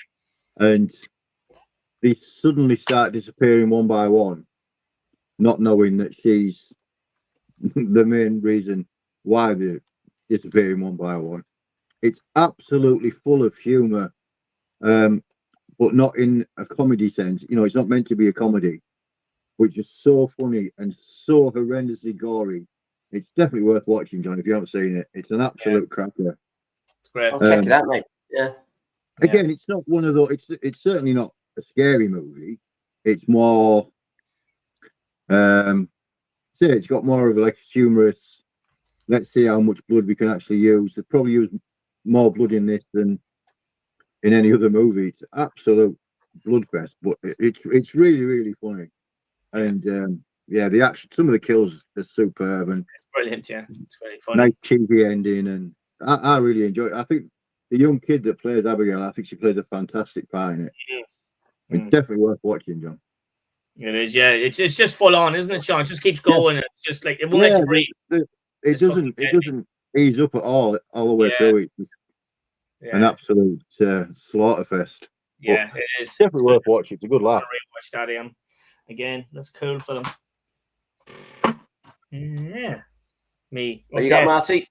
and they suddenly start disappearing one by one, not knowing that she's the main reason why they're disappearing one by one. It's absolutely full of humor, but not in a comedy sense. You know, it's not meant to be a comedy, which is so funny and so horrendously gory. It's definitely worth watching, John, if you haven't seen it. It's an absolute cracker.
It's great.
I'll check it out, mate. Yeah.
Again, it's not one of those. It's certainly not a scary movie. It's more. It's got more of like humorous. Let's see how much blood we can actually use. They probably use more blood in this than in any other movie. It's absolute bloodfest, but it's really, really funny. And the action, some of the kills are superb, and
it's brilliant. Yeah, it's very funny.
Nice cheesy ending, and I really enjoy it. I think the young kid that plays Abigail, I think she plays a fantastic part in it. It's definitely worth watching, John.
It is, yeah. It's just full on, isn't it, Sean? It just keeps going. Yeah. It's just like it won't let you breathe.
It doesn't ease up at all the way through. It's an absolute slaughterfest.
Yeah, it is.
Definitely worth watching. It's a good laugh.
Rewatch that again. That's a cool film. Yeah. Me.
What you got, Marty?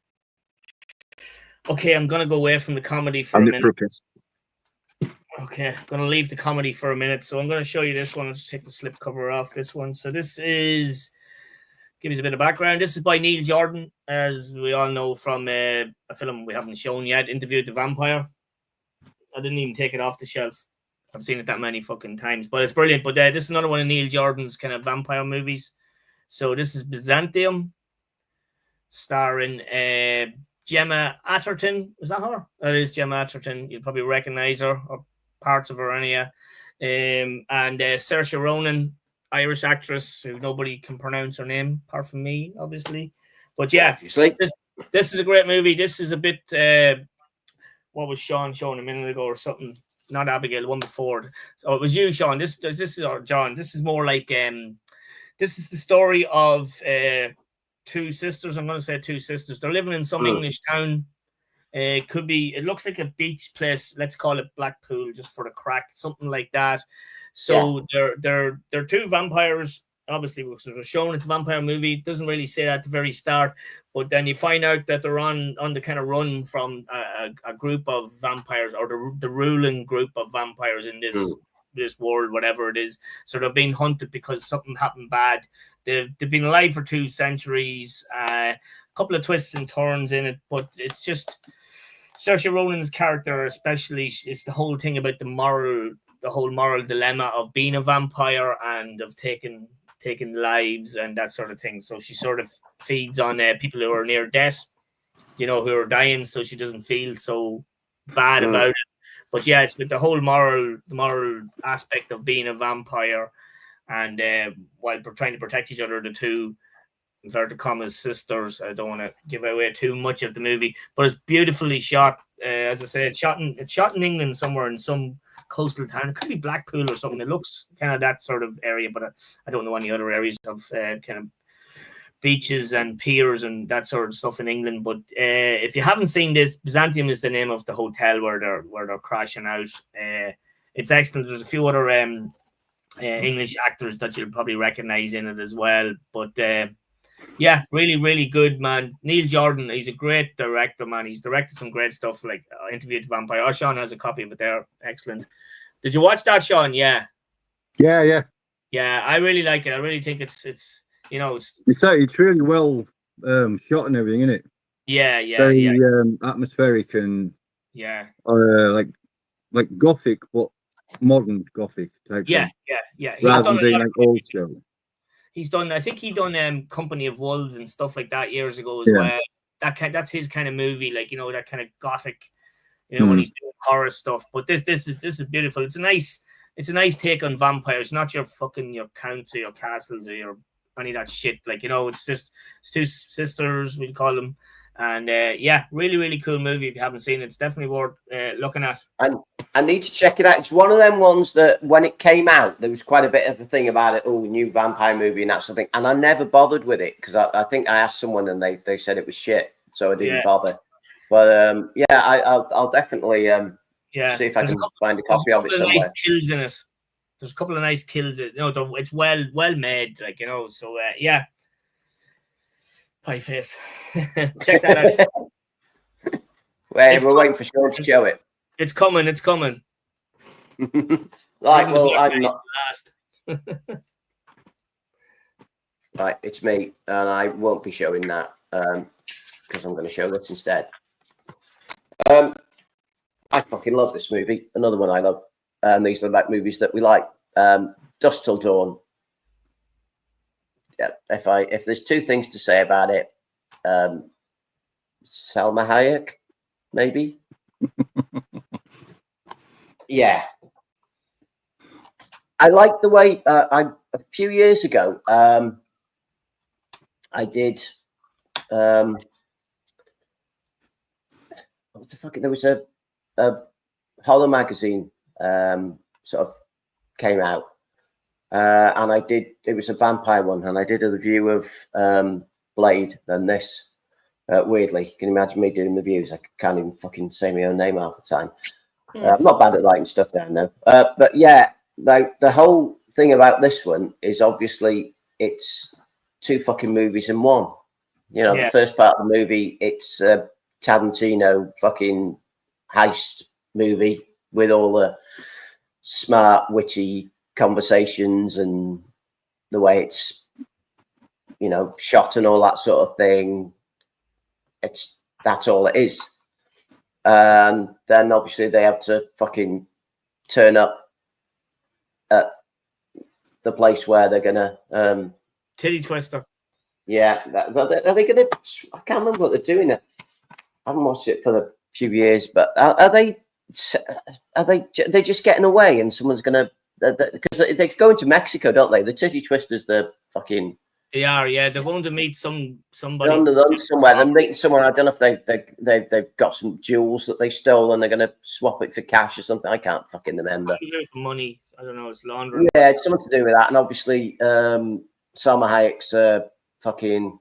Okay, I'm gonna go away from the comedy for
And
a
the
minute.
crooked.
Okay, I'm gonna leave the comedy for a minute. So I'm gonna show you this one. I'll just take the slip cover off this one. So this is, give you a bit of background. This is by Neil Jordan, as we all know from a film we haven't shown yet, Interview with the Vampire. I didn't even take it off the shelf. I've seen it that many fucking times, but it's brilliant. But this is another one of Neil Jordan's kind of vampire movies. So this is Byzantium, starring Gemma Atherton. Is that her? That is Gemma Atherton. You'll probably recognize her or parts of her, anyway. And Saoirse Ronan, Irish actress who nobody can pronounce her name apart from me, obviously. But yeah,
obviously.
This is a great movie. This is a bit. What was Sean showing a minute ago or something? Not Abigail, the one before. So it was you, Sean. This is, or John. This is more like this is the story of two sisters. I'm going to say two sisters. They're living in some English town. It could be. It looks like a beach place. Let's call it Blackpool, just for the crack, something like that. So they're two vampires. Obviously, because they're showing it's a vampire movie. It doesn't really say that at the very start, but then you find out that they're on the kind of run from a group of vampires, or the ruling group of vampires in this world, whatever it is. So they're being hunted because something happened bad. They've been alive for 2 centuries. A couple of twists and turns in it, but it's just Saoirse Ronan's character, especially, it's the whole thing about the whole moral dilemma of being a vampire and of taking lives and that sort of thing. So she sort of feeds on people who are near death, who are dying, so she doesn't feel so bad about it. But yeah, it's with the whole moral aspect of being a vampire, and while we're trying to protect each other, the two inverted commas sisters. I don't want to give away too much of the movie, but it's beautifully shot. As I said, it's shot in England somewhere in some coastal town. It could be Blackpool or something. It looks kind of that sort of area, but I don't know any other areas of kind of beaches and piers and that sort of stuff in England. But if you haven't seen this, Byzantium is the name of the hotel where they're crashing out. It's excellent. There's a few other English actors that you'll probably recognize in it as well. But yeah, really, really good, man. Neil Jordan, he's a great director, man. He's directed some great stuff like Interview with the Vampire. Oh, Sean has a copy of it there. Excellent. Did you watch that, Sean? Yeah.
Yeah.
Yeah, I really like it. I really think it's it's
really well shot and everything, isn't it?
Yeah.
Very atmospheric and like gothic, but modern gothic type.
Yeah.
Rather than being like old school.
He's done. I think he done Company of Wolves and stuff like that years ago as well. That's his kind of movie, like that kind of gothic, when he's doing horror stuff. But this is beautiful. It's a nice take on vampires, not your counts or your castles or your any of that shit. Like it's two sisters, we'd call them. And really, really cool movie. If you haven't seen it, it's definitely worth looking at.
And I need to check it out. It's one of them ones that when it came out, there was quite a bit of a thing about it. Oh, new vampire movie and that sort of thing. And I never bothered with it because I think I asked someone and they said it was shit, so I didn't bother. But I'll definitely see if I can find a copy of it somewhere.
Nice kills in it. There's a couple of nice kills. It's well made. So yeah. Pie face. Check that out.
We're waiting for Sean to show it.
It's coming.
I'm not. Right, it's me, and I won't be showing that because I'm going to show this instead. I fucking love this movie. Another one I love. These are like movies that we like. Dusk Till Dawn. Yeah, if there's two things to say about it, Salma Hayek, maybe. Yeah, I like the way a few years ago I did what the fuck? There was a horror magazine sort of came out. And it was a vampire one, and I did a review of Blade and this. Weirdly, you can imagine me doing reviews. I can't even fucking say my own name half the time. I'm not bad at writing stuff down though. But yeah, the whole thing about this one is obviously it's two fucking movies in one. The first part of the movie, it's Tarantino fucking heist movie with all the smart, witty conversations and the way it's, you know, shot and all that sort of thing. That's all it is. And then obviously they have to fucking turn up at the place where they're gonna
titty twister.
Yeah, are they gonna? I can't remember what they're doing. I haven't watched it for a few years, but are they they're just getting away and someone's gonna, because they go into Mexico, don't they? The titty twisters, the fucking.
They are, yeah. They're going to meet somebody.
They're on the run somewhere. They're meeting someone. I don't know if they've got some jewels that they stole and they're going to swap it for cash or something. I can't fucking remember.
Money. I don't know. It's laundering.
Yeah, it's something to do with that. And obviously, Salma Hayek's fucking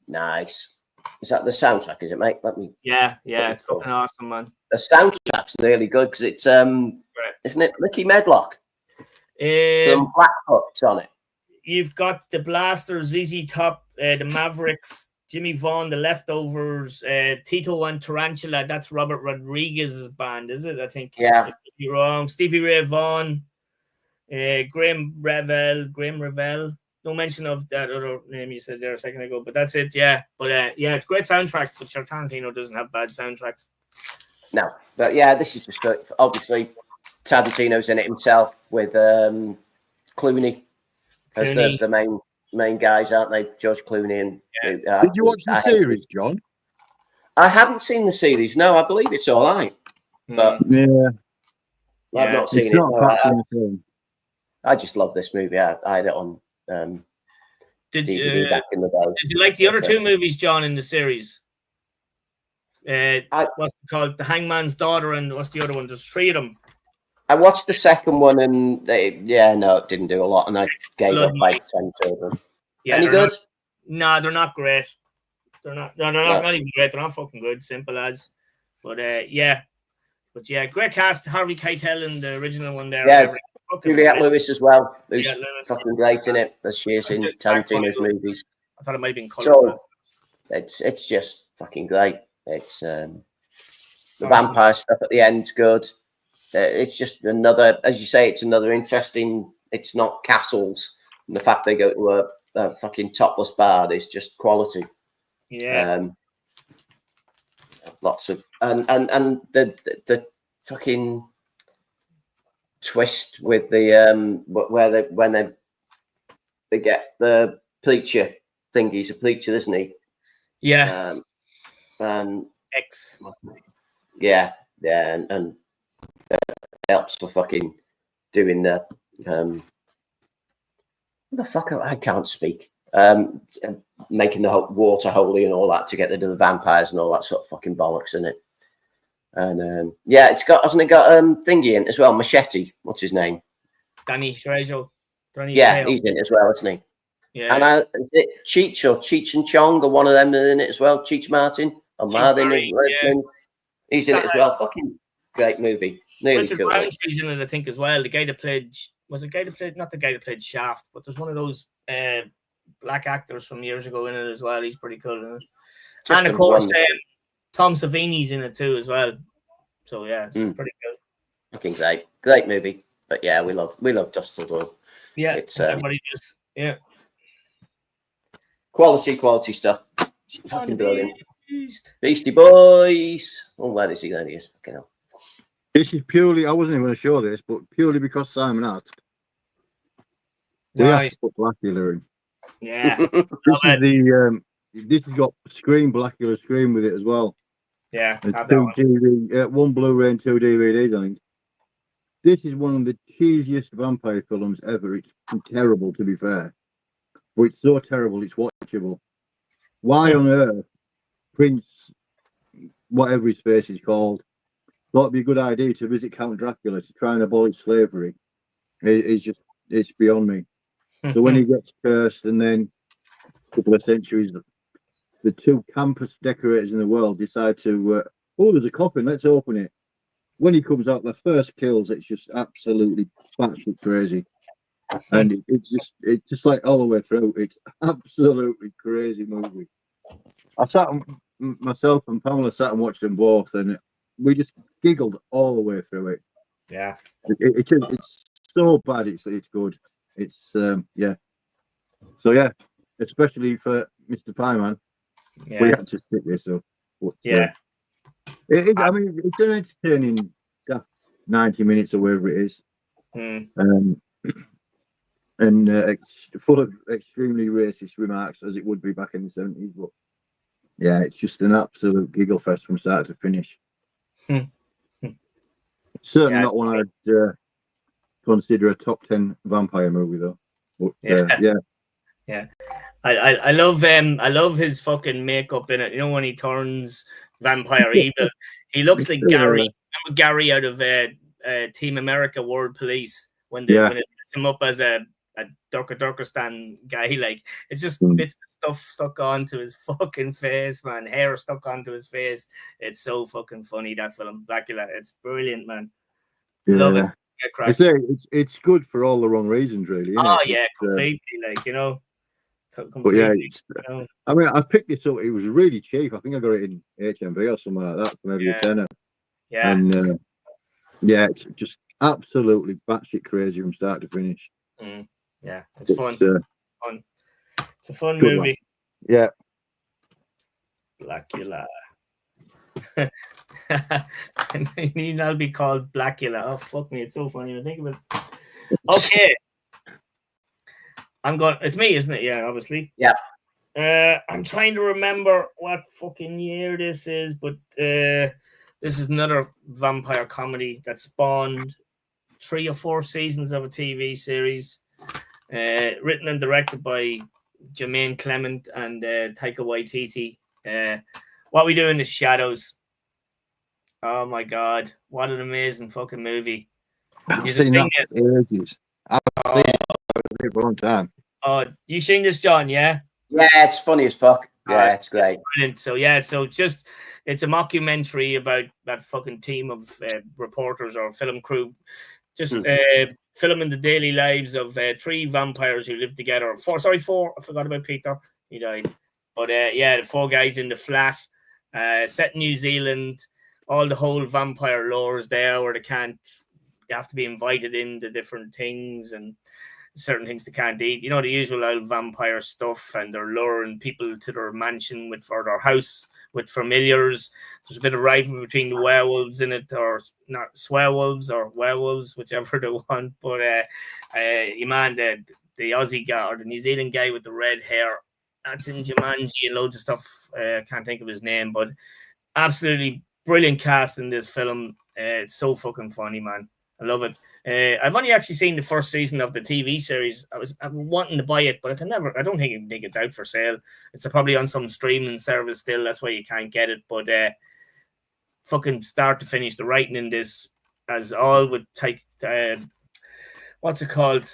nice. Is that the soundtrack? Is it, mate? Let me.
Yeah, it's fucking awesome, man.
The soundtrack's really good because it's isn't it Ricky Medlock? Some Blackfoot's on it.
You've got the Blasters, ZZ Top, the Mavericks, Jimmy Vaughan, the Leftovers, Tito and Tarantula. That's Robert Rodriguez's band, is it? I think.
Yeah.
I could be wrong. Stevie Ray Vaughan, Graham Revell. No mention of that other name you said there a second ago, but that's it. Yeah, but it's a great soundtrack. But Tarantino doesn't have bad soundtracks.
No, but yeah, this is just good. Obviously, Tarantino's in it himself with Clooney. As the main guys, aren't they? George Clooney and.
Did you watch the series, John?
I haven't seen the series. No, I believe it's all right, but
yeah,
I've not seen it. I just love this movie. I had it on DVD back in the day.
Did you like the other two movies, John, in the series? What's it called? The Hangman's Daughter, and what's the other one? There's three of them.
I watched the second one and it didn't do a lot, and I gave up by 10 children. Yeah, any good?
They're not great. They're not. No, they're not even great. They're not fucking good. Simple as. But great cast. Harvey Keitel in the original one there.
Yeah, Juliette Lewis as well. Who's fucking great in it, as she is in Tarantino's movies.
I thought it might have been colored.
So it's just fucking great. It's the vampire stuff at the end's good. It's just another, as you say, it's another interesting. It's not castles, and the fact they go to a fucking topless bar is just quality.
Yeah.
Lots of and the fucking twist with the when they get the preacher thing. He's a preacher, isn't he?
Yeah.
And
X.
Yeah, and helps for fucking doing the fuck, I can't speak. Making the water holy and all that to get rid of the vampires and all that sort of fucking bollocks in it. And hasn't it got thingy in as well? Machete, what's his name?
Danny Trejo.
Yeah, he's in it as well, isn't he? Yeah. And is it Cheech and Chong, or one of them in it as well? Cheech Martin or Martin? He's in it as well. Fucking great movie. Really
Richard
cool.
Roundtree's in it, I think, as well. The guy that played not the guy that played Shaft, but there's one of those black actors from years ago in it as well. He's pretty cool in it. And of course, Tom Savini's in it too as well. So yeah, it's pretty good.
Fucking great movie. But yeah, we love Dust Till Dawn.
Yeah,
it's
everybody just
quality stuff. Fucking brilliant. Beastie Boys. Oh, where is he? There he is. Fucking hell.
This is purely, I wasn't even going to show this, but purely because Simon asked. We have to put Blackula in.
Yeah.
This has got Blackula Scream with it as well.
Yeah.
One Blu-ray and 2 DVDs, I think. This is one of the cheesiest vampire films ever. It's terrible, to be fair. But it's so terrible, it's watchable. Why on earth Prince, whatever his face is called, thought it'd be a good idea to visit Count Dracula to try and abolish slavery? It's beyond me. So when he gets cursed, and then a couple of centuries, the two campus decorators in the world decide to, there's a coffin, let's open it. When he comes out, the first kills, it's just absolutely batshit crazy. And it's just like all the way through. It's absolutely crazy movie. I sat myself and Pamela sat and watched them both, and we just giggled all the way through it.
Yeah,
it's so bad. It's good. It's yeah. So yeah, especially for Mr. Pieman, we had to stick this up. But,
yeah.
I mean, it's an entertaining 90 minutes or whatever it is. And full of extremely racist remarks, as it would be back in the 70s. But yeah, it's just an absolute giggle fest from start to finish. Certainly not one I'd consider a top 10 vampire movie, though. But
yeah. I love his fucking makeup in it. You know, when he turns vampire evil, he looks like Gary. Remember Gary out of Team America World Police when they dress him up as a Durkistan guy. Like, it's just bits of stuff stuck onto his fucking face, man. Hair stuck onto his face. It's so fucking funny, that film, Blackula. It's brilliant, man. Love it.
It's good for all the wrong reasons, really.
Completely. Like, you know.
But yeah, I mean, I picked this up. It was really cheap. I think I got it in HMV or something like that, for maybe a tenner.
Yeah,
and it's just absolutely batshit crazy from start to finish.
Yeah, it's fun. Fun. It's a fun
Good
movie.
One. Yeah.
Blackula. You need to be called Blackula. Oh, fuck me. It's so funny to think of it. Okay. It's me, isn't it? Yeah, obviously.
Yeah.
I'm trying to remember what fucking year this is, but this is another vampire comedy that spawned 3 or 4 seasons of a TV series, written and directed by Jermaine Clement and Taika Waititi. What We Do in the Shadows. Oh my god, what an amazing fucking movie!
I've seen that for ages. I've seen it for a long time.
Oh, you seen this, John? Yeah.
Yeah, it's funny as fuck. Yeah, it's great.
Brilliant. So it's a mockumentary about that fucking team of reporters or film crew, just filming the daily lives of 3 vampires who live together. 4. I forgot about Peter. He died. But the 4 guys in the flat, set in New Zealand. All the whole vampire lores there, where they have to be invited into different things and certain things they can't eat. You know, the usual old vampire stuff, and they're luring people to their mansion for their house with familiars. There's a bit of rivalry between the werewolves in it, or not swearwolves or werewolves, whichever they want. But the Aussie guy or the New Zealand guy with the red hair, that's in Jumanji and loads of stuff. I can't think of his name, but absolutely brilliant cast in this film. It's so fucking funny, man. I love it. I've only actually seen the first season of the TV series. I'm wanting to buy it, but I don't think it's out for sale. It's probably on some streaming service still. That's why you can't get it. But fucking start to finish, the writing in this, as all with what's it called?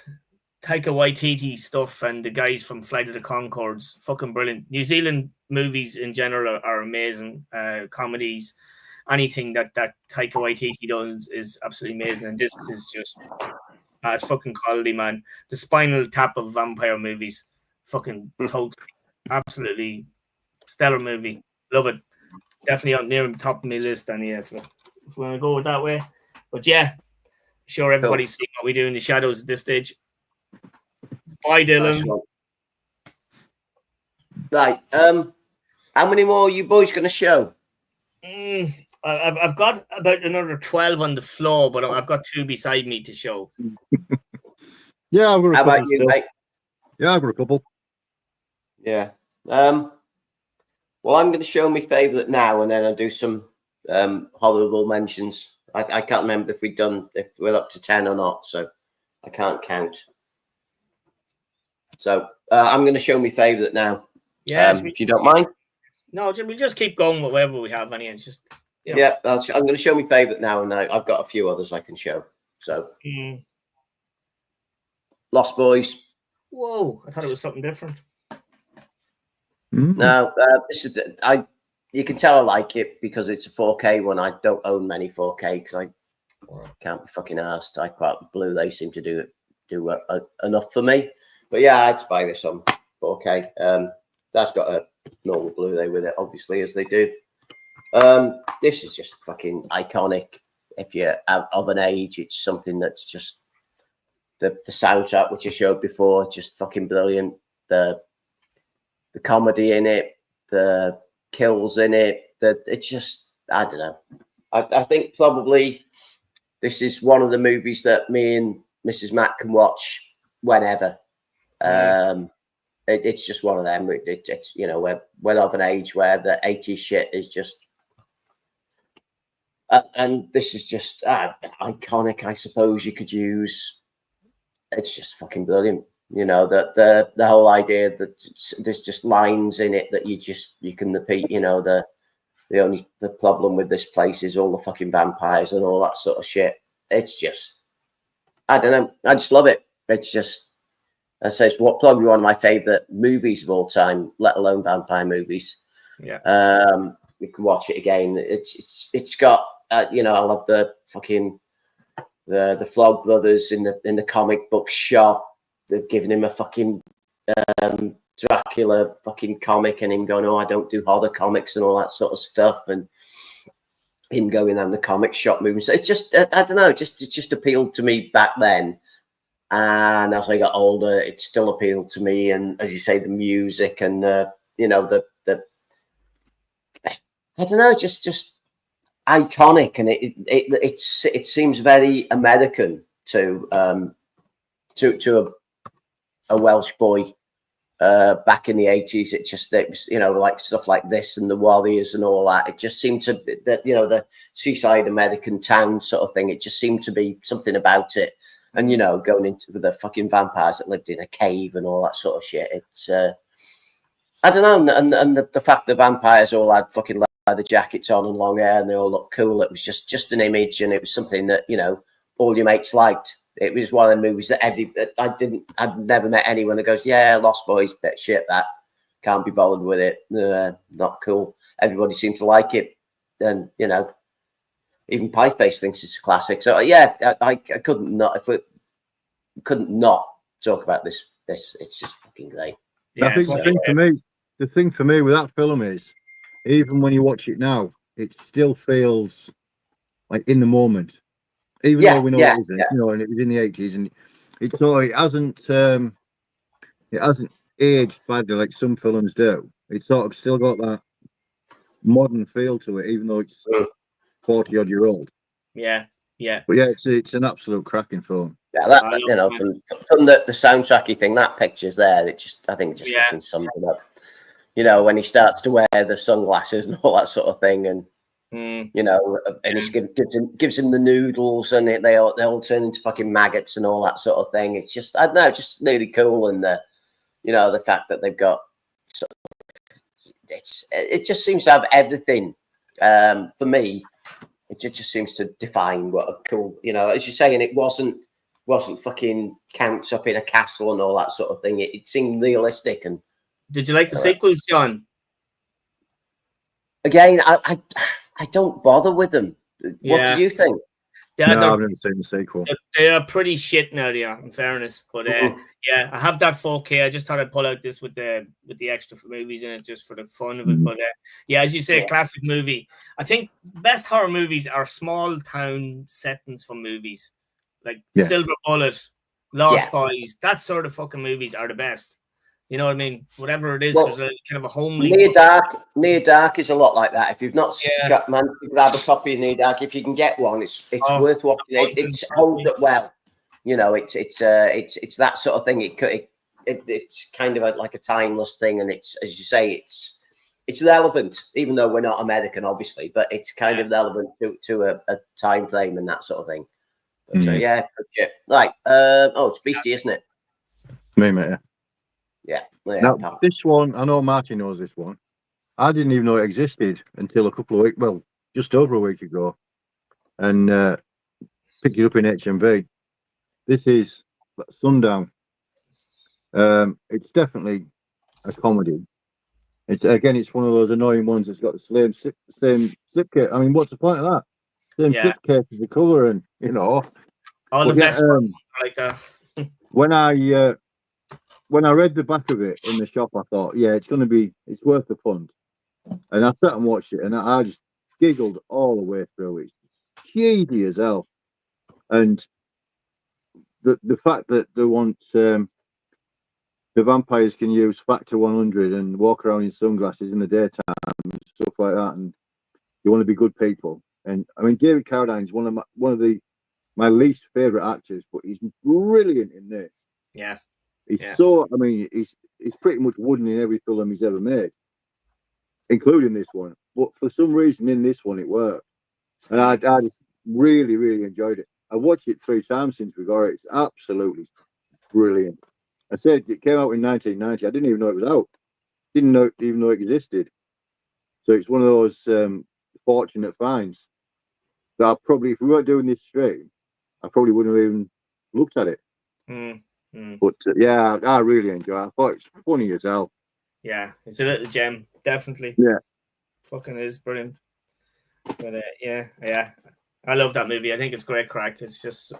Taika Waititi stuff and the guys from Flight of the Conchords. Fucking brilliant. New Zealand movies in general are amazing. Comedies. Anything that Taika Waititi does is absolutely amazing, and this is just it's fucking quality, man. The Spinal Tap of vampire movies, fucking totally, absolutely stellar movie. Love it. Definitely on near the top of my list. And if we want to go with that way, but yeah, sure everybody's seen What We Do in the Shadows at this stage. Bye, Dylan.
Right. How many more are you boys going to show?
I've got about another 12 on the floor, but I've got 2 beside me to show.
Yeah, I've got a couple.
How about you, mate?
Yeah, I've got a couple.
Yeah. Well, I'm going to show my favourite now, and then I'll do some horrible mentions. I can't remember if we're up to 10 or not, so I can't count. So I'm going to show my favourite now.
Yes,
if you don't mind.
No, we just keep going with whatever we have. Anyway, it's just
yeah. I'm going to show my favourite now, and I've got a few others I can show. So, Lost Boys.
Whoa! I thought it was something different.
No, this is you can tell I like it because it's a 4K one. I don't own many 4K because I can't be fucking arsed. I quite Blu-ray seem to do enough for me. But yeah, I had to buy this on 4K. That's got normal Blu-ray with it, obviously, as they do. This is just fucking iconic. If you're of an age, it's something that's just the soundtrack, which I showed before, just fucking brilliant. The comedy in it, the kills in it, it's just, I don't know. I think probably this is one of the movies that me and Mrs. Matt can watch whenever. It's just one of them. It's you know, we're of an age where the 80s shit is just, and this is just iconic, I suppose you could use. It's just fucking brilliant. You know, the whole idea that there's just lines in it that you can repeat. You know, the problem with this place is all the fucking vampires and all that sort of shit. It's just, I don't know. I just love it. It's just, I say it's probably one of my favorite movies of all time, let alone vampire movies.
Yeah.
You can watch it again. It's got you know, I love the fucking the Flog brothers in the comic book shop. They've given him a fucking Dracula fucking comic, and him going, "Oh, I don't do horror comics," and all that sort of stuff, and him going down the comic shop moving. So it's just, I don't know, it just appealed to me back then. And as I got older, it still appealed to me. And as you say, the music and you know, the I don't know, just iconic, and it seems very American to a Welsh boy back in the 80s. It was, you know, like stuff like this and the Warriors and all that. It just seemed to, you know, the seaside American town sort of thing. It just seemed to be something about it. And, you know, going into the fucking vampires that lived in a cave and all that sort of shit. It's, I don't know. And the fact the vampires all had fucking leather jackets on and long hair and they all looked cool. It was just an image, and it was something that, you know, all your mates liked. It was one of the movies that I've never met anyone that goes, yeah, Lost Boys, bit of shit, that can't be bothered with it. Not cool. Everybody seemed to like it. And, you know, even Pieface thinks it's a classic. So yeah, I couldn't not talk about this. It's just fucking great.
Yeah, I think the thing for me with that film is, even when you watch it now, it still feels like in the moment. Even though we know it isn't, you know, and it was in the 80s, and it hasn't aged badly like some films do. It's sort of still got that modern feel to it, even though it's 40 odd year old.
Yeah.
But yeah, it's an absolute cracking film.
Yeah, that you know, from the soundtracky thing, that picture's there. I think it just fucking sums it up. You know, when he starts to wear the sunglasses and all that sort of thing, and you know, and he gives him the noodles, and they all turn into fucking maggots and all that sort of thing. It's just, I don't know, just really cool, and you know, the fact that they've got, it just seems to have everything. For me, it just seems to define what a cool, you know, as you're saying, it wasn't fucking counts up in a castle and all that sort of thing. It seemed realistic. And
did you like the sequels, John?
Again, I don't bother with them. What do you think?
Yeah,
no, I've never seen the sequel.
They are pretty shit now, yeah, in fairness. But yeah, I have that 4K. I just thought I'd pull out this with the extra movies in it just for the fun of it. But yeah, as you say, a classic movie. I think best horror movies are small town settings from movies. Like Silver Bullet, Lost Boys, that sort of fucking movies are the best. You know what I mean? Whatever it is, there's a kind of a homely.
Near Dark is a lot like that. If you've not got, man, grab a copy of Near Dark. If you can get one, it's worth watching. It holds up well. You know, it's that sort of thing. It's kind of like a timeless thing, and it's, as you say, it's relevant, even though we're not American, obviously, but it's kind of relevant to a time frame and that sort of thing. But yeah, right. It's Beastie, isn't it?
Me, mate.
Yeah.
Now, this one, I know Marty knows this one. I didn't even know it existed until a couple of weeks, well, just over a week ago, and picked it up in HMV. This is Sundown. It's definitely a comedy. It's one of those annoying ones that's got the same slipcase. I mean, what's the point of that? Same slipcase as the colour, and you know.
All the best like that.
When when I read the back of it in the shop, I thought, yeah, it's worth the punt. And I sat and watched it, and I just giggled all the way through. It's cheesy as hell, and the fact that they want the vampires can use factor 100 and walk around in sunglasses in the daytime and stuff like that, and you want to be good people. And I mean, David Carradine's one of my least favorite actors, but he's brilliant in this.
Yeah,
he's so. I mean, he's pretty much wooden in every film he's ever made, including this one. But for some reason, in this one, it worked, and I just really, really enjoyed it. I watched it 3 times since we got it. It's absolutely brilliant. I said it came out in 1990. I didn't even know it was out. Didn't even know it existed. So it's one of those fortunate finds that I probably, if we weren't doing this stream, I probably wouldn't have even looked at it. But yeah, I really enjoy it. I thought it's funny as hell.
Yeah, it's a little gem, definitely.
Yeah,
fucking is brilliant. But yeah, I love that movie. I think it's great crack. It's just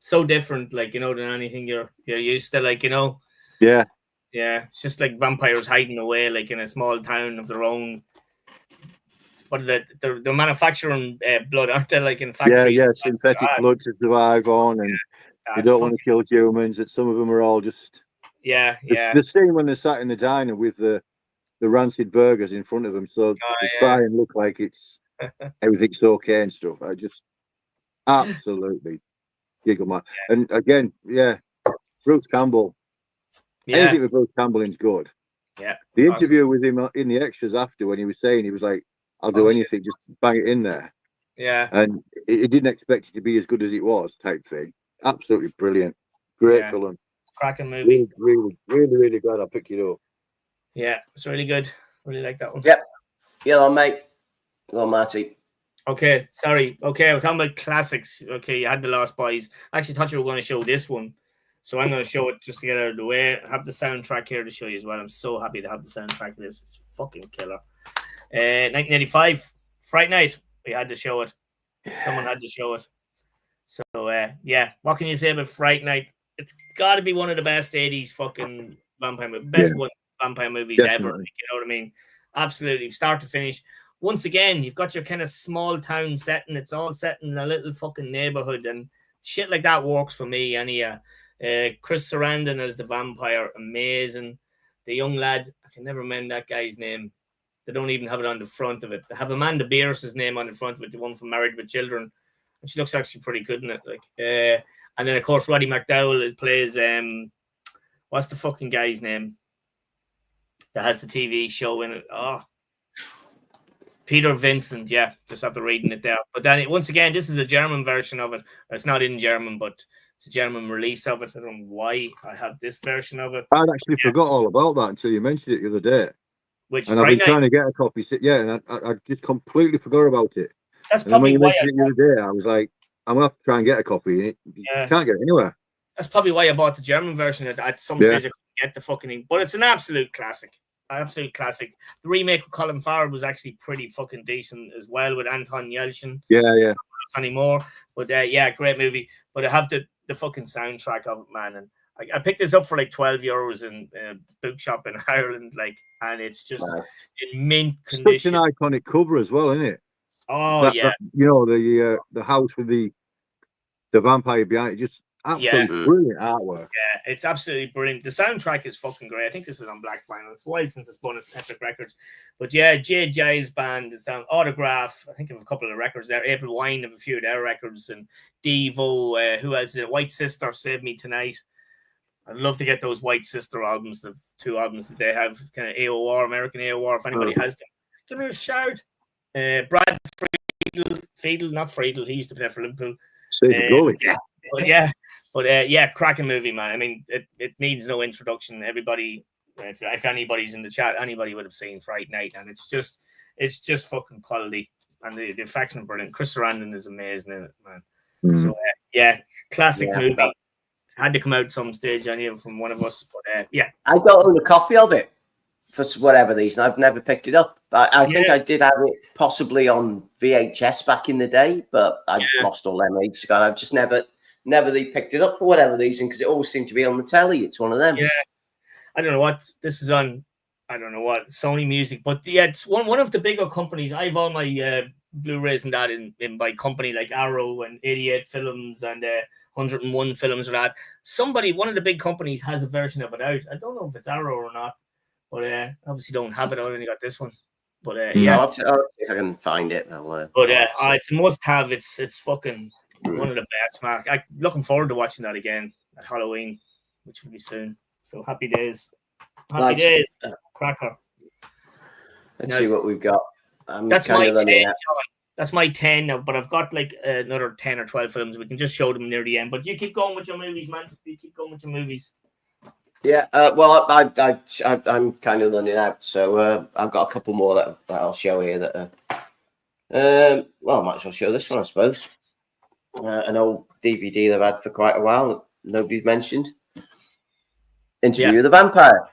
so different, like, you know, than anything you're used to, like, you know.
Yeah.
It's just like vampires hiding away, like in a small town of their own. But they're manufacturing blood, aren't they? Like in factories.
Yeah, synthetic blood to survive on, and you don't want to kill humans. That some of them are all just.
Yeah.
The scene when they're sat in the diner with the rancid burgers in front of them, so they try and look like it's everything's okay and stuff. I just absolutely giggle, man. And again, Bruce Campbell. Anything with Bruce Campbell is good.
Yeah.
The interview with him in the extras after, when he was saying, he was like, I'll do anything, just bang it in there.
Yeah.
And he didn't expect it to be as good as it was, type thing. Absolutely brilliant. Great film.
Cracking movie.
Really, really, really glad I picked it up.
Yeah, it's really good. Really like that one.
Yep. Yeah, mate. Go on, Marty.
Okay, sorry. Okay, we're talking about classics. Okay, you had The Lost Boys. I actually thought you were going to show this one. So I'm going to show it just to get out of the way. I have the soundtrack here to show you as well. I'm so happy to have the soundtrack of this. It's fucking killer. 1985, Fright Night. We had to show it. Someone had to show it. So, what can you say about Fright Night? It's got to be one of the best 80s fucking vampire movies. Best one vampire movies ever. You know what I mean? Absolutely. Start to finish. Once again, you've got your kind of small town setting. It's all set in a little fucking neighborhood. And shit like that works for me. Chris Sarandon as the vampire, amazing. The young lad, I can never remember that guy's name. They don't even have it on the front of it. They have Amanda Bierce's name on the front of it, the one from Married with Children, and she looks actually pretty good in it. Like, and then of course Roddy McDowell plays what's the fucking guy's name that has the TV show in it? Oh, Peter Vincent. Yeah, just after reading it there. But then once again, this is a German version of it. It's not in German, but it's a German release of it. I don't know why I have this version of it.
I'd actually forgot all about that until you mentioned it the other day.
And
I've been trying to get a copy. Yeah, and I just completely forgot about it.
That's probably why
the other day, I was like, I'm gonna have to try and get a copy. You can't get it anywhere.
That's probably why I bought the German version. At some stage, I couldn't get the fucking thing. But it's an absolute classic. Absolute classic. The remake with Colin Farrell was actually pretty fucking decent as well, with Anton Yelchin.
Yeah.
Not anymore. But great movie. But I have the fucking soundtrack of it, man. And I picked this up for like €12 in a bookshop in Ireland, like, and it's just in mint condition.
Such an iconic cover as well, isn't it?
Oh,
that, you know, the house with the vampire behind it, just absolutely brilliant artwork.
Yeah, it's absolutely brilliant. The soundtrack is fucking great. I think this is on Black Vinyl. It's a while since it's spun at Epic Records. But yeah, Jay Giles Band is down. Autograph, I think of a couple of records there. April Wine have a few of their records. And Devo, who else is it? White Sister, Save Me Tonight. I'd love to get those White Sister albums, the 2 albums that they have, kind of AOR, American AOR, if anybody has them. Give me a shout. Brad Friedel, not Friedel, he used to play for Liverpool. Cracking movie, man. I mean, it needs no introduction. Everybody, if anybody's in the chat, anybody would have seen Fright Night, and it's just fucking quality, and the effects are brilliant. Chris Sarandon is amazing in it, man. So classic movie. Had to come out some stage, I knew, from one of us, but
I don't own a copy of it for whatever reason. I've never picked it up. I think I did have it possibly on VHS back in the day, but I lost all them ages ago. I've just never really picked it up for whatever reason, because it always seemed to be on the telly. It's one of them.
Yeah, I don't know what this is on. I don't know what Sony Music, but yeah, it's one of the bigger companies. I have all my Blu-rays and that in by company like Arrow and 88 Films and 101 Films or that. One of the big companies has a version of it out. I don't know if it's Arrow or not, but obviously don't have it. I only got this one. But yeah,
I'll see if I can find it.
It's a must-have. It's fucking one of the best, man. I'm looking forward to watching that again at Halloween, which will be soon. So happy days. Happy days, cracker.
Let's see what we've got.
That's my 10. That's my 10 now, but I've got like another 10 or 12 films. We can just show them near the end. But you keep going with your movies, man. You keep going with your movies.
Yeah, well, I'm kind of running out, so I've got a couple more that I'll show here. That well, I might as well show this one, I suppose. An old DVD they've had for quite a while that nobody's mentioned. Interview with the Vampire.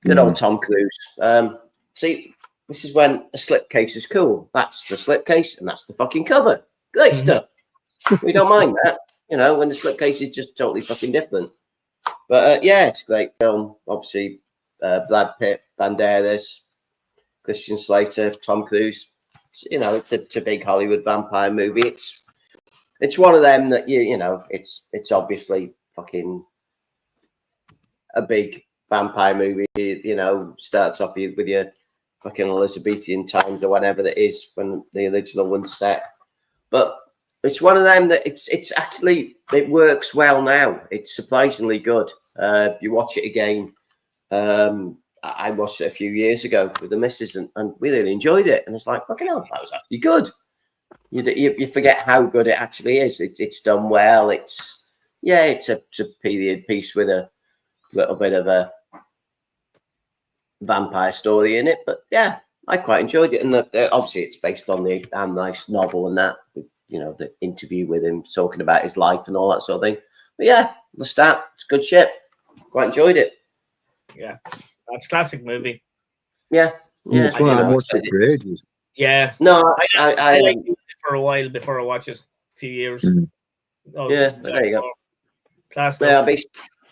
Good old Tom Cruise. See, this is when a slipcase is cool. That's the slipcase, and that's the fucking cover. Great stuff. We don't mind that, when the slipcase is just totally fucking different. But yeah, it's a great film. Obviously, Brad Pitt, Banderas, Christian Slater, Tom Cruise. It's a big Hollywood vampire movie. It's one of them that it's obviously fucking a big vampire movie. Starts off with your fucking Elizabethan times or whatever that is when the original one's set. But it's one of them that it's actually, it works well now. It's surprisingly good. You watch it again. I watched it a few years ago with the missus and we really enjoyed it. And it's like, fucking hell, that was actually good. You forget how good it actually is. It's done well. It's a period piece with a little bit of a vampire story in it. But yeah, I quite enjoyed it. And obviously it's based on the Anne Rice novel and that, the interview with him talking about his life and all that sort of thing. But yeah, the start, it's good shit. Quite enjoyed it.
Yeah, that's a classic movie.
Yeah.
It's one I watched it for ages.
Yeah.
No,
I liked it for a while before I watched it. A few years.
There you go.
Class
stuff. Yeah,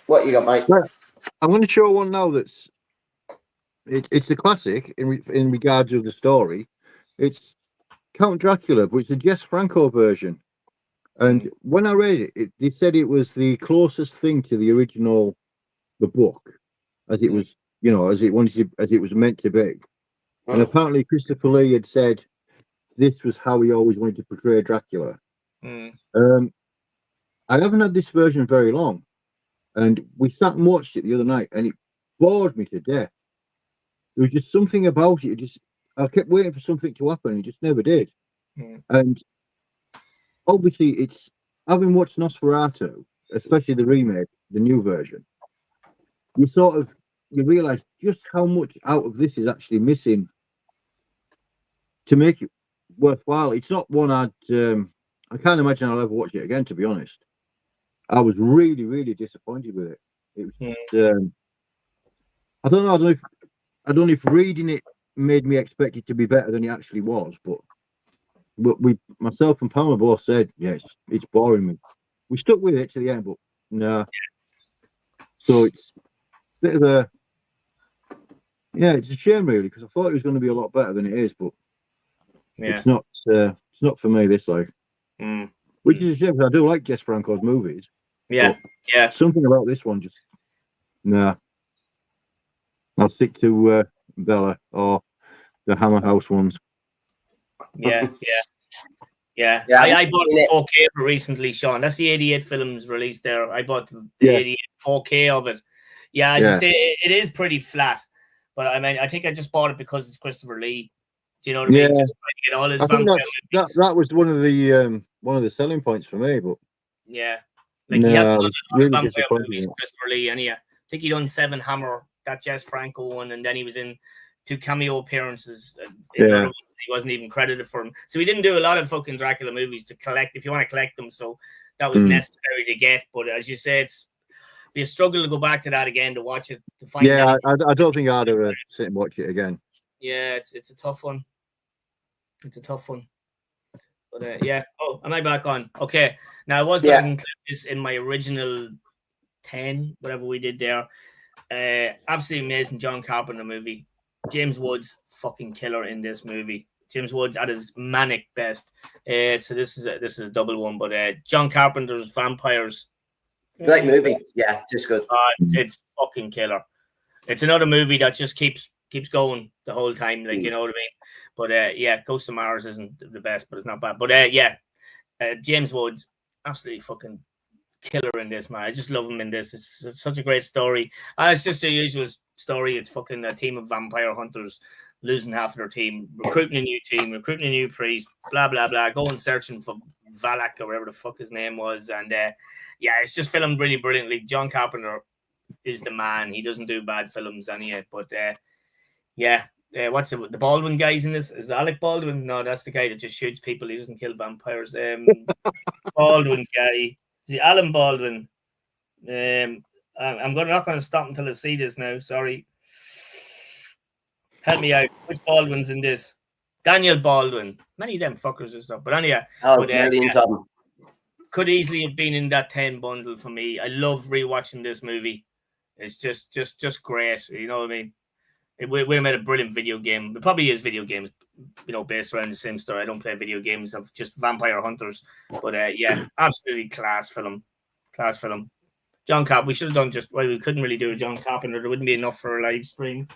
what you got, mate?
Well, I'm going to show one now that's it's a classic in regards of the story. It's Count Dracula, but it's a Jess Franco version. And when I read it, they said it was the closest thing to the original, the book, as it was, as it was meant to be. And apparently Christopher Lee had said this was how he always wanted to portray Dracula. I haven't had this version very long, and we sat and watched it the other night, and it bored me to death. There was just something about it. I kept waiting for something to happen, and it just never did. And obviously, having watched Nosferatu, especially the remake, the new version, you realise just how much out of this is actually missing to make it worthwhile. It's not one I can't imagine I'll ever watch it again, to be honest. I was really, really disappointed with it. It was just, I don't know if reading it made me expect it to be better than it actually was, but myself and Pamela both said, yeah, it's boring me. We stuck with it to the end, but no. So it's a bit of a, it's a shame really, because I thought it was going to be a lot better than it is, but it's not for me, this life. Which is a shame, because I do like Jess Franco's movies. Something about this one just, nah. I'll stick to Bella or the Hammer House ones.
I bought the 4K recently, Sean. That's the 88 Films released there. I bought the 88 4K of it. As you say, it is pretty flat. But I mean, I think I just bought it because it's Christopher Lee. Do you know what I mean? Just trying to get all his
I think that was one of the selling points for me. But
he hasn't done
really
vampire movies, Christopher Lee, and I think he done Seven Hammer, that Jess Franco one, and then he was in 2 cameo appearances. He wasn't even credited for them. So he didn't do a lot of fucking Dracula movies to collect, if you want to collect them. So that was necessary to get. But as you say, it's be a struggle to go back to that again, to watch it, to find
I don't think I'd ever sit and watch it again.
Yeah, it's a tough one. It's a tough one. But oh, am I back on? Okay. Now I was going to include this in my original 10, whatever we did there. Absolutely amazing John Carpenter movie. James Woods, fucking killer in this movie. James Woods at his manic best. So this is a double one, but John Carpenter's Vampires.
Great movie. Yeah, just good.
It's fucking killer. It's another movie that just keeps going the whole time, like, you know what I mean? But yeah, Ghost of Mars isn't the best, but it's not bad. But yeah, James Woods, absolutely fucking killer in this, man. I just love him in this. It's such a great story. It's just a usual story. It's fucking a team of vampire hunters losing half of their team, recruiting a new team, recruiting a new priest, blah blah blah, going searching for Valak or whatever the fuck his name was, and yeah, it's just filmed really brilliantly. John Carpenter is the man. He doesn't do bad films anyway, but yeah. What's the Baldwin guys in this? Is Alec Baldwin? No, that's the guy that just shoots people. He doesn't kill vampires. Baldwin guy. Is it Alan Baldwin? I'm not going to stop until I see this now. Sorry. Help me out. Which Baldwin's in this? Daniel Baldwin. Many of them fuckers and stuff. But anyway.
Millions of them.
Could easily have been in that 10 bundle for me. I love rewatching this movie. It's just great. You know what I mean? We made a brilliant video game. It probably is video games, based around the same story. I don't play video games of just vampire hunters. But yeah, absolutely class film. Class film. John Carpenter. We should have done we couldn't really do a John Carpenter. There wouldn't be enough for a live stream.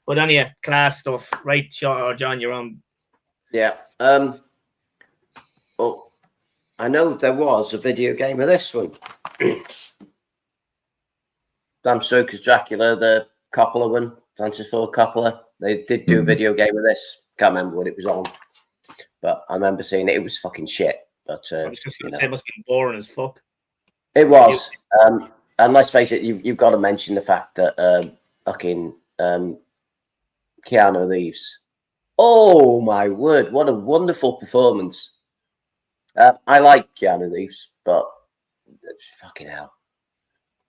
But anyway, class stuff. Right, John, you're on.
Yeah. Well, I know there was a video game of this one. Bram Stoker's Dracula, the Coppola one, Francis Ford Coppola. They did do a video game of this. Can't remember what it was on, but I remember seeing it. It was fucking shit. But
I was just going to say it must be boring as fuck.
It was. And let's face it, you've got to mention the fact that fucking Keanu Reeves. Oh my word! What a wonderful performance. I like Keanu Reeves, but fucking hell,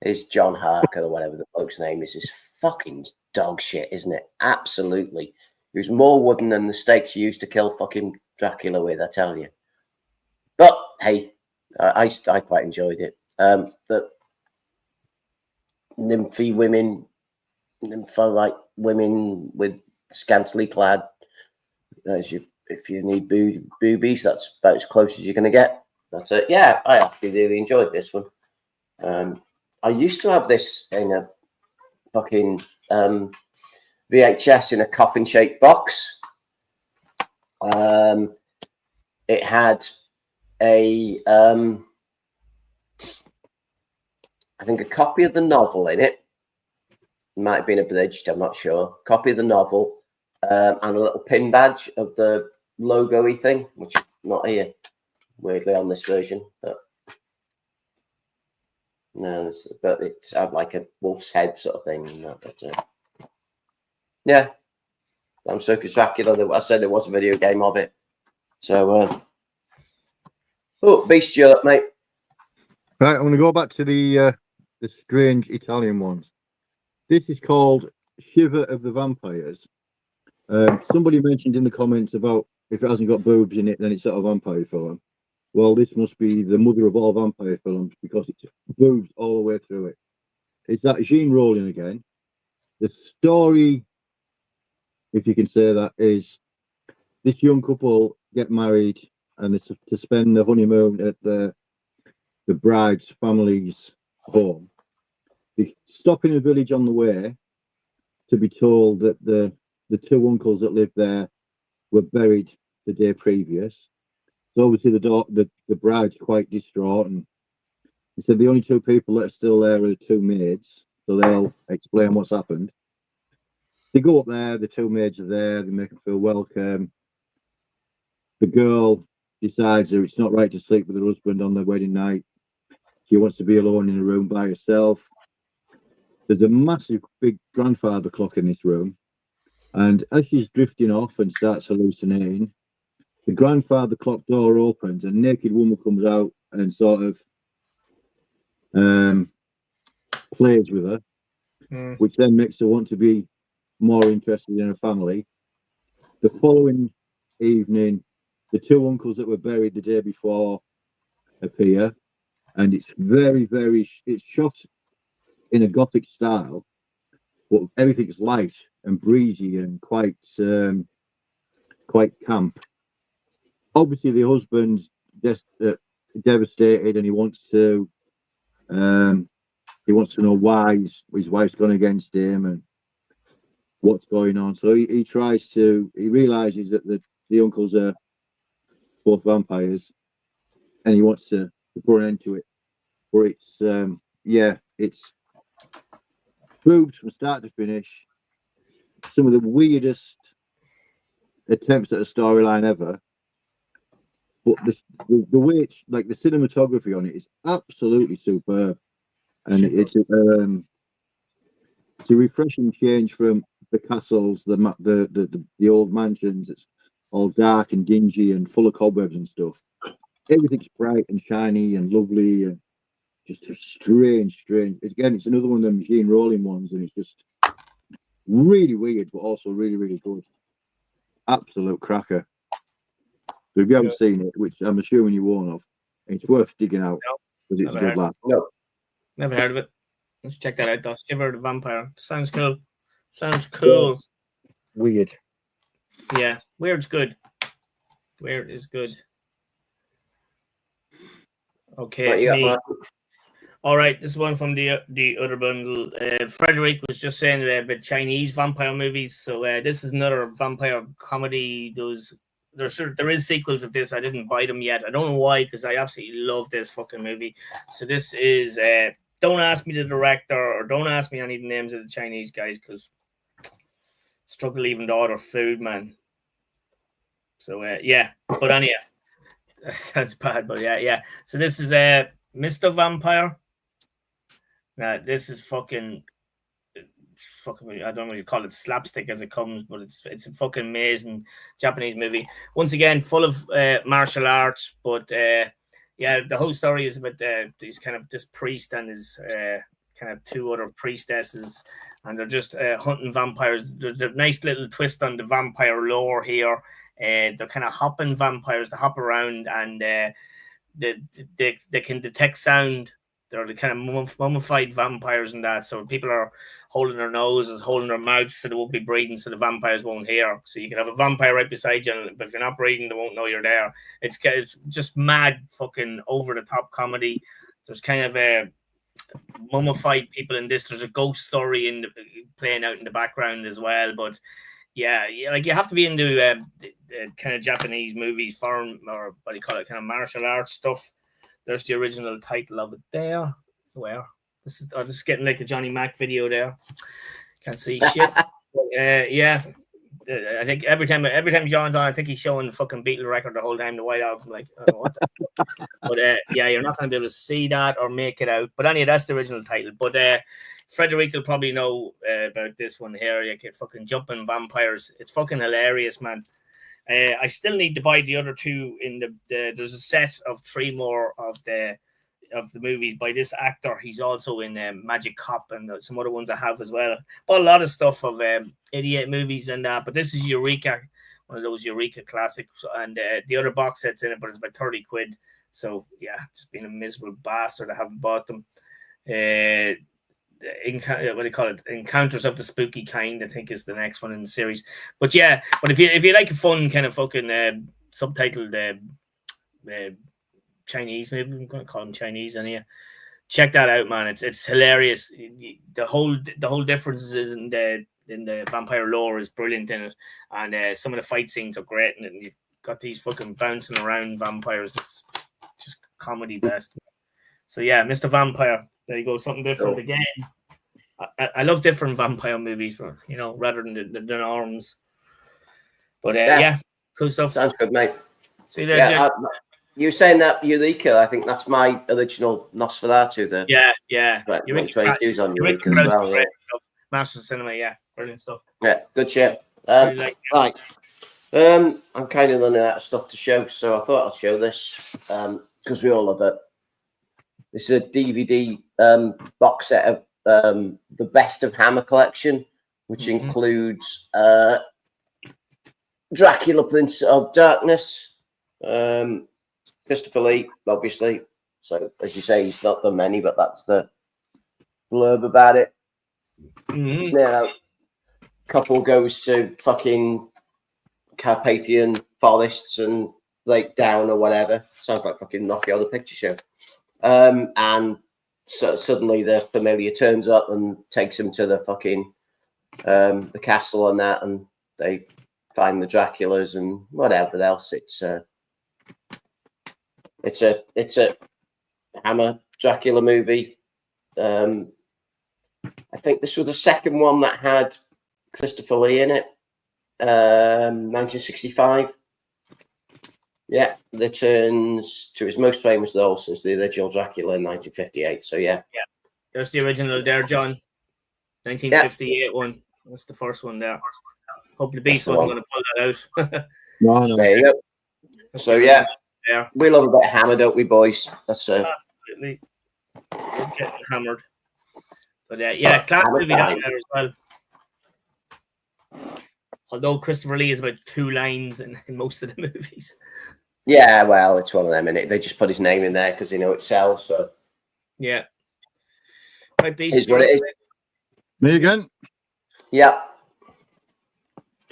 it's John Harker or whatever the bloke's name is. Is fucking dog shit, isn't it? Absolutely. It was more wooden than the stakes you used to kill fucking Dracula with, I tell you. But hey, I quite enjoyed it. The nymphoid women with scantily clad. If you need boobies, that's about as close as you're going to get. That's it. Yeah, I actually really enjoyed this one. I used to have this in a fucking VHS in a coffin-shaped box. It had a, I think, a copy of the novel in it. It might have been abridged, I'm not sure. Copy of the novel and a little pin badge of the logo-y thing, which is not here, weirdly, on this version. But no, but it's like a wolf's head sort of thing. Yeah, I'm Circus Dracula. I said there was a video game of it. So, Beast Europe, mate.
Right, I'm going to go back to the strange Italian ones. This is called Shiver of the Vampires. Somebody mentioned in the comments about if it hasn't got boobs in it, then it's not a vampire film. Well, this must be the mother of all vampire films because it's boobs all the way through it. It's that Jean Rowling again. The story, if you can say that, is this young couple get married and it's to spend the honeymoon at the bride's family's home. They stop in a village on the way to be told that the two uncles that lived there were buried the day previous. So obviously the bride's quite distraught, and he said the only two people that are still there are the two maids, so they'll explain what's happened. They go up there, the two maids are there, they make them feel welcome. The girl decides that it's not right to sleep with her husband on their wedding night. She wants to be alone in a room by herself. There's a massive big grandfather clock in this room, and as she's drifting off and starts hallucinating, the grandfather clock door opens, and a naked woman comes out and sort of plays with her, which then makes her want to be more interested in her family. The following evening, the two uncles that were buried the day before appear, and it's very, very, it's shot in a Gothic style, but everything's light and breezy and quite camp. Obviously, the husband's just devastated, and he wants to know why his wife's gone against him and what's going on. So he realizes that the uncles are both vampires, and he wants to put an end to it. But it's boobs from start to finish. Some of the weirdest attempts at a storyline ever. But the way it's like the cinematography on it is absolutely superb, and it's a refreshing change from the castles, the old mansions. It's all dark and dingy and full of cobwebs and stuff. Everything's bright and shiny and lovely and just strange. Again, it's another one of the machine rolling ones, and it's just really weird, but also really, really good. Absolute cracker. So if you haven't seen it, which I'm assuming you won't have, it's worth digging out because it's a good laugh.
No,
never heard of it. Let's check that out though. Shiver the Vampire. Sounds cool. Yes.
Weird.
Yeah, weird's good. Weird is good. Okay, all right, this is one from the other bundle. Frederick was just saying about Chinese vampire movies. So this is another vampire comedy. There is sequels of this. I didn't buy them yet. I don't know why, because I absolutely love this fucking movie. So this is don't ask me the director or don't ask me any of the names of the Chinese guys, because struggle even to order food, man. So yeah, but anyhow, that sounds bad, but yeah. So this is Mr. Vampire. Now this is fucking. I don't know what you call it, slapstick as it comes, but it's a fucking amazing Japanese movie. Once again, full of martial arts, but the whole story is about this priest and his kind of two other priestesses, and they're just hunting vampires. There's a nice little twist on the vampire lore here. They're kind of hopping vampires. They hop around and they can detect sound. They're the kind of mummified vampires and that. So people are holding their noses, holding their mouths so they won't be breathing, so the vampires won't hear. So you can have a vampire right beside you, but if you're not breathing, they won't know you're there. It's just mad fucking over-the-top comedy. There's kind of mummified people in this. There's a ghost story playing out in the background as well. But yeah, like you have to be into kind of Japanese movies, foreign, or what do you call it, kind of martial arts stuff. There's the original title of it there. Where this is getting like a Johnny Mac video there. Can't see shit. Yeah. I think every time John's on, I think he's showing the fucking Beatle record the whole time. The White Album, like, I don't know what the but yeah, you're not going to be able to see that or make it out. But anyway, that's the original title. But Frederick will probably know about this one here. You get fucking jumping vampires. It's fucking hilarious, man. I still need to buy the other two. There's a set of 3 more of the movies by this actor. He's also in Magic Cop and some other ones I have as well. But a lot of stuff of idiot movies and that. But this is Eureka, one of those Eureka classics. And the other box set's in it, but it's about 30 quid. So yeah, just being a miserable bastard. I haven't bought them. What do you call it? Encounters of the Spooky Kind, I think, is the next one in the series. But yeah, but if you like a fun kind of fucking subtitled Chinese movie, I'm going to call them Chinese, and check that out, man. It's hilarious. The whole differences in the vampire lore is brilliant in it, and some of the fight scenes are great, and you've got these fucking bouncing around vampires. It's just comedy best. So yeah, Mr. Vampire. There you go, something different again. I love different vampire movies, rather than the norms. But yeah, cool stuff.
Sounds good, mate.
See you there, Jim.
You were saying that Eureka, I think that's my original Nosferatu.
Yeah.
Right, 22's on Eureka as well. Yeah.
Masters of Cinema, yeah. Brilliant stuff.
Yeah, good shit. Right. I'm kind of running out of stuff to show, so I thought I'd show this because we all love it. This is a DVD box set of the Best of Hammer collection, which includes Dracula, Prince of Darkness, Christopher Lee, obviously. So, as you say, he's not done many, but that's the blurb about it. Yeah, couple goes to fucking Carpathian forests and Lake Down or whatever. Sounds like fucking Knock Out the Picture Show. And so suddenly the familiar turns up and takes him to the fucking the castle and that, and they find the Draculas and whatever else. It's a Hammer Dracula movie. I think this was the second one that had Christopher Lee in it. 1965. Yeah, returns to his most famous role since the original Dracula in 1958. So yeah,
there's the original there, John. 1958 one. That's the first one there. Hope the Beast wasn't going to pull that out.
No.
There you go. So yeah, we love a bit of Hammer, don't we, boys? That's
absolutely. We're getting hammered. But yeah, class movie down there as well. Although Christopher Lee is about 2 lines in most of the movies.
Yeah, well, it's one of them, innit? They just put his name in there because they know it sells. So
yeah, right, Beast.
Is what it is.
Me again.
Yeah.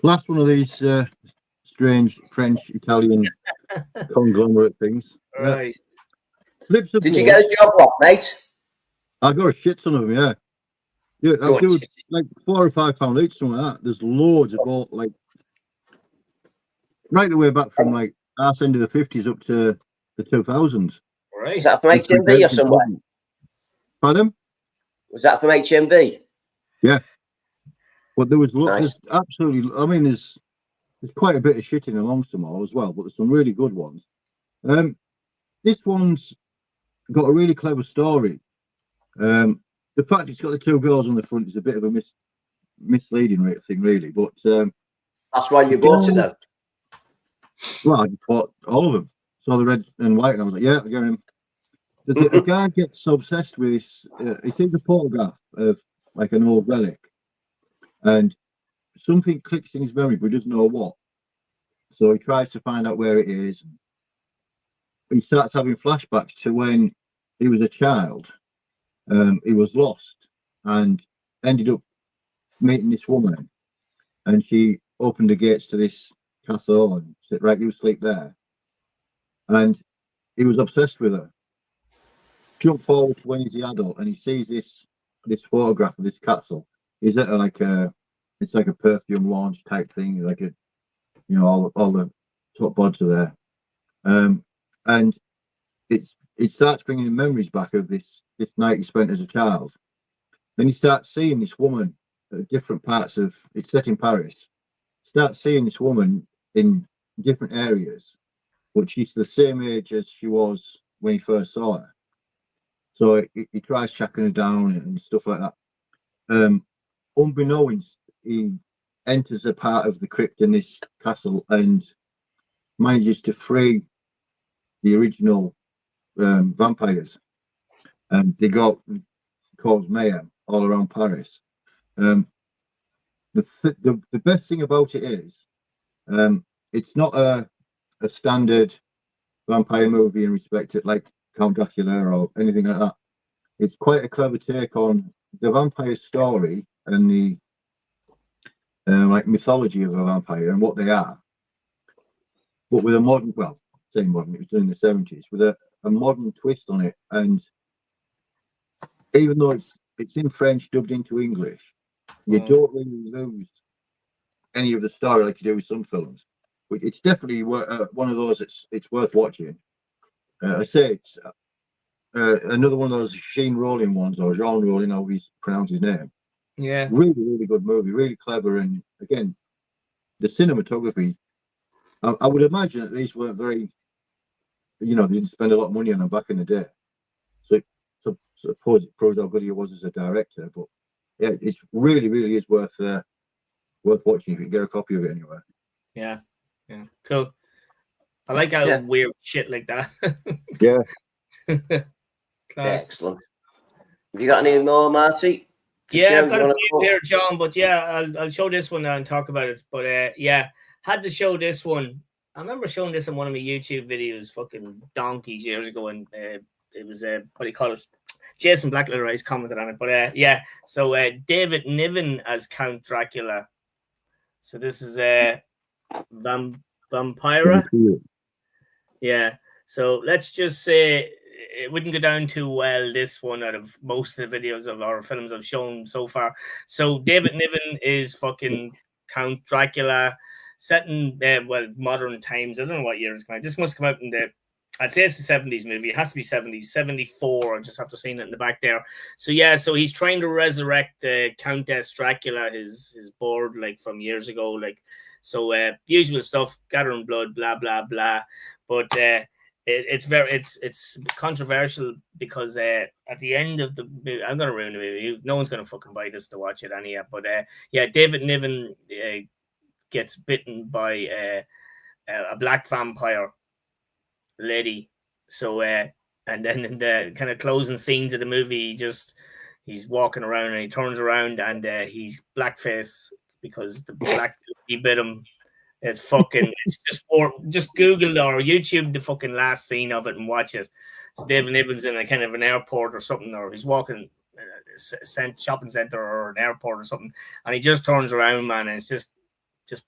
Last one of these strange French-Italian conglomerate things.
Right.
Flips of
Did you
blood.
get a job, what, mate?
I got a shit ton of them, yeah. Yeah, I'll do like £4 or £5 each, something like that. There's loads of all, like, right the way back from like arse end of the 50s up to the 2000s.
Right.
Was that from HMV or somewhere?
Pardon?
Was that from HMV?
Yeah. But there was
Nice.
there's absolutely, I mean, there's quite a bit of shitting amongst them all as well, but there's some really good ones. This one's got a really clever story. The fact it's got the 2 girls on the front is a bit of a misleading thing, really. But
that's why you bought it, though.
Well, I bought all of them. Saw the red and white, and I was like, "Yeah, I get him." A guy gets so obsessed with this. He sees a photograph of like an old relic, and something clicks in his memory, but he doesn't know what. So he tries to find out where it is. He starts having flashbacks to when he was a child. He was lost and ended up meeting this woman, and she opened the gates to this castle and said, "Right, you sleep there." And he was obsessed with her. Jump forward to when he's the adult, and he sees this photograph of this castle. He's at it's like a perfume launch type thing, like a, you know, all the top bods are there, and it starts bringing him memories back of this night he spent as a child. Then he starts seeing this woman at different parts of, it's set in Paris. Starts seeing this woman in different areas, but she's the same age as she was when he first saw her. So he tries tracking her down and stuff like that. Unbeknownst, he enters a part of the crypt in this castle and manages to free the original vampires. And they cause mayhem all around Paris. The best thing about it is it's not a standard vampire movie in respect to like Count Dracula or anything like that. It's quite a clever take on the vampire story and the like mythology of a vampire and what they are, but with a modern, well, saying modern, it was done in the 70s, with a modern twist on it. And even though it's in French dubbed into English, you don't really lose any of the story like you do with some films. But it's definitely one of those it's worth watching. I say it's another one of those Shane Rowling ones, or Jean Rowling, how he's pronounced his name.
Yeah.
Really, really good movie, really clever. And again, the cinematography, I would imagine that these weren't very, you know, they didn't spend a lot of money on them back in the day. So suppose it proves how good he was as a director. But yeah, it's really, really is worth watching if you can get a copy of it anywhere.
Yeah, cool. I like how weird shit like that.
Yeah.
Excellent. Have you got any more, Marty?
Yeah, I've got a few here, John, but yeah, I'll show this one now and talk about it. But yeah, had to show this one. I remember showing this in one of my YouTube videos fucking donkeys years ago, and it was what do you call it? Jason Blackletter has commented on it, but yeah. So David Niven as Count Dracula. So this is Vampira. Yeah. So let's just say it wouldn't go down too well, this one, out of most of the videos of our films I've shown so far. So David Niven is fucking Count Dracula, set in modern times. I don't know what year it's coming out. This must come out in the, I'd say it's the 70s movie. It has to be 70s, 74. I just have to see it in the back there. So yeah, so he's trying to resurrect the Countess Dracula, his board, like from years ago, like. So usual stuff, gathering blood, blah blah blah. But it's controversial because at the end of the movie, I'm gonna ruin the movie. No one's gonna fucking buy this to watch it anyhow. But yeah, David Niven gets bitten by a black vampire lady. So and then in the kind of closing scenes of the movie, he's walking around and he turns around and he's blackface because the black lady bit him. It's fucking. It's just Google or YouTube the fucking last scene of it and watch it. So David Niven's in a kind of an airport or something, or he's walking a shopping center or an airport or something, and he just turns around, man, and it's just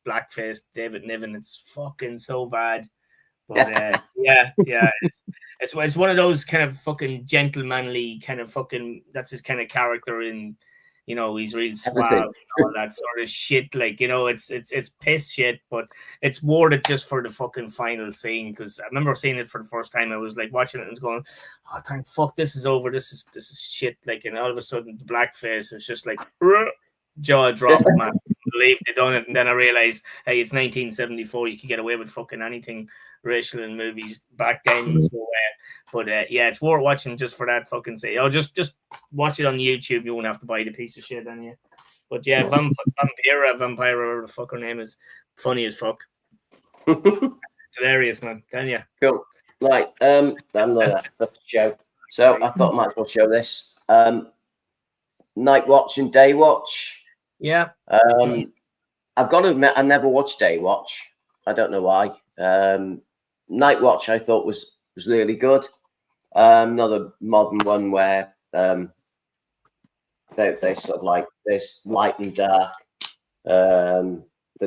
blackface David Niven. It's fucking so bad. But yeah, it's one of those kind of fucking gentlemanly kind of fucking. That's his kind of character in. You know, he's really suave and all that sort of shit. Like, you know, it's piss shit, but it's worth it just for the fucking final scene. Because I remember seeing it for the first time. I was like watching it and going, "Oh, thank fuck, this is over. This is shit." Like, and all of a sudden, the blackface is just like jaw dropped, man. I believe they done it, and then I realized, hey, it's 1974. You could get away with fucking anything racial in movies back then. So, but yeah, it's worth watching just for that fucking say. Oh, just watch it on YouTube. You won't have to buy the piece of shit, then you. But yeah, Vampira, whatever the fuck her name is, funny as fuck. It's hilarious, man. Can you?
Cool. Right. I'm not that show. So I thought I might as well show this. Night Watch and Day Watch.
Yeah.
I've got to admit, I never watched Day Watch. I don't know why. Night Watch I thought was really good. Another modern one where they sort of like this light and dark. The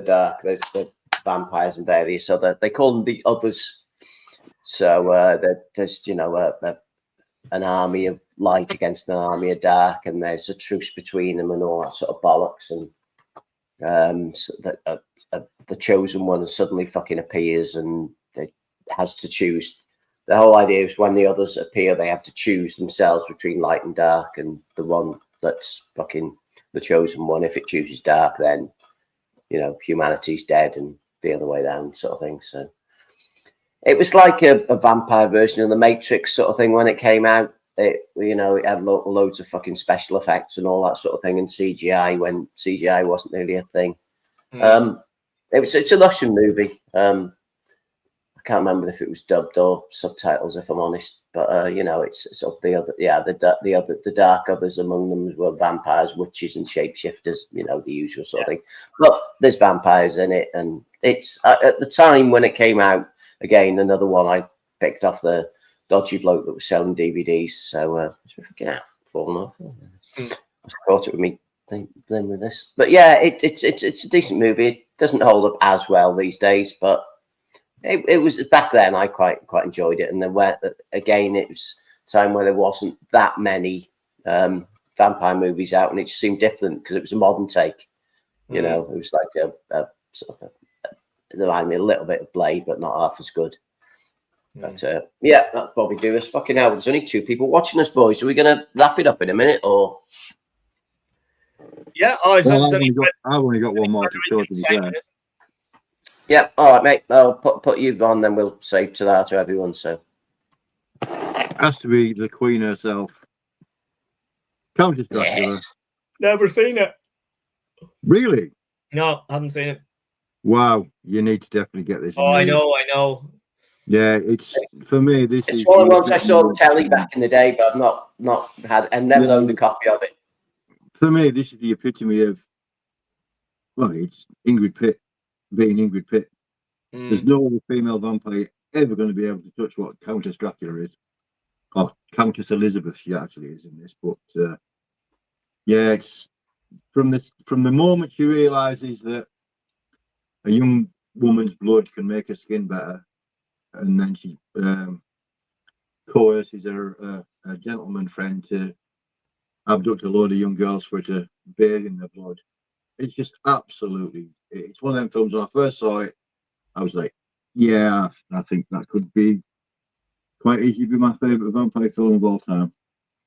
dark, there's the vampires and various other. They call them the others. So there's an army of light against an army of dark, and there's a truce between them and all that sort of bollocks. And so the chosen one suddenly fucking appears and it has to choose. The whole idea is when the others appear, they have to choose themselves between light and dark, and the one that's fucking the chosen one, if it chooses dark, then humanity's dead, and the other way down, sort of thing. So it was like a vampire version of the Matrix sort of thing when it came out. It had loads of fucking special effects and all that sort of thing, and CGI when CGI wasn't really a thing. It's a Russian movie. I can't remember if it was dubbed or subtitles, if I'm honest. But it's sort of the other, the dark others among them were vampires, witches, and shapeshifters. The usual sort of thing. But there's vampires in it, and it's at the time when it came out. Again, another one I picked off the dodgy bloke that was selling DVDs. So falling off. I caught it with me playing with this. But yeah, it's a decent movie. It doesn't hold up as well these days, but it was back then. I quite enjoyed it. And then again, it was a time where there wasn't that many vampire movies out, and it just seemed different because it was a modern take. It was like a sort of it reminded me a little bit of Blade, but not half as good. But that'll probably do us. Fucking hell, there's only 2 people watching us, boys. Are we gonna wrap it up in a minute, or?
Yeah.
I've only got one more to show to be.
Yeah. All right, mate. I'll put you on, then we'll say to that to everyone. So
has to be the Queen herself, Countess Dracula.
Yes.
Never seen it.
Really?
No, haven't seen it.
Wow, you need to definitely get this.
Oh, I know.
Yeah, it's for me.
It's one of the ones I saw on telly back in the day, but I've not had and never owned a copy of it.
For me, this is the epitome of it's Ingrid Pitt being Ingrid Pitt. There's no other female vampire ever going to be able to touch what Countess Dracula is. Oh, Countess Elizabeth, she actually is in this, but yeah, it's from the moment she realizes that a young woman's blood can make her skin better, and then she coerces her a gentleman friend to abduct a load of young girls for her to bathe in their blood. It's just absolutely, it's one of them films. When I first saw it, I was like, yeah, I think that could be quite easily be my favourite vampire film of all time.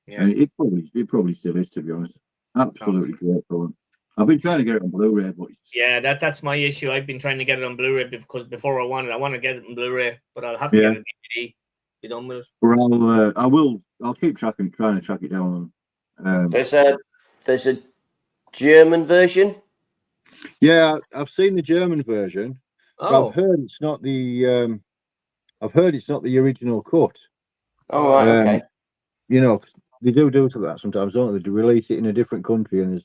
Yeah.
And it probably still is, to be honest. Absolutely great film. I've been trying to get it on Blu-ray, but
yeah, that's my issue. I've been trying to get it on Blu-ray because before I want to get it on Blu-ray, but I'll have to get it on DVD. Be done with it.
Well, I'll keep trying to track it down.
There's a German version.
Yeah, I've seen the German version.
Oh,
I've heard it's not the original cut.
Oh, right, okay.
You know, they do that sometimes, don't they? They release it in a different country and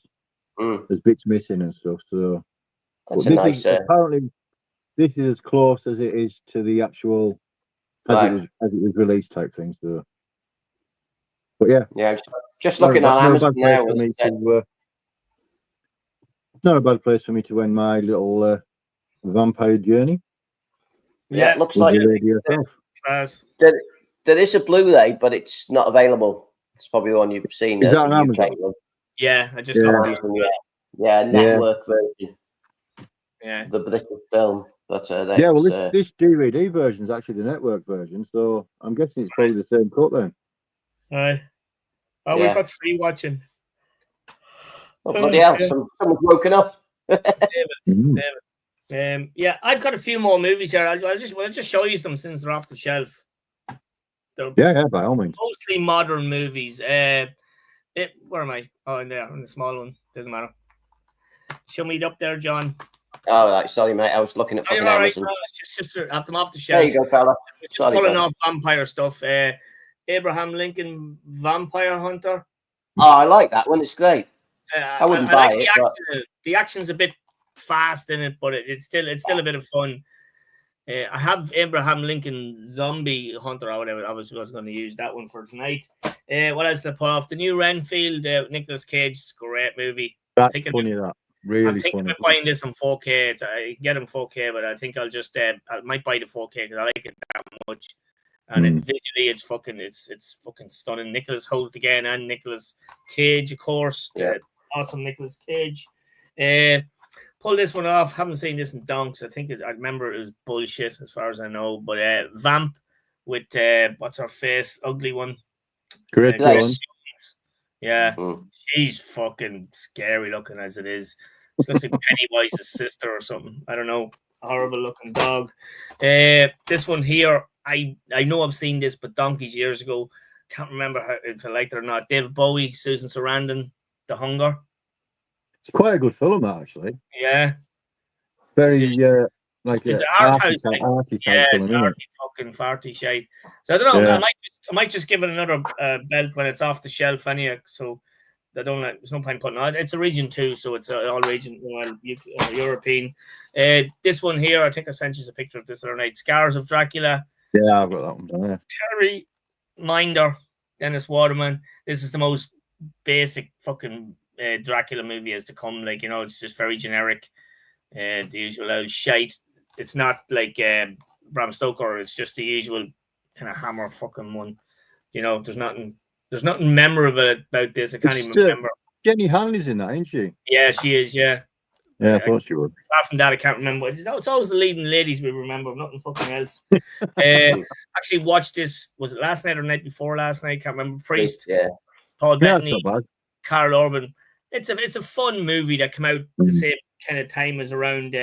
there's bits missing and stuff. So
that's a nice.
Apparently, this is as close as it is to the actual as it was released type thing. So, but yeah,
just looking on Amazon now.
Not a bad place for me to end my little vampire journey.
Yeah, it looks like there is a Blu-ray, but it's not available. It's probably the one you've seen.
Is that on Amazon?
Yeah, I just
Amazon, network version.
Yeah,
the British film. But
this DVD version is actually the network version, so I'm guessing it's probably the same cut then.
Right. Oh, we've got 3 watching.
Oh, bloody hell! Someone's woken up.
David. Yeah, I've got a few more movies here. I'll just show you them since they're off the shelf.
Yeah, by all means.
Mostly modern movies. Where am I? Oh, in there, in the small one. Doesn't matter. Show me it up there, John.
Oh, right. Sorry, mate. I was looking at fucking Amazon.
No, it's just have them off the shelf.
There you go, fella.
Just pulling off vampire stuff. Abraham Lincoln, Vampire Hunter.
Oh, I like that one. It's great. I wouldn't buy it.
The action's a bit fast in it, but it's still a bit of fun. I have Abraham Lincoln Zombie Hunter or whatever. I was going to use that one for tonight. What else to pull off? The new Renfield, Nicolas Cage. It's a great movie.
That's funny. That really
I'm thinking
funny.
of buying this in 4K. I can get it in 4K, but I think I'll just I might buy the 4K because I like it that much. And visually, it's fucking stunning. Nicolas Hoult again and Nicolas Cage, of course.
Yeah.
Awesome Nicolas Cage. Pull this one off. Haven't seen this in donks. I remember it was bullshit as far as I know. But Vamp with what's her face? Ugly one.
Great one.
Yeah. She's fucking scary looking as it is. She looks like Pennywise's sister or something. I don't know. Horrible looking dog. This one here, I know I've seen this, but donkeys years ago. Can't remember if I liked it or not. David Bowie, Susan Sarandon, The Hunger.
It's quite a good film, actually.
Yeah.
Very like
it's
an
arty
film,
fucking farty shite. So I don't know. Yeah. I might just give it another belt when it's off the shelf anyway. So I don't like. There's no point putting it. It's a region 2, so it's all region European. This one here, I think I sent you a picture of this other night. Scars of Dracula.
Yeah, I've got that one down there.
Terry Minder, Dennis Waterman. This is the most basic fucking Dracula movie as to come. Like, it's just very generic. The usual shite. It's not like Bram Stoker. It's just the usual kind of hammer fucking one. There's nothing memorable about this. I can't even remember.
Jenny Hanley's in that, ain't she?
Yeah, she is. Yeah.
Yeah, I thought she would.
Apart from that, I can't remember. It's always the leading ladies we remember, nothing fucking else. Actually watched this, was it last night or night before last night? Can't remember. Priest.
Yeah.
Paul Bettany.
That's not bad.
Carl Urban. It's a fun movie that came out the same kind of time as around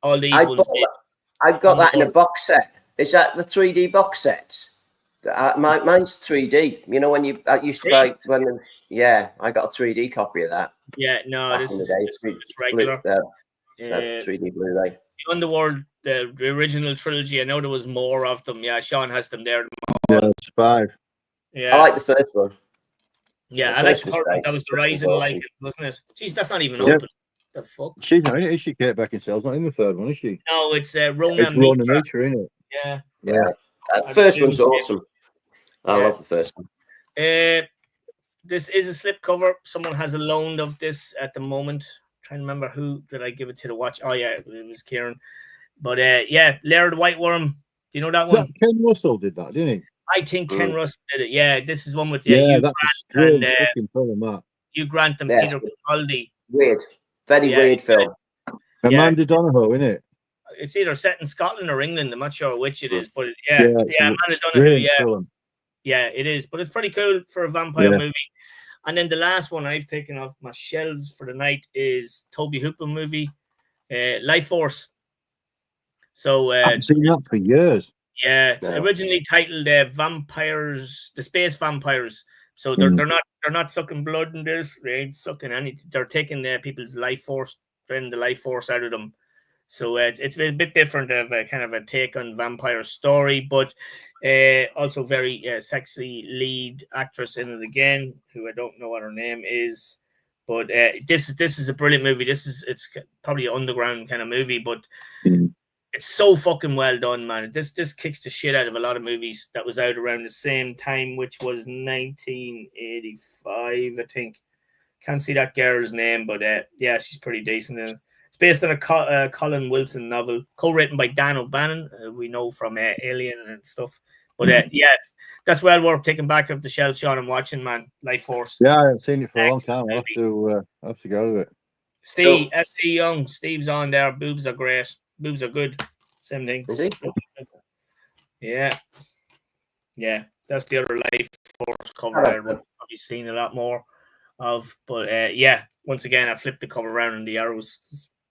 all these ones.
I've got that in a box set. Is that the 3D box sets? Mine's 3D. When I used to buy I got a 3D copy of that.
Yeah, no, this is regular.
3D Blu-ray.
The Underworld, the original trilogy. I know there was more of them. Yeah, Sean has them there.
Yeah, it's 5.
Yeah, I like the first one.
Yeah, I like that was the Rising, awesome. Like it, wasn't it? Jeez, that's not even open. The fuck?
She's not in it, is she? Kate Beckinsale's not in the third one, is she?
No, it's Rona
Mitra, isn't it?
Yeah.
The first one's awesome. I love the first one.
This is a slipcover. Someone has a loan of this at the moment. I'm trying to remember who did I give it to watch. Oh yeah, it was Kieran. But yeah, Laird White Worm. Do you know that one?
Ken Russell did that, didn't he?
I think Ken Russell did it. Yeah, this is one with
Yeah,
Hugh
that's
Grant
a strange fucking film, that.
Hugh Grant and
Yeah,
Peter Capaldi.
Weird, very weird film.
Amanda Donohoe, isn't it?
It's either set in Scotland or England. I'm not sure which it is, but
Amanda
Donohoe. Yeah, it is. But it's pretty cool for a vampire movie. And then the last one I've taken off my shelves for the night is Toby Hooper movie, Life Force. So
I've seen that for years.
Yeah, it's originally titled Vampires, the Space Vampires. So they're not sucking blood in this. They ain't sucking any. They're taking people's life force, draining the life force out of them. So it's a bit different of a kind of a take on vampire story, but also very sexy lead actress in it again, who I don't know what her name is. But this is a brilliant movie. It's probably an underground kind of movie, but it's so fucking well done, man. This kicks the shit out of a lot of movies that was out around the same time, which was 1985, I think. Can't see that girl's name, but yeah, she's pretty decent. It's based on a Colin Wilson novel, co-written by Dan O'Bannon, we know from Alien and stuff. But yeah, that's well worth taking back up the shelf, Sean, and watching, man. Life Force.
Yeah, I haven't seen it for a long time. I'll have to go to it.
Steve, S.C. Young, Steve's on there. Boobs are great. Boobs are good. Same thing.
Is he?
Yeah. Yeah, that's the other Life Force cover there. We've probably seen a lot more of. But yeah, once again, I flipped the cover around in the arrows.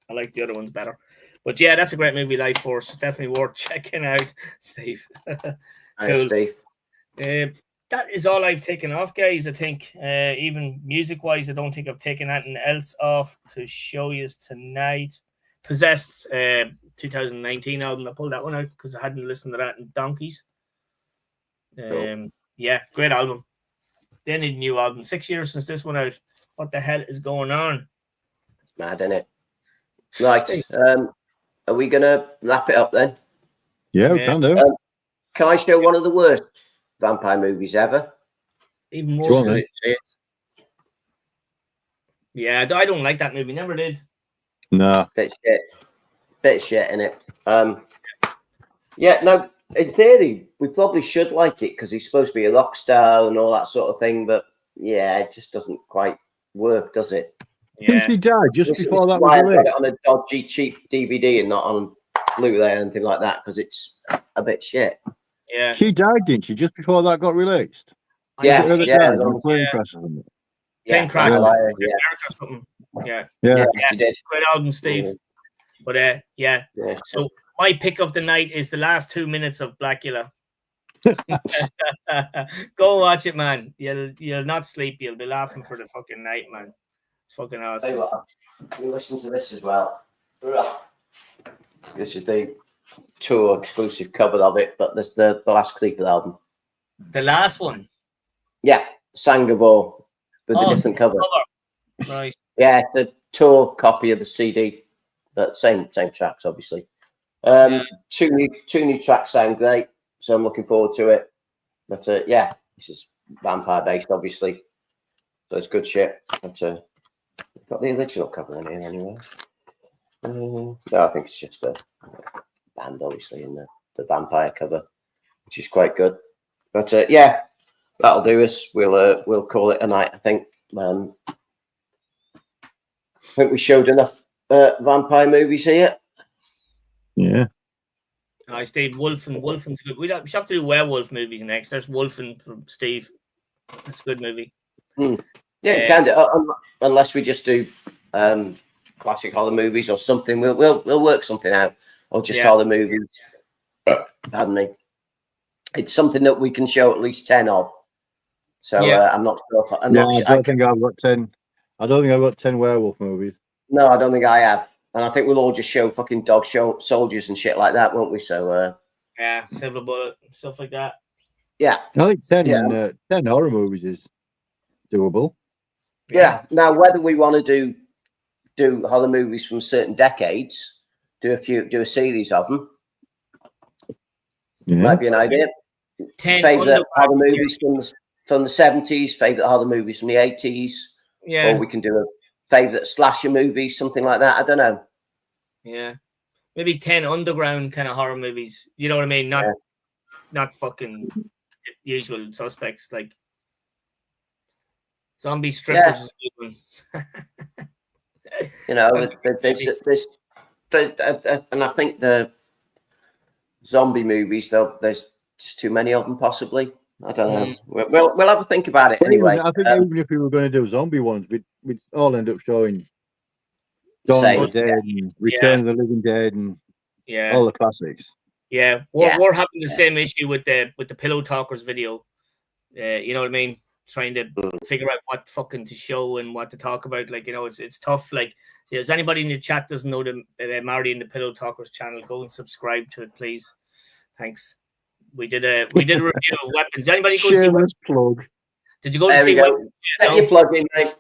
I like the other ones better. But yeah, that's a great movie, Life Force. Definitely worth checking out, Steve.
Cool. Steve.
That is all I've taken off, guys. I think even music-wise, I don't think I've taken anything else off to show you tonight. Possessed 2019 album. I pulled that one out because I hadn't listened to that in donkeys. Yeah, great album. They need a new album. 6 years since this one out. What the hell is going on?
It's mad, isn't it? Right. Are we going to wrap it up then?
Yeah, we can do.
Can I show one of the worst vampire movies ever?
Even more. Yeah, I don't like that movie. Never did.
No.
Bit shit in it. Yeah, no, in theory, we probably should like it because he's supposed to be a rock star and all that sort of thing, but yeah, it just doesn't quite work, does it?
Yeah. Didn't she die just before that
was
released?
I got it on a dodgy, cheap DVD and not on Blu-ray or anything like that because it's a bit shit.
Yeah.
She died, didn't she, just before that got released?
Yeah.
Yeah, she did. Great album, Steve. But yeah. So my pick of the night is the last 2 minutes of Blackula. Go watch it, man. You'll not sleep. You'll be laughing for the fucking night, man. It's fucking awesome.
You listen to this as well. This is the tour exclusive cover of it, but this the last Creeper album.
The last one.
Yeah, Sangavore with a different cover.
Right.
Yeah, the tour copy of the CD, but same tracks, obviously. Two new tracks sound great, so I'm looking forward to it. But yeah, this is vampire based, obviously, so it's good shit. But got the original cover in here anyway. No, I think it's just a band, obviously, in the vampire cover, which is quite good. But yeah, that'll do us. We'll call it a night, I think. I think we showed enough vampire movies here.
Yeah.
I stayed Wolfen's good. We should have to do werewolf movies next. There's Wolfen from Steve. That's a good movie.
Yeah, you can do, unless we just do classic horror movies or something. We'll work something out, or just horror movies. Pardon me. It's something that we can show at least 10 of. So I'm not sure. I don't think
I've got 10. I don't think I've got 10 werewolf movies.
No, I don't think I have. And I think we'll all just show fucking dog show soldiers and shit like that, won't we? So
yeah, Silver Bullet, stuff like that.
Yeah.
I think 10 horror movies is doable.
Yeah. Now, whether we want to do horror movies from certain decades, do a series of them, might be an idea. Favorite horror movies from the 70s, favorite horror movies from the 80s.
Yeah.
Or we can do a favorite slasher movie, something like that. I don't know.
Yeah. Maybe 10 underground kind of horror movies. You know what I mean? Not fucking usual suspects like zombie strippers.
Yeah. You know, and I think the zombie movies, there's just too many of them, possibly. I don't know. We'll have a think about it anyway.
I think even if we were going to do zombie ones, we'd all end up showing Dawn of the Dead and Return of the Living Dead and all the classics.
Yeah, we're having the same issue with the Pillow Talkers video. You know what I mean? Trying to figure out what fucking to show and what to talk about. Like, you know, it's tough. Like, so does anybody in the chat doesn't know the Marty and the Pillow Talkers channel? Go and subscribe to it, please. Thanks. We did a review of Weapons. Anybody go see Weapons?
Plug.
Did you go to see Weapons?
Get your plug in, mate.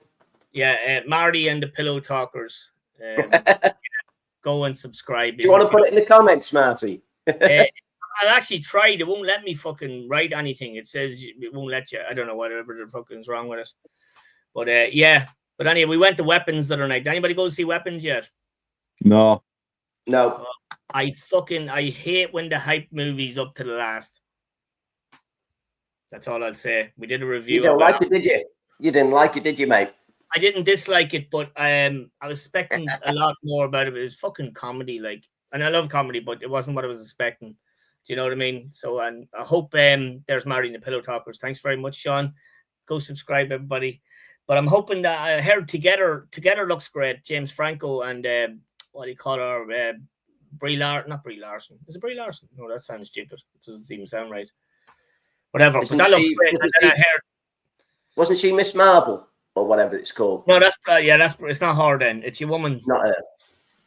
Yeah, Marty and the Pillow Talkers. Go and subscribe.
Do you want to put it in the comments, Marty?
I actually tried. It won't let me fucking write anything. It says it won't let you. I don't know whatever the fucking's wrong with it. But yeah. But anyway, we went to Weapons the other night. Did anybody go to see Weapons yet?
No.
I hate when the hype movie's up to the last. That's all I'll say. We did a review.
You don't like it, did you? You didn't like it, did you, mate?
I didn't dislike it, but I was expecting a lot more about it. It was fucking comedy, like, and I love comedy, but it wasn't what I was expecting. Do you know what I mean? So, and I hope there's Marty and the Pillow Talkers. Thanks very much, Sean. Go subscribe, everybody. But I'm hoping that I heard Together looks great. James Franco and what do you call her? Not Brie Larson. Is it Brie Larson? No, that sounds stupid. It doesn't even sound right. Whatever. But that looks great. And then I heard,
wasn't she Miss Marvel or whatever it's called?
No, that's it's not her then. It's your woman.
Not her.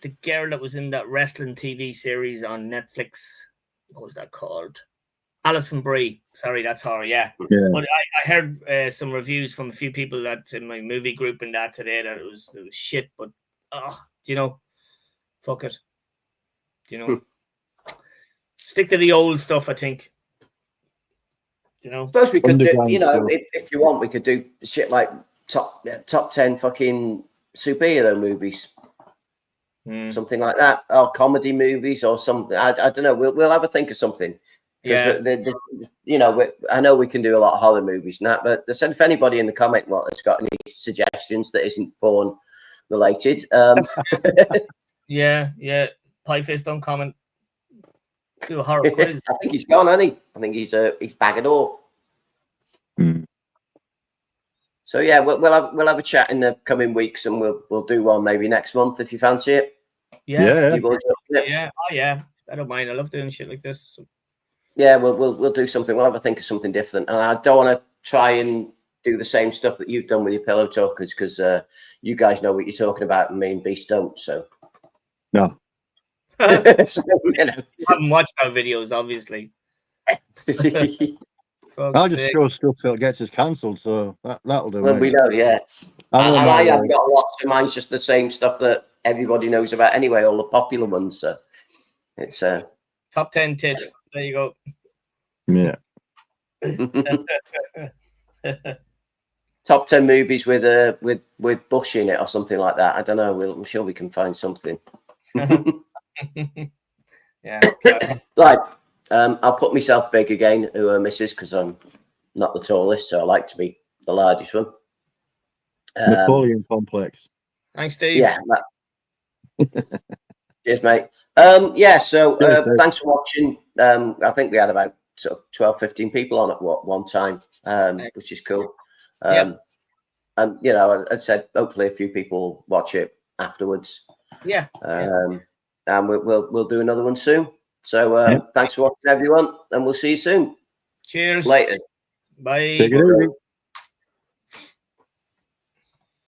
The girl that was in that wrestling TV series on Netflix. What was that called? Alison Brie. Sorry, that's her. Yeah. But I heard some reviews from a few people that in my movie group and that today that it was shit. But do you know? Fuck it. Do you know? Stick to the old stuff, I think. You know,
suppose we could do, you know, if you want, we could do shit like top 10 fucking superhero movies, something like that, or comedy movies, or something. I don't know. We'll have a think of something. Yeah. You know, I know we can do a lot of horror movies and that, but if anybody in the comment has got any suggestions that isn't porn related,
yeah. Pie Fist, don't comment. Do a horror quiz.
I think he's gone, hasn't he? I think he's bagging off. So yeah, we'll have a chat in the coming weeks, and we'll do one maybe next month if you fancy it.
Yeah. Oh yeah. I don't mind. I love doing shit like this. So.
Yeah, we'll do something. We'll have a think of something different, and I don't want to try and do the same stuff that you've done with your Pillow Talkers, because you guys know what you're talking about, and me and Beast don't. So
no.
So, you know.
I haven't watched our videos, obviously.
I'll just show stuff that gets us cancelled, so that'll do.
Well, we know, yeah. I haven't got lots, so mine's just the same stuff that everybody knows about anyway, all the popular ones. So it's
top 10 tits. There you go.
Yeah.
Top 10 movies with Bush in it or something like that. I don't know. I'm sure we can find something.
Yeah.
Like, I'll put myself big again, who are misses, because I'm not the tallest, so I like to be the largest one.
Napoleon complex.
Thanks, Steve.
Yeah. Cheers, mate. Yeah, so thanks for watching. I think we had about sort of 12, 15 people on at one time, which is cool. And, you know, I said, hopefully a few people watch it afterwards.
Yeah.
And we'll do another one soon. So thanks for watching, everyone, and we'll see you soon.
Cheers.
Later.
Bye.
Take it easy.